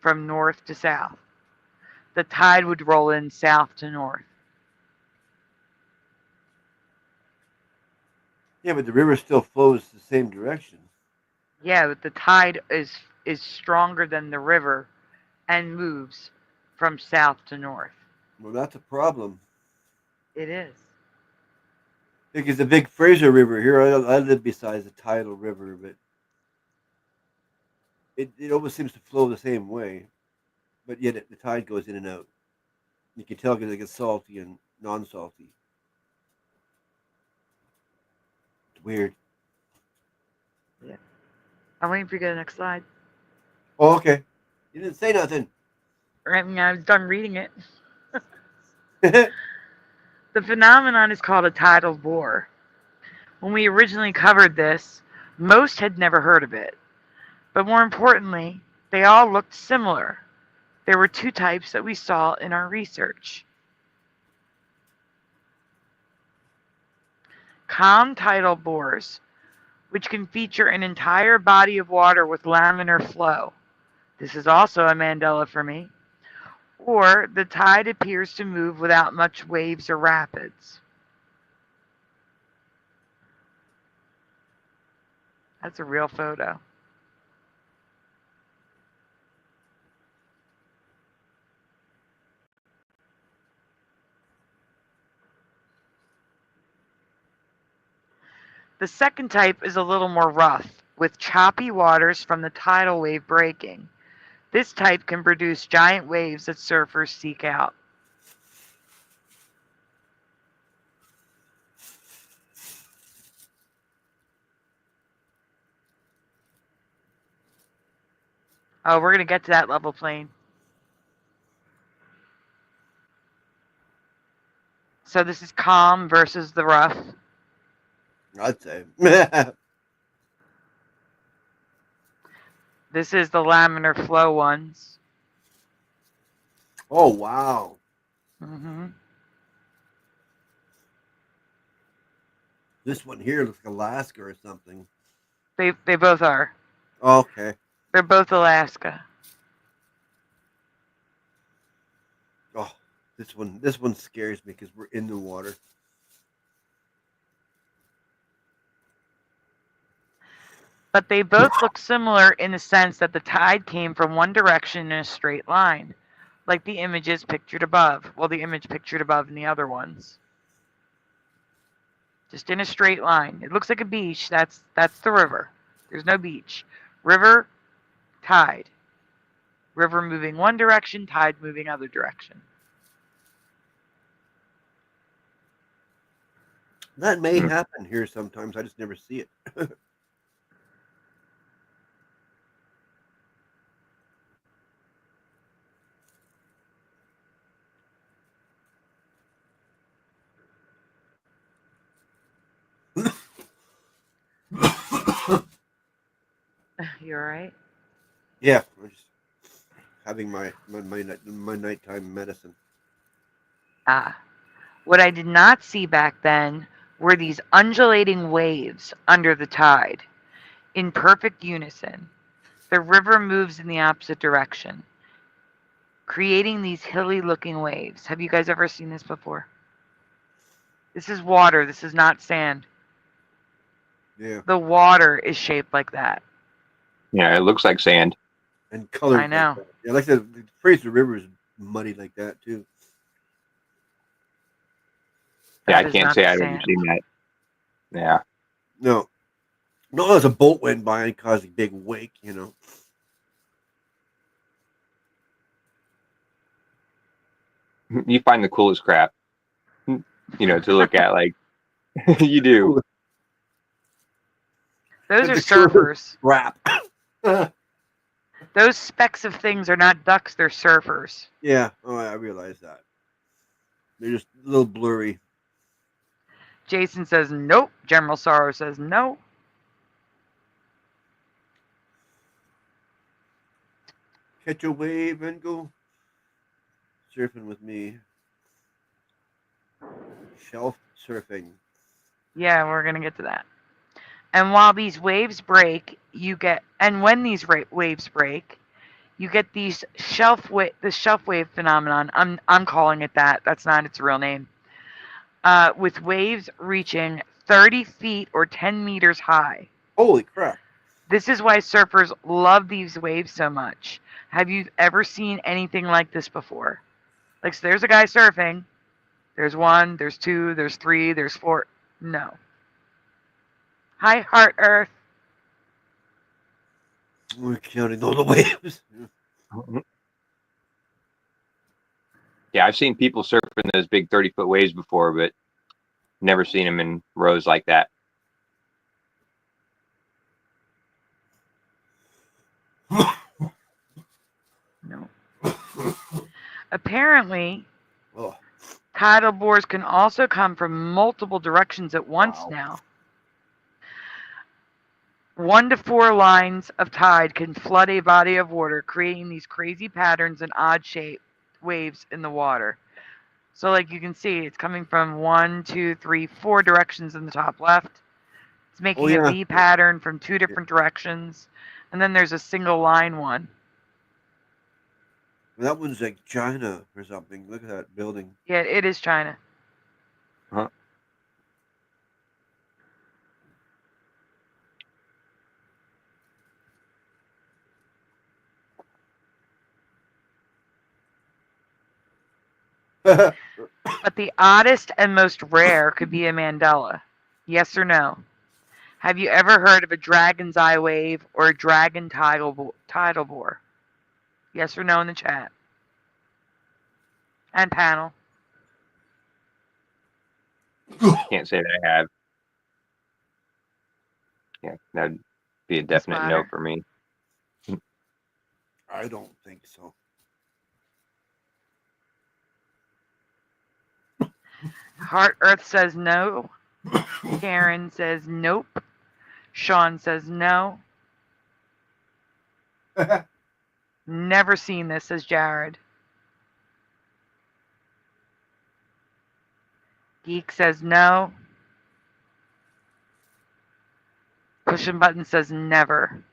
from north to south, the tide would roll in south to north. Yeah, but the river still flows the same direction. Yeah, but the tide is stronger than the river and moves from south to north. Well, that's a problem. It is. Because the big Fraser River here, I live beside the tidal river, but it always seems to flow the same way. But yet the tide goes in and out. You can tell because it gets salty and non-salty. It's weird. Yeah. I'm waiting for you to go to the next slide. Oh, okay. You didn't say nothing. I mean, I was done reading it. The phenomenon is called a tidal bore. When we originally covered this, most had never heard of it. But more importantly, they all looked similar. There were two types that we saw in our research. Calm tidal bores, which can feature an entire body of water with laminar flow. This is also a Mandela for me. Or the tide appears to move without much waves or rapids. That's a real photo. The second type is a little more rough, with choppy waters from the tidal wave breaking. This type can produce giant waves that surfers seek out. Oh, we're going to get to that level plane. So this is calm versus the rough. I'd say. This is the laminar flow ones. Oh, wow. Mm-hmm. This one here looks like Alaska or something. They both are. Okay. They're both Alaska. Oh, this one scares me because we're in the water. But they both look similar in the sense that the tide came from one direction in a straight line, like the images pictured above. Well, the image pictured above in the other ones. Just in a straight line. It looks like a beach. That's the river. There's no beach. River, tide. River moving one direction, tide moving other direction. That may happen here sometimes. I just never see it. You alright? Yeah, I'm just having my nighttime medicine. What I did not see back then were these undulating waves under the tide, in perfect unison. The river moves in the opposite direction, creating these hilly-looking waves. Have you guys ever seen this before? This is water. This is not sand. Yeah. The water is shaped like that. Yeah, it looks like sand. And colored. I know. Like that. Yeah, like the Fraser River is muddy like that too. Yeah, That I is can't not say the I've ever sand. seen that. Yeah. No, as a boat went by and caused a big wake, you know. You find the coolest crap, to look at. Like, you do. Those are The coolest surfers. Crap. Those specks of things are not ducks, they're surfers. Yeah, I realize that. They're just a little blurry. Jason says nope. General Sorrow says no. Catch a wave and go surfing with me. Shelf surfing. Yeah, we're going to get to that. And while these waves break, when these waves break, you get these the shelf wave phenomenon. I'm calling it that. That's not its real name. With waves reaching 30 feet or 10 meters high. Holy crap. This is why surfers love these waves so much. Have you ever seen anything like this before? Like, so there's a guy surfing. There's 1, there's 2, there's 3, there's 4. No. Hi, Heart Earth. We're counting all the waves. Yeah, I've seen people surfing those big 30-foot waves before, but never seen them in rows like that. Apparently, Oh, tidal bores can also come from multiple directions at once Wow. now. 1 to 4 lines of tide can flood a body of water, creating these crazy patterns and odd shaped waves in the water. So, like you can see, it's coming from 1, 2, 3, 4 directions in the top left. It's making yeah. a V pattern from 2 different directions, and then there's a single line one. That one's like China or something. Look at that building. Yeah, it is China. Huh. But the oddest and most rare could be a Mandela. Yes or no? Have you ever heard of a dragon's eye wave or a dragon tidal bore? Yes or no in the chat. And panel. Can't say that I have. Yeah, that'd be a definite no Spotter. for me. I don't think so. Heart Earth says no. Karen says nope. Sean says no. Never seen this, says Jared. Geek says no. Pushing Button says never.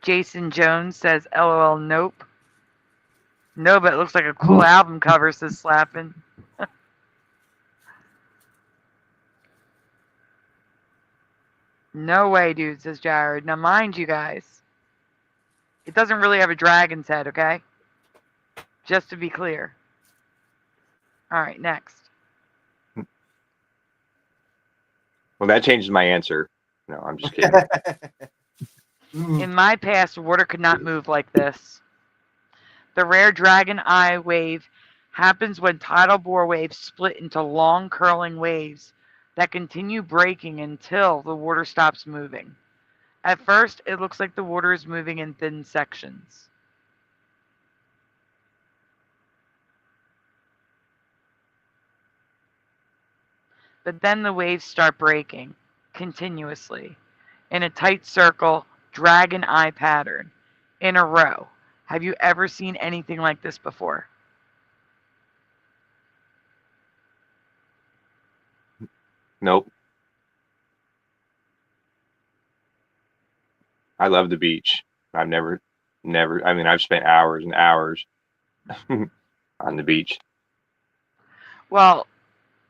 Jason Jones says LOL nope. No, but it looks like a cool album cover, says Slappin'. No way, dude, says Jared. Now, mind you guys, it doesn't really have a dragon's head, okay? Just to be clear. Alright, next. Well, that changes my answer. No, I'm just kidding. In my past, water could not move like this. The rare dragon eye wave happens when tidal bore waves split into long curling waves that continue breaking until the water stops moving. At first, it looks like the water is moving in thin sections. But then the waves start breaking continuously in a tight circle, dragon eye pattern in a row. Have you ever seen anything like this before? Nope. I love the beach. I've never, I mean, I've spent hours and hours on the beach. Well,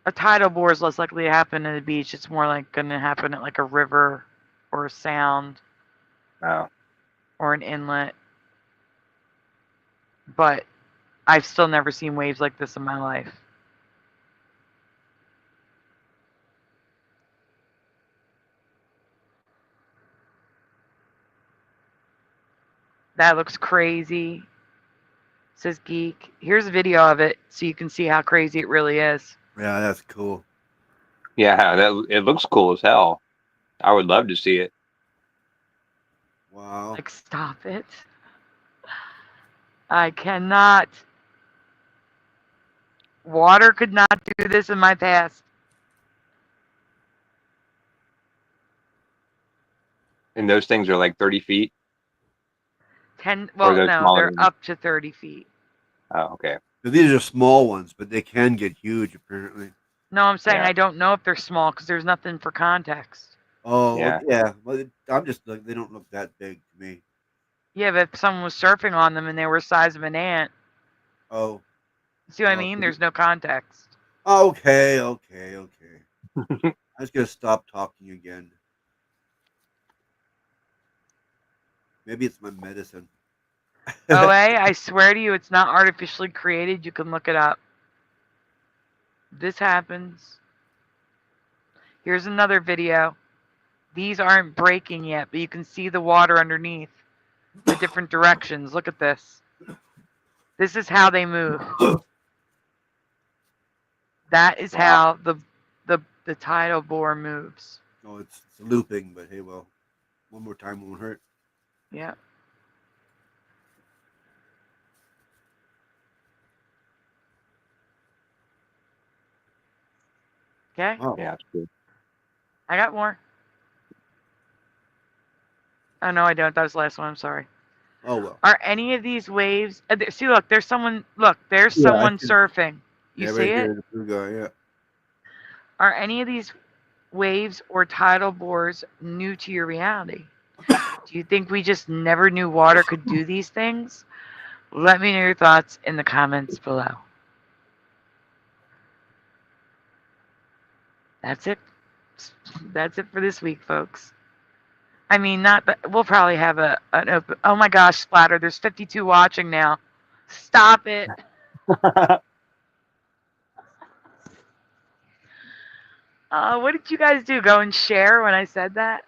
a tidal bore is less likely to happen at a beach. It's more like going to happen at like a river or a sound Oh, or an inlet. But I've still never seen waves like this in my life. That looks crazy, says Geek. Here's a video of it so you can see how crazy it really is. Yeah, that's cool. yeah, it looks cool as hell. I would love to see it. Wow. Like, stop it. I cannot. Water could not do this in my past. And those things are like 30 feet. Well, those no, smaller they're than- up to 30 feet. Oh, okay. So these are small ones, but they can get huge, apparently. No, I'm saying Yeah. I don't know if they're small because there's nothing for context. Oh, Yeah. yeah. Well, I'm just like, they don't look that big to me. Yeah, but if someone was surfing on them and they were the size of an ant, Oh. see what I Well, mean? There's no context. Okay. I was gonna stop talking again. Maybe it's my medicine. OA, I swear to you, it's not artificially created. You can look it up. This happens. Here's another video. These aren't breaking yet, but you can see the water underneath. The different directions. Look at this. This is how they move. That is how the tidal bore moves. Oh, it's looping, but hey, well, one more time won't hurt. Yeah. Okay? Oh, Yeah, it's good. I got more. Oh, no, I don't. That was the last one. I'm sorry. oh well. Are any of these waves... see, look, there's someone... Look, there's Yeah, I someone see. surfing. You Yeah, see right it? there, the blue guy. Yeah. Are any of these waves or tidal bores new to your reality? Do you think we just never knew water could do these things? Let me know your thoughts in the comments below. That's it. That's it for this week, folks. I mean, not that we'll probably have an open. Oh my gosh, Splatter! There's 52 watching now. Stop it. What did you guys do? Go and share when I said that?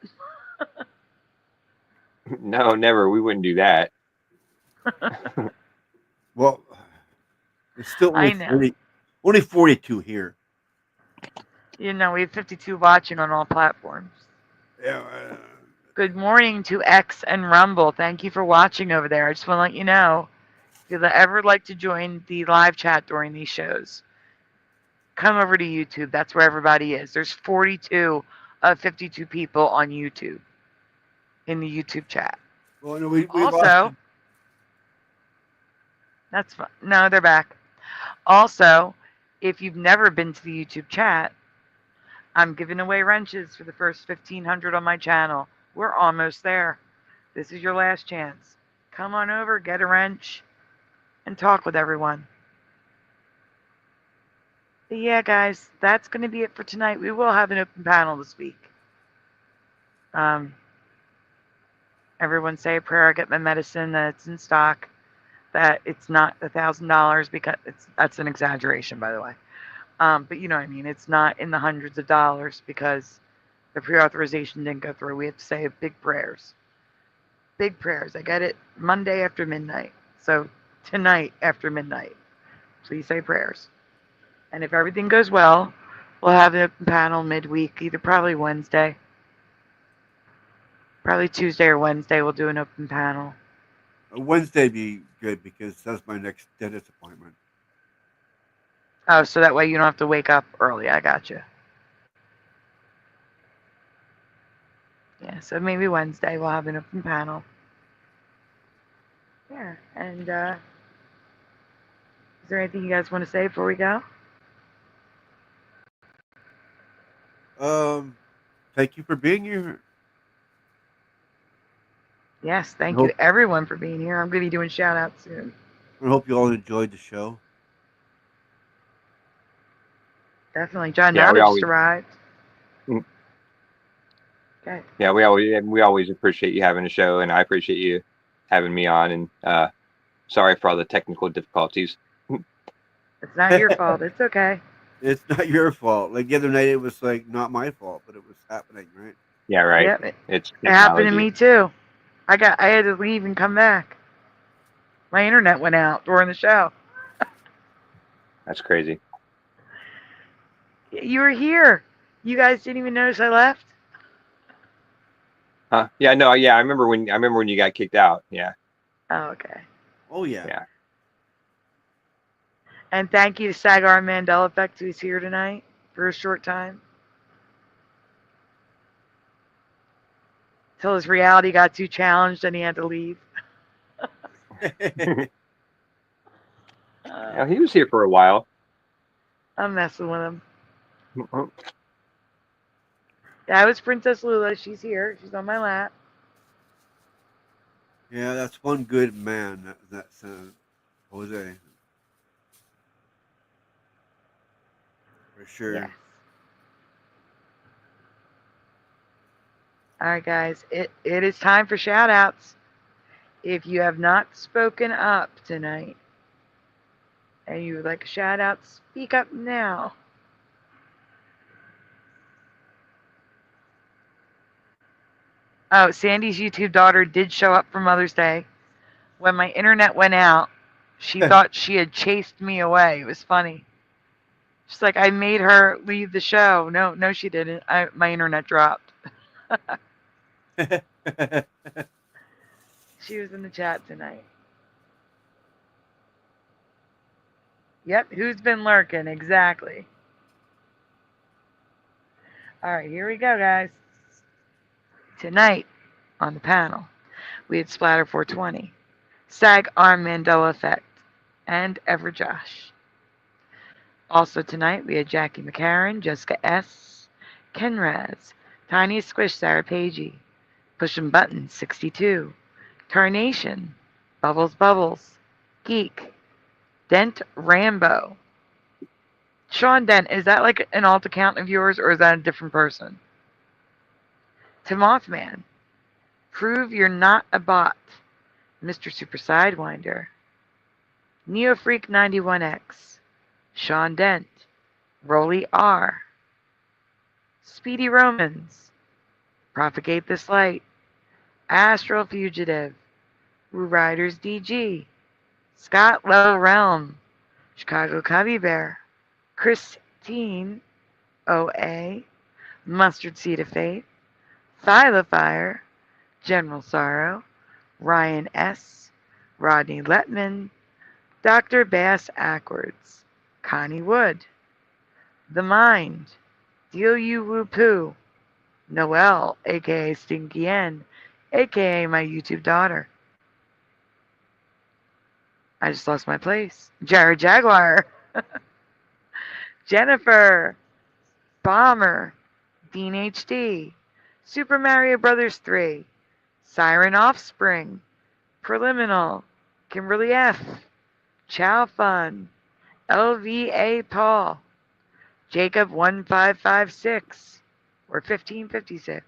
No, never. We wouldn't do that. Well, it's still I know. only 42 here. You know, we have 52 watching on all platforms. Yeah. Good morning to X and Rumble. Thank you for watching over there. I just want to let you know, if you'd ever like to join the live chat during these shows, come over to YouTube. That's where everybody is. There's 42 of 52 people on YouTube in the YouTube chat. Well, no, we Also, lost. that's fine. No, they're back. Also, if you've never been to the YouTube chat, I'm giving away wrenches for the first 1,500 on my channel. We're almost there. This is your last chance. Come on over, get a wrench, and talk with everyone. But yeah, guys, that's going to be it for tonight. We will have an open panel this week. Everyone say a prayer. I get my medicine, that it's in stock, that it's not $1,000 because that's an exaggeration, by the way. But you know what I mean. It's not in the hundreds of dollars because the pre-authorization didn't go through. We have to say big prayers. Big prayers. I get it Monday after midnight. So tonight after midnight, please say prayers. And if everything goes well, we'll have an open panel midweek, either probably Wednesday. Probably Tuesday or Wednesday we'll do an open panel. Wednesday be good because that's my next dentist appointment. Oh, so that way you don't have to wake up early. I got you. Yeah, so maybe Wednesday we'll have an open panel. Yeah, and is there anything you guys want to say before we go? Thank you for being here. Yes, thank you everyone for being here. I'm going to be doing shout outs soon. I hope you all enjoyed the show. Definitely. John Yeah, Nada just arrived. Okay. Yeah, we always appreciate you having a show, and I appreciate you having me on. And sorry for all the technical difficulties. It's not your fault. It's okay. It's not your fault. Like the other night, it was like not my fault, but it was happening, right? Yeah, right. Yep, It happened to me too. I had to leave and come back. My internet went out during the show. That's crazy. You were here. You guys didn't even notice I left? Huh? Yeah, no, yeah. I remember when you got kicked out. Yeah. Oh, okay. Oh yeah. Yeah. And thank you to Sagar Mandela Effects, who's here tonight for a short time. Till his reality got too challenged and he had to leave. Yeah, he was here for a while. I'm messing with him. That was Princess Lula. She's here. She's on my lap. Yeah, that's one good man. That's Jose. For sure. Yes. All right, guys. It is time for shout outs. If you have not spoken up tonight and you would like a shout out, speak up now. Oh, Sandy's YouTube daughter did show up for Mother's Day. When my internet went out, she thought she had chased me away. It was funny. She's like, I made her leave the show. No, she didn't. My internet dropped. She was in the chat tonight. Yep, who's been lurking? Exactly. All right, here we go, guys. Tonight on the panel, we had Splatter 420, Sag Arm Mandela Effect, and Ever Josh. Also tonight, we had Jackie McCarran, Jessica S., Ken Raz, Tiny Squish Sarah Pagey, Pushing Buttons 62, Carnation, Bubbles Bubbles, Geek, Dent Rambo. Sean Dent, is that like an alt account of yours or is that a different person? To Mothman, Prove You're Not a Bot, Mr. Super Sidewinder, Neofreak 91X, Sean Dent, Rolly R, Speedy Romans, Propagate This Light, Astral Fugitive, Woo Riders DG, Scott Low Realm, Chicago Cubby Bear, Christine OA, Mustard Seed of Fate, Thylafire, General Sorrow, Ryan S., Rodney Letman, Dr. Bass Ackwards, Connie Wood, The Mind, Deal You Woo Poo, Noelle, aka Stinky N, aka my YouTube daughter. I just lost my place. Jared Jaguar, Jennifer, Bomber, Dean HD, Super Mario Brothers 3, Siren Offspring, Preliminal, Kimberly F., Chow Fun, LVA Paul, Jacob 1556 or 1556,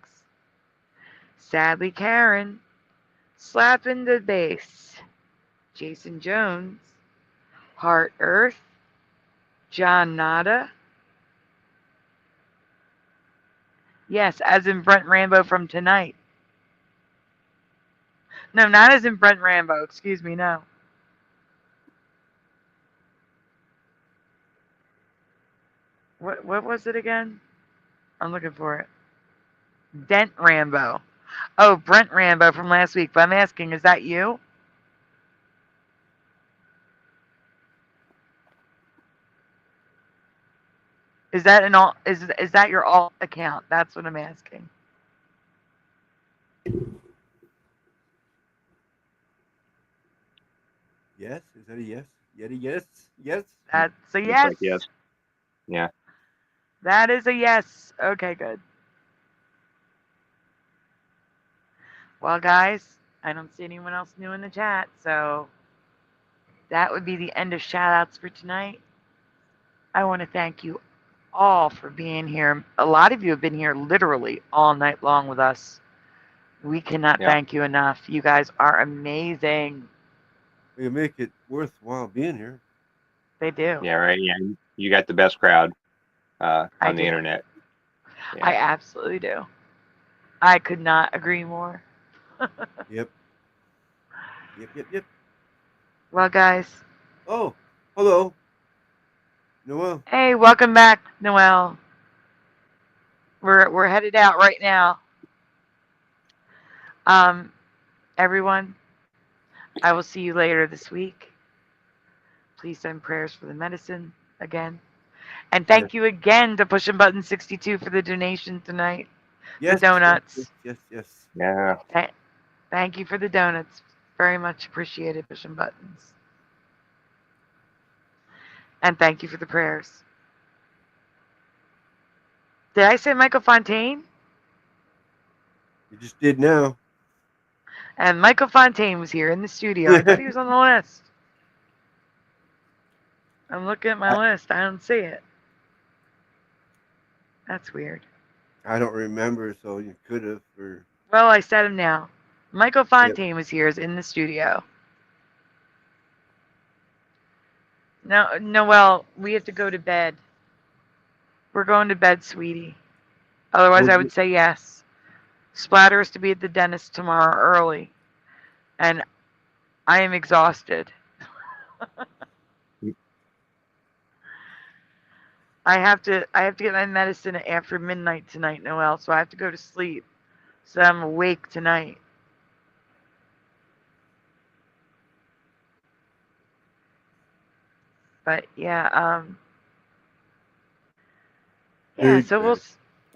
Sadly Karen, Slappin' the Bass, Jason Jones, Heart Earth, John Nada. Yes, as in Brent Rambo from tonight. No, not as in Brent Rambo. Excuse me, no. What was it again? I'm looking for it. Dent Rambo. Oh, Brent Rambo from last week. But I'm asking, is that you? Is that an alt? Is that your alt account? That's what I'm asking. Yes, is that a yes? Yet a yes? Yes. That's a Looks yes. like yes. Yeah. That is a yes. Okay, good. Well, guys, I don't see anyone else new in the chat, so that would be the end of shout-outs for tonight. I want to thank you all for being here. A lot of you have been here literally all night long with us. We cannot Yeah. thank you enough. You guys are amazing. You make it worthwhile being here. They do. Yeah, right. Yeah, you got the best crowd I on the do. internet. Yeah. I absolutely do. I could not agree more. Yep. Yep. Well, guys. Oh, hello. Noel. Hey, welcome back, Noel. We're headed out right now. Everyone, I will see you later this week. Please send prayers for the medicine again. And thank you again to Pushing Button 62 for the donation tonight. Yes. The donuts. Yes. Yeah. Thank you for the donuts. Very much appreciated, Pushing Buttons. And thank you for the prayers. Did I say Michael Fontaine? You just did now. And Michael Fontaine was here in the studio. I thought he was on the list. I'm looking at my list. I don't see it. That's weird. I don't remember, so you could have. Well, I said him now. Michael Fontaine was here in the studio. No, Noel, we have to go to bed. We're going to bed, sweetie. Otherwise, I would say yes. Splatter is to be at the dentist tomorrow early. And I am exhausted. I have to get my medicine after midnight tonight, Noel, so I have to go to sleep. So I'm awake tonight. But yeah, so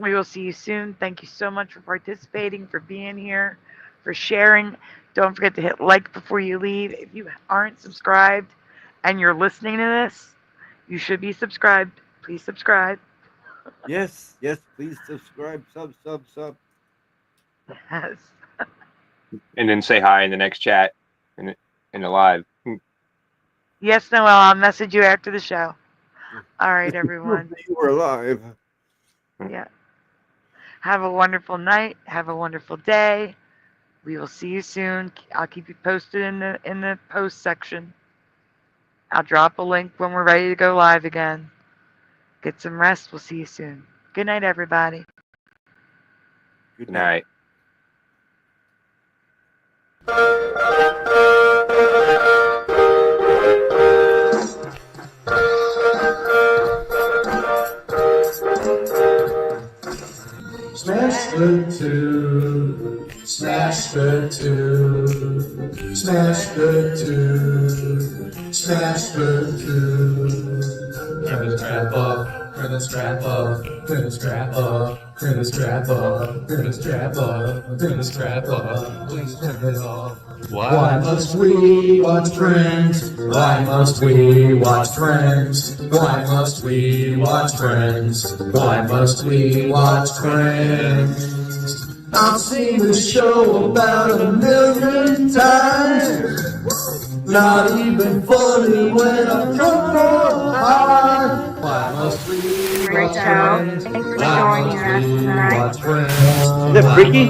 We will see you soon. Thank you so much for participating, for being here, for sharing. Don't forget to hit like before you leave. If you aren't subscribed and you're listening to this, you should be subscribed. Please subscribe. Yes, yes, please subscribe. Sub. Yes. And then say hi in the next chat in the live. Yes, Noel, I'll message you after the show. All right, everyone. You were alive. Yeah. Have a wonderful night. Have a wonderful day. We will see you soon. I'll keep you posted in the post section. I'll drop a link when we're ready to go live again. Get some rest. We'll see you soon. Good night, everybody. Good night. Smash the two, smash the two, smash the two, smash the two. Turn the strap up, turn the strap up, turn the strap up, turn the strap up, turn the strap up, turn the strap up, please turn it off. Why must we watch Friends? Why must we watch Friends? Why must we watch Friends? Why must we watch Friends? I've seen this show about 1,000,000 times. Not even funny when I'm drunk or high. Why must we watch Friends? Thanks for joining us tonight. Is that freaky?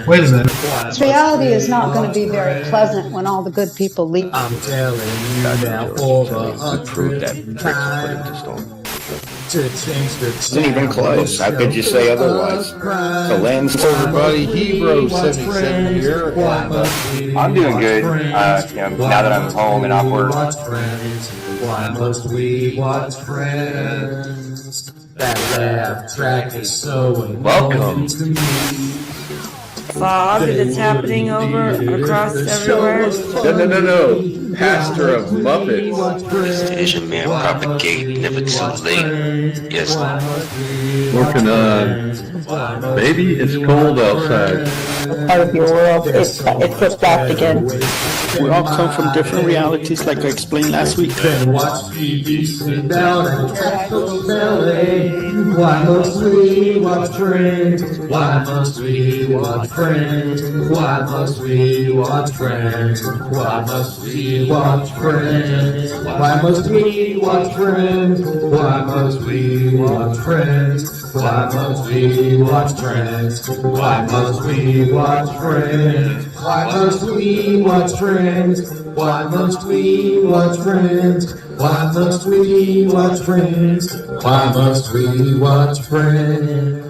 Wait a minute. This reality is not going to be very pleasant when all the good people leave. I'm telling you now for the 100th time. Isn't even close. How could you say otherwise? The land's everybody. Hero 77 here. I'm doing good. Now that I'm home and off work. Why must we watch Friends? That laugh track is so welcome. To me. Bob, it's happening over across everywhere. No. Pastor of Muppets. This Asian man propagate, never too late. Yes. Working on. Baby, it's cold outside. Part of your world, it's flipped back again. We all come from different realities, like I explained last week. Watch TV, sit down and catch those ballet. Why must we watch Friends? Why must we watch Friends? Why must we watch Friends? Why must we watch Friends? Why must we watch Friends? Why must we watch Friends? Why must we watch Friends? Why must we watch Friends? Why must we watch Friends? Why must we watch Friends? Why must we watch Friends? Why must we watch Friends?